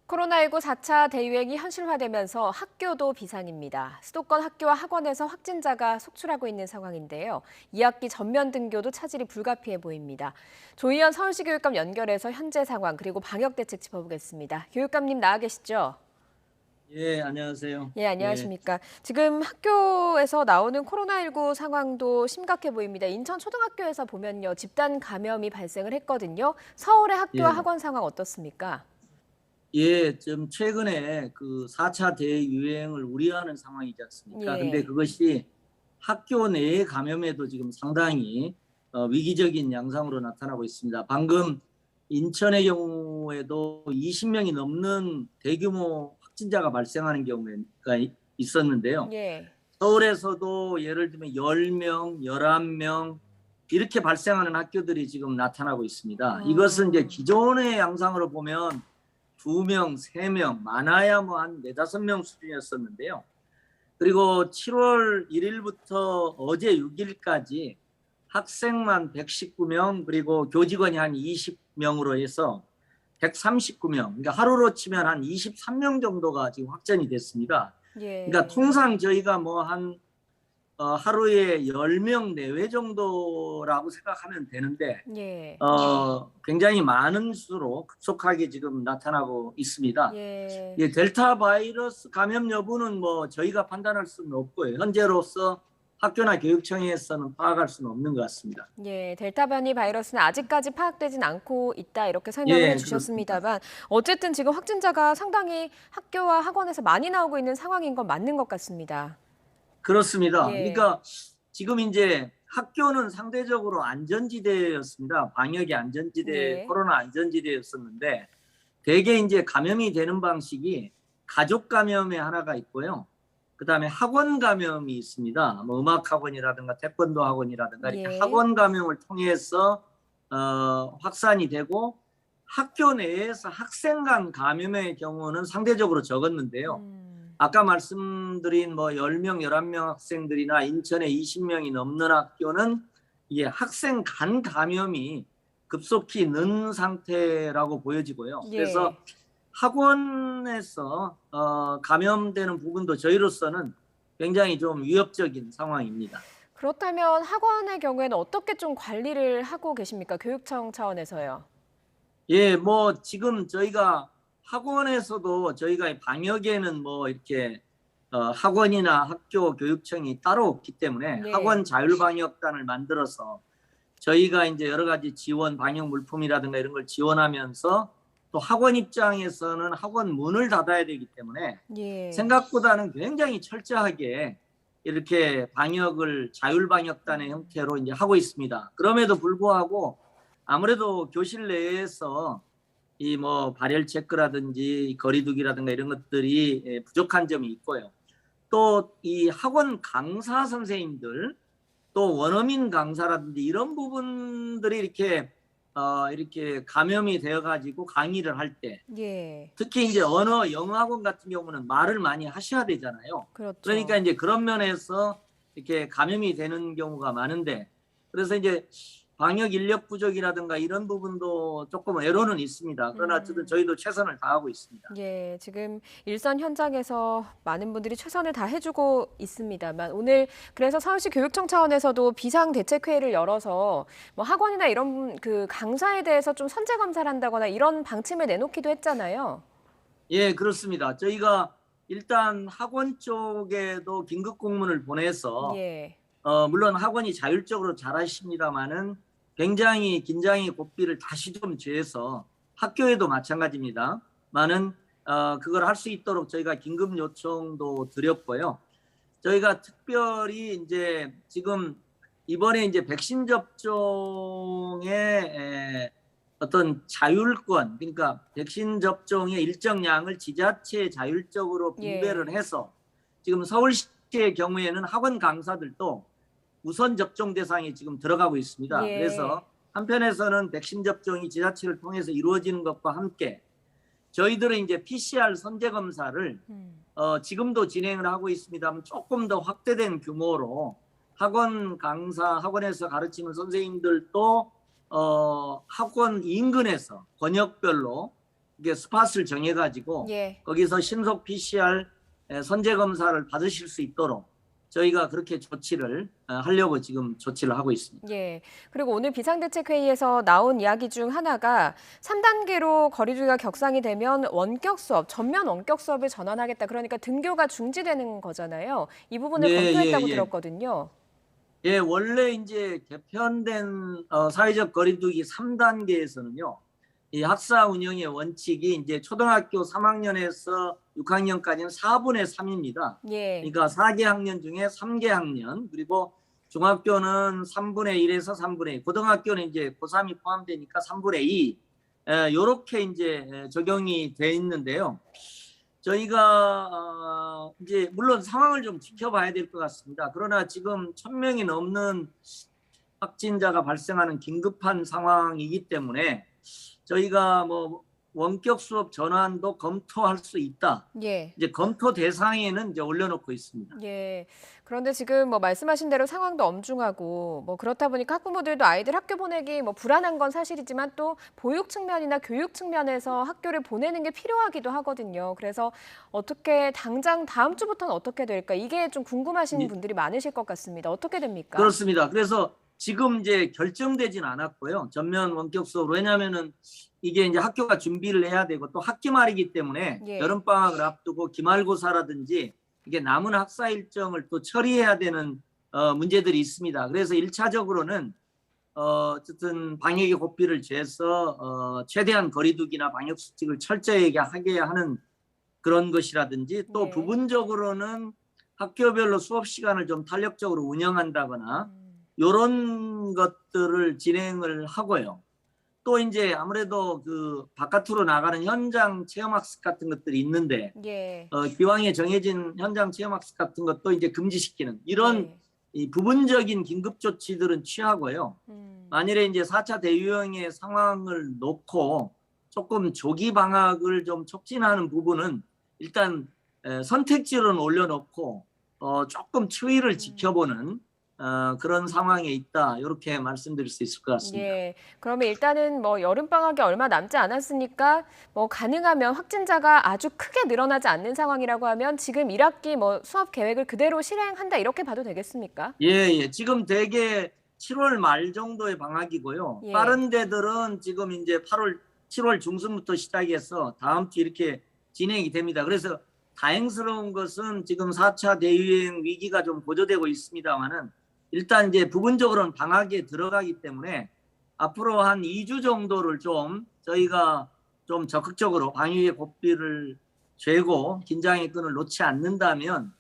코로나19 4차 대유행이 현실화되면서 학교도 비상입니다. 수도권 학교와 학원에서 확진자가 속출하고 있는 상황인데요. 2학기 전면 등교도 차질이 불가피해 보입니다. 조희연 서울시 교육감 연결해서 현재 상황 그리고 방역 대책 짚어보겠습니다. 교육감님 나와 계시죠? 예, 안녕하세요. 예, 안녕하십니까. 지금 학교에서 나오는 코로나19 상황도 심각해 보입니다. 인천 초등학교에서 보면요. 집단 감염이 발생을 했거든요. 서울의 학교와 학원 상황 어떻습니까? 예, 좀 최근에 그 4차 대유행을 우려하는 상황이지 않습니까? 근데 그것이 학교 내의 감염에도 지금 상당히 위기적인 양상으로 나타나고 있습니다. 방금 인천의 경우 경우에도 20명이 넘는 대규모 확진자가 발생하는 경우가 있었는데요. 예. 서울에서도 예를 들면 10명, 11명 이렇게 발생하는 학교들이 지금 나타나고 있습니다. 이것은 이제 기존의 양상으로 보면 2명, 3명, 많아야 뭐 한 4, 5명 수준이었었는데요. 그리고 7월 1일부터 어제 6일까지 학생만 119명, 그리고 교직원이 한 20명으로 해서 139명, 그러니까 하루로 치면 한 23명 정도가 지금 확진이 됐습니다. 예. 그러니까 통상 저희가 뭐 한 하루에 10명 내외 정도라고 생각하면 되는데 예. 굉장히 많은 수로 급속하게 지금 나타나고 있습니다. 예. 예, 델타 바이러스 감염 여부는 뭐 저희가 판단할 수는 없고요. 현재로서 학교나 교육청에서는 파악할 수는 없는 것 같습니다. 예, 델타 변이 바이러스는 아직까지 파악되진 않고 있다 이렇게 설명을 예, 해주셨습니다만 어쨌든 지금 확진자가 상당히 학교와 학원에서 많이 나오고 있는 상황인 건 맞는 것 같습니다. 그렇습니다. 예. 그러니까 지금 이제 학교는 상대적으로 안전지대였습니다. 방역의 안전지대, 예. 코로나 안전지대였었는데 대개 이제 감염이 되는 방식이 가족 감염의 하나가 있고요. 그다음에 학원 감염이 있습니다. 뭐 음악 학원이라든가 태권도 학원이라든가 이렇게 예. 학원 감염을 통해서 확산이 되고 학교 내에서 학생 간 감염의 경우는 상대적으로 적었는데요. 아까 말씀드린 뭐 10명, 11명 학생들이나 인천에 20명이 넘는 학교는 이게 학생 간 감염이 급속히 는 상태라고 보여지고요. 예. 그래서 학원에서 감염되는 부분도 저희로서는 굉장히 좀 위협적인 상황입니다. 그렇다면 학원의 경우에는 어떻게 좀 관리를 하고 계십니까? 교육청 차원에서요. 예, 뭐 지금 저희가 학원에서도 저희가 방역에는 뭐 이렇게 학원이나 학교 교육청이 따로 없기 때문에 네. 학원 자율방역단을 만들어서 저희가 이제 여러 가지 지원, 방역 물품이라든가 이런 걸 지원하면서 또 학원 입장에서는 학원 문을 닫아야 되기 때문에 예. 생각보다는 굉장히 철저하게 이렇게 방역을 자율방역단의 형태로 이제 하고 있습니다. 그럼에도 불구하고 아무래도 교실 내에서 이 뭐 발열 체크라든지 거리두기라든가 이런 것들이 부족한 점이 있고요. 또 이 학원 강사 선생님들 또 원어민 강사라든지 이런 부분들이 이렇게 감염이 되어 가지고 강의를 할 때 예. 특히 이제 언어 영어 학원 같은 경우는 말을 많이 하셔야 되잖아요. 그렇죠. 그러니까 이제 그런 면에서 이렇게 감염이 되는 경우가 많은데 그래서 이제 방역 인력 부족이라든가 이런 부분도 조금 애로는 있습니다. 그러나 어쨌든 저희도 최선을 다하고 있습니다. 예, 지금 일선 현장에서 많은 분들이 최선을 다해주고 있습니다만 오늘 그래서 서울시 교육청 차원에서도 비상대책회의를 열어서 뭐 학원이나 이런 그 강사에 대해서 좀 선제 검사를 한다거나 이런 방침을 내놓기도 했잖아요. 예, 그렇습니다. 저희가 일단 학원 쪽에도 긴급 공문을 보내서 예. 물론 학원이 자율적으로 잘하십니다만은 굉장히 긴장의 고삐를 다시 좀 재서 학교에도 마찬가지입니다. 많은 그걸 할 수 있도록 저희가 긴급 요청도 드렸고요. 저희가 특별히 이제 지금 이번에 이제 백신 접종의 어떤 자율권, 그러니까 백신 접종의 일정량을 지자체 자율적으로 분배를 해서 지금 서울시의 경우에는 학원 강사들도 우선 접종 대상에 지금 들어가고 있습니다. 예. 그래서 한편에서는 백신 접종이 지자체를 통해서 이루어지는 것과 함께 저희들은 이제 PCR 선제 검사를 지금도 진행을 하고 있습니다만 조금 더 확대된 규모로 학원 강사, 학원에서 가르치는 선생님들도 학원 인근에서 권역별로 이게 스팟을 정해가지고 예. 거기서 신속 PCR 선제 검사를 받으실 수 있도록 저희가 그렇게 조치를 하려고 지금 조치를 하고 있습니다. 예. 그리고 오늘 비상대책회의에서 나온 이야기 중 하나가 3단계로 거리두기가 격상이 되면 원격 수업, 전면 원격 수업을 전환하겠다. 그러니까 등교가 중지되는 거잖아요. 이 부분을 검토했다고 들었거든요. 예, 원래 이제 개편된 사회적 거리두기 3단계에서는요. 이 학사 운영의 원칙이 이제 초등학교 3학년에서 6학년까지는 4분의 3입니다. 예. 그러니까 4개 학년 중에 3개 학년, 그리고 중학교는 3분의 1에서 3분의 2, 고등학교는 이제 고3이 포함되니까 3분의 2 이렇게 이제 적용이 돼 있는데요. 저희가 이제 물론 상황을 좀 지켜봐야 될 것 같습니다. 그러나 지금 1,000명이 넘는 확진자가 발생하는 긴급한 상황이기 때문에 저희가 뭐 원격 수업 전환도 검토할 수 있다. 예. 이제 검토 대상에는 이제 올려놓고 있습니다. 예. 그런데 지금 뭐 말씀하신 대로 상황도 엄중하고 뭐 그렇다 보니까 학부모들도 아이들 학교 보내기 뭐 불안한 건 사실이지만 또 보육 측면이나 교육 측면에서 학교를 보내는 게 필요하기도 하거든요. 그래서 어떻게 당장 다음 주부터는 어떻게 될까? 이게 좀 궁금하신 분들이 많으실 것 같습니다. 어떻게 됩니까? 그렇습니다. 그래서 지금 이제 결정되진 않았고요. 전면 원격 수업으로. 왜냐하면은 이게 이제 학교가 준비를 해야 되고 또 학기 말이기 때문에 예. 여름방학을 앞두고 기말고사라든지 이게 남은 학사 일정을 또 처리해야 되는 문제들이 있습니다. 그래서 1차적으로는 어쨌든 방역의 고삐를 죄서 최대한 거리두기나 방역 수칙을 철저하게 하게 하는 그런 것이라든지 또 네. 부분적으로는 학교별로 수업 시간을 좀 탄력적으로 운영한다거나 이런 것들을 진행을 하고요. 또 이제 아무래도 그 바깥으로 나가는 현장 체험학습 같은 것들이 있는데 예. 기왕에 정해진 현장 체험학습 같은 것도 이제 금지시키는 이런 네. 이 부분적인 긴급 조치들은 취하고요. 만일에 이제 4차 대유행의 상황을 놓고 조금 조기 방학을 좀 촉진하는 부분은 일단 선택지로는 올려놓고 조금 추이를 지켜보는 그런 상황에 있다. 이렇게 말씀드릴 수 있을 것 같습니다. 예. 그러면 일단은 뭐 여름방학이 얼마 남지 않았으니까 뭐 가능하면 확진자가 아주 크게 늘어나지 않는 상황이라고 하면 지금 1학기 뭐 수업 계획을 그대로 실행한다 이렇게 봐도 되겠습니까? 예. 지금 대개 7월 말 정도의 방학이고요. 예. 다른 데들은 지금 이제 7월 중순부터 시작해서 다음 주 이렇게 진행이 됩니다. 그래서 다행스러운 것은 지금 4차 대유행 위기가 좀 고조되고 있습니다만은 일단 이제 부분적으로는 방학에 들어가기 때문에 앞으로 한 2주 정도를 좀 저희가 좀 적극적으로 방역의 고삐를 죄고 긴장의 끈을 놓지 않는다면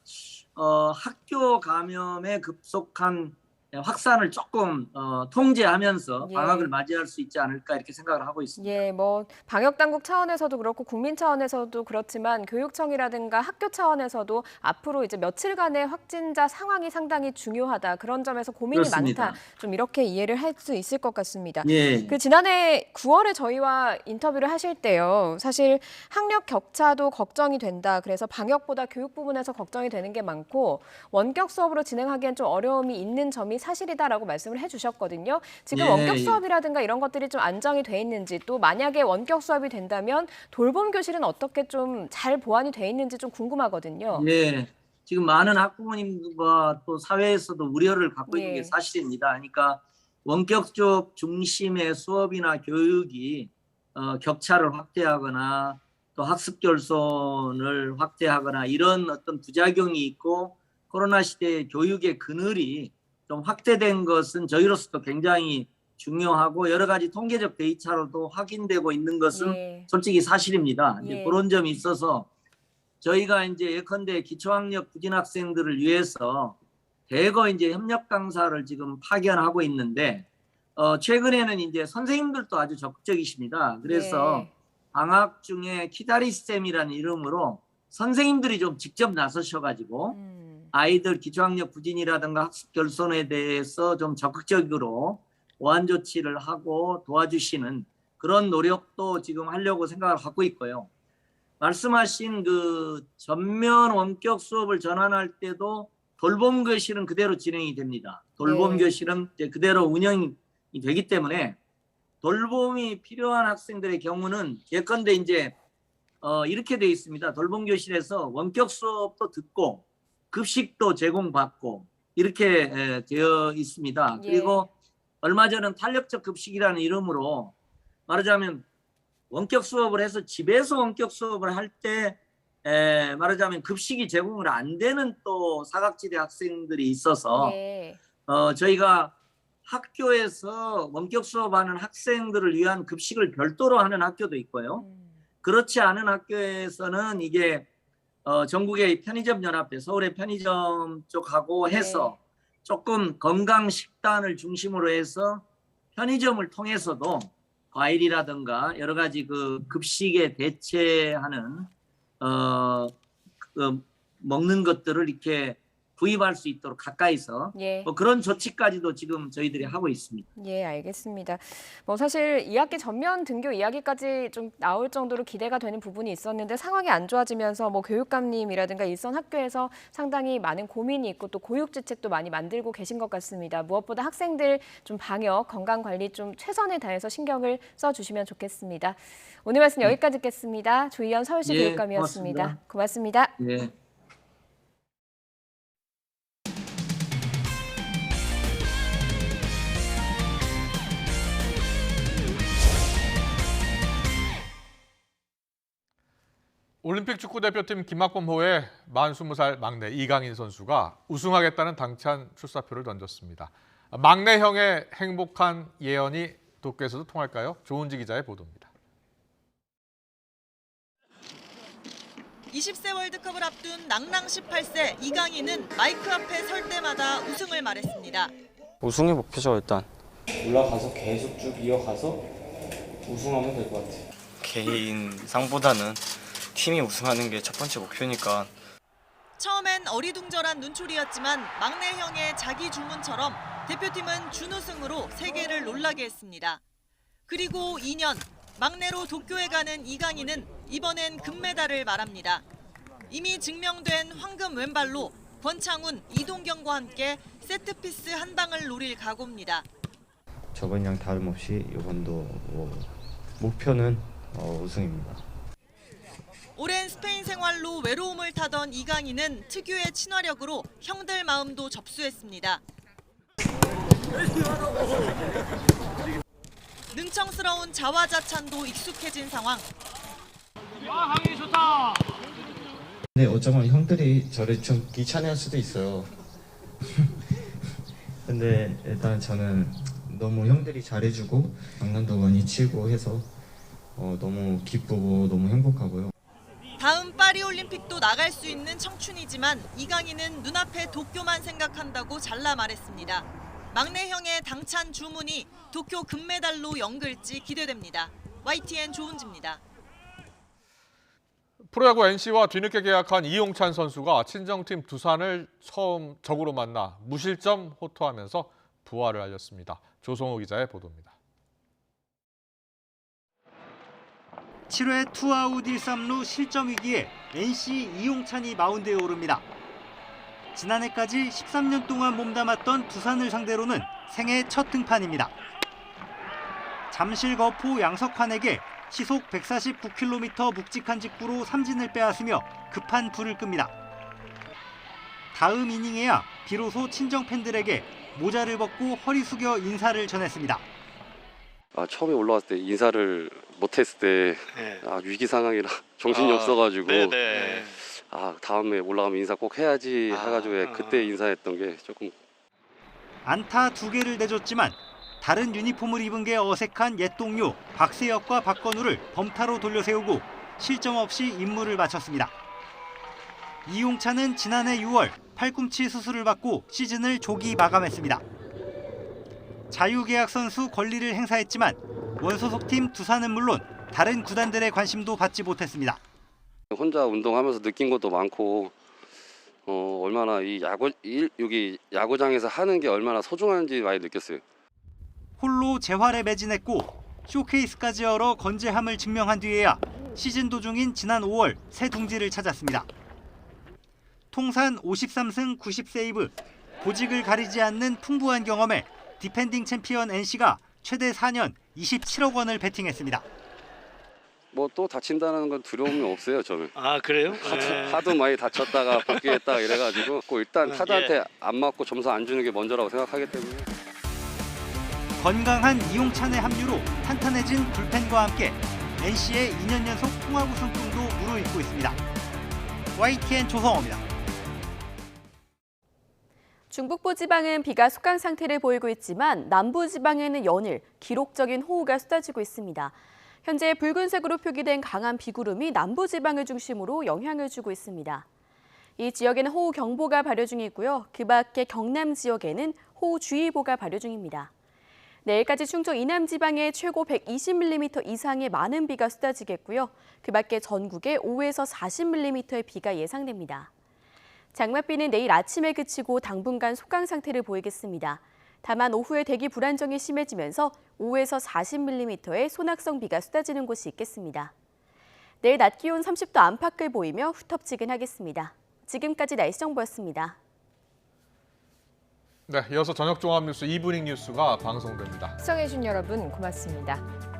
학교 감염의 급속한 확산을 조금 통제하면서 예. 방학을 맞이할 수 있지 않을까 이렇게 생각을 하고 있습니다. 예, 뭐 방역 당국 차원에서도 그렇고 국민 차원에서도 그렇지만 교육청이라든가 학교 차원에서도 앞으로 이제 며칠간의 확진자 상황이 상당히 중요하다. 그런 점에서 고민이 그렇습니다. 많다. 좀 이렇게 이해를 할 수 있을 것 같습니다. 예. 그 지난해 9월에 저희와 인터뷰를 하실 때요. 사실 학력 격차도 걱정이 된다. 그래서 방역보다 교육 부분에서 걱정이 되는 게 많고 원격 수업으로 진행하기엔 좀 어려움이 있는 점이 사실이다라고 말씀을 해주셨거든요. 지금 예, 원격 예. 수업이라든가 이런 것들이 좀 안정이 돼 있는지 또 만약에 원격 수업이 된다면 돌봄 교실은 어떻게 좀 잘 보완이 돼 있는지 좀 궁금하거든요. 예. 지금 많은 학부모님과 또 사회에서도 우려를 갖고 있는 예. 게 사실입니다. 그러니까 원격 수업 중심의 수업이나 교육이 격차를 확대하거나 또 학습 결손을 확대하거나 이런 어떤 부작용이 있고 코로나 시대의 교육의 그늘이 좀 확대된 것은 저희로서도 굉장히 중요하고 여러 가지 통계적 데이터로도 확인되고 있는 것은 예. 솔직히 사실입니다. 이제 예. 그런 점이 있어서 저희가 이제 예컨대 기초학력 부진 학생들을 위해서 대거 이제 협력 강사를 지금 파견하고 있는데 최근에는 이제 선생님들도 아주 적극적이십니다. 그래서 예. 방학 중에 키다리쌤이라는 이름으로 선생님들이 좀 직접 나서셔가지고 아이들 기초학력 부진이라든가 학습 결손에 대해서 좀 적극적으로 보완 조치를 하고 도와주시는 그런 노력도 지금 하려고 생각을 갖고 있고요. 말씀하신 그 전면 원격 수업을 전환할 때도 돌봄 교실은 그대로 진행이 됩니다. 돌봄 네. 교실은 이제 그대로 운영이 되기 때문에 돌봄이 필요한 학생들의 경우는 예컨대 이제 이렇게 되어 있습니다. 돌봄 교실에서 원격 수업도 듣고 급식도 제공받고 이렇게 되어 있습니다. 예. 그리고 얼마 전은 탄력적 급식이라는 이름으로 말하자면 원격 수업을 해서 집에서 원격 수업을 할 때 말하자면 급식이 제공을 안 되는 또 사각지대 학생들이 있어서 예. 저희가 학교에서 원격 수업하는 학생들을 위한 급식을 별도로 하는 학교도 있고요. 그렇지 않은 학교에서는 이게 전국의 편의점 연합회, 서울의 편의점 쪽하고 해서 조금 건강 식단을 중심으로 해서 편의점을 통해서도 과일이라든가 여러 가지 그 급식에 대체하는 먹는 것들을 이렇게 구입할 수 있도록 가까이서 뭐 그런 조치까지도 지금 저희들이 하고 있습니다. 예, 알겠습니다. 뭐 사실 2학기 전면 등교 이야기까지 좀 나올 정도로 기대가 되는 부분이 있었는데 상황이 안 좋아지면서 뭐 교육감님이라든가 일선 학교에서 상당히 많은 고민이 있고 또 고육지책도 많이 만들고 계신 것 같습니다. 무엇보다 학생들 좀 방역, 건강 관리 좀 최선을 다해서 신경을 써주시면 좋겠습니다. 오늘 말씀 여기까지 듣겠습니다. 조희연 서울시 교육감이었습니다. 고맙습니다. 예. 올림픽 축구대표팀 김학범호의 만 20살 막내 이강인 선수가 우승하겠다는 당찬 출사표를 던졌습니다. 막내형의 행복한 예언이 도쿄에서도 통할까요? 조은지 기자의 보도입니다. 20세 월드컵을 앞둔 낭낭 18세 이강인은 마이크 앞에 설 때마다 우승을 말했습니다. 우승이 목표죠 일단. 올라가서 계속 쭉 이어가서 우승하면 될 것 같아요. 개인 상보다는 팀이 우승하는 게 첫 번째 목표니까. 처음엔 어리둥절한 눈초리였지만 막내형의 자기 주문처럼 대표팀은 준우승으로 세계를 놀라게 했습니다. 그리고 2년, 막내로 도쿄에 가는 이강인은 이번엔 금메달을 말합니다. 이미 증명된 황금 왼발로 권창훈, 이동경과 함께 세트피스 한 방을 노릴 각오입니다. 저번이랑 다름없이 이번도 목표는 우승입니다. 오랜 스페인 생활로 외로움을 타던 이강인은 특유의 친화력으로 형들 마음도 접수했습니다. 능청스러운 자화자찬도 익숙해진 상황. 강인이 좋다. 근데 어쩌면 형들이 저를 좀 귀찮아할 수도 있어요. 근데 일단 저는 너무 형들이 잘해주고 장난도 많이 치고 해서 너무 기쁘고 너무 행복하고요. 다음 파리올림픽도 나갈 수 있는 청춘이지만 이강인은 눈앞에 도쿄만 생각한다고 잘라 말했습니다. 막내형의 당찬 주문이 도쿄 금메달로 연결지 기대됩니다. YTN 조은지입니다. 프로야구 NC와 뒤늦게 계약한 이용찬 선수가 친정팀 두산을 처음 적으로 만나 무실점 호투하면서 부활을 알렸습니다. 조성호 기자의 보도입니다. 7회 투아웃 1-3루 실점 위기에 NC 이용찬이 마운드에 오릅니다. 지난해까지 13년 동안 몸담았던 두산을 상대로는 생애 첫 등판입니다. 잠실 거포 양석환에게 시속 149km 묵직한 직구로 삼진을 빼앗으며 급한 불을 끕니다. 다음 이닝에야 비로소 친정 팬들에게 모자를 벗고 허리 숙여 인사를 전했습니다. 처음에 올라왔을 때 인사를 못했을 때 위기 상황이라 정신이 없어가지고 다음에 올라가면 인사 꼭 해야지 해가지고 그때 인사했던 게 조금. 안타 2개를 내줬지만 다른 유니폼을 입은 게 어색한 옛 동료 박세혁과 박건우를 범타로 돌려세우고 실점 없이 임무를 마쳤습니다. 이용찬은 지난해 6월 팔꿈치 수술을 받고 시즌을 조기 마감했습니다. 자유계약 선수 권리를 행사했지만 원소속팀 두산은 물론 다른 구단들의 관심도 받지 못했습니다. 혼자 운동하면서 느낀 것도 많고 얼마나 여기 야구장에서 하는 게 얼마나 소중한지 많이 느꼈어요. 홀로 재활에 매진했고 쇼케이스까지 열어 건재함을 증명한 뒤에야 시즌 도중인 지난 5월 새 둥지를 찾았습니다. 통산 53승 90세이브, 보직을 가리지 않는 풍부한 경험에 디펜딩 챔피언 NC가 최대 4년 27억 원을 베팅했습니다. 뭐 또 다친다는 건 두려움이 없어요 저는. 그래요? 하도 많이 다쳤다가 복귀했다가 이래가지고 일단 타자한테 안 맞고 점수 안 주는 게 먼저라고 생각하기 때문에. 건강한 이용찬의 합류로 탄탄해진 불펜과 함께 NC의 2년 연속 통합 우승 꿈도 무르익고 있습니다. YTN 조성호입니다. 중북부지방은 비가 숙강 상태를 보이고 있지만 남부지방에는 연일 기록적인 호우가 쏟아지고 있습니다. 현재 붉은색으로 표기된 강한 비구름이 남부지방을 중심으로 영향을 주고 있습니다. 이 지역에는 호우경보가 발효 중이고요. 그 밖에 경남 지역에는 호우주의보가 발효 중입니다. 내일까지 충청 이남 지방에 최고 120mm 이상의 많은 비가 쏟아지겠고요. 그 밖에 전국에 5에서 40mm의 비가 예상됩니다. 장맛비는 내일 아침에 그치고 당분간 소강 상태를 보이겠습니다. 다만 오후에 대기 불안정이 심해지면서 5에서 40mm의 소낙성 비가 쏟아지는 곳이 있겠습니다. 내일 낮 기온 30도 안팎을 보이며 후텁지근하겠습니다. 지금까지 날씨 정보였습니다. 네, 이어서 저녁 종합 뉴스 이브닝 뉴스가 방송됩니다. 시청해주신 여러분 고맙습니다.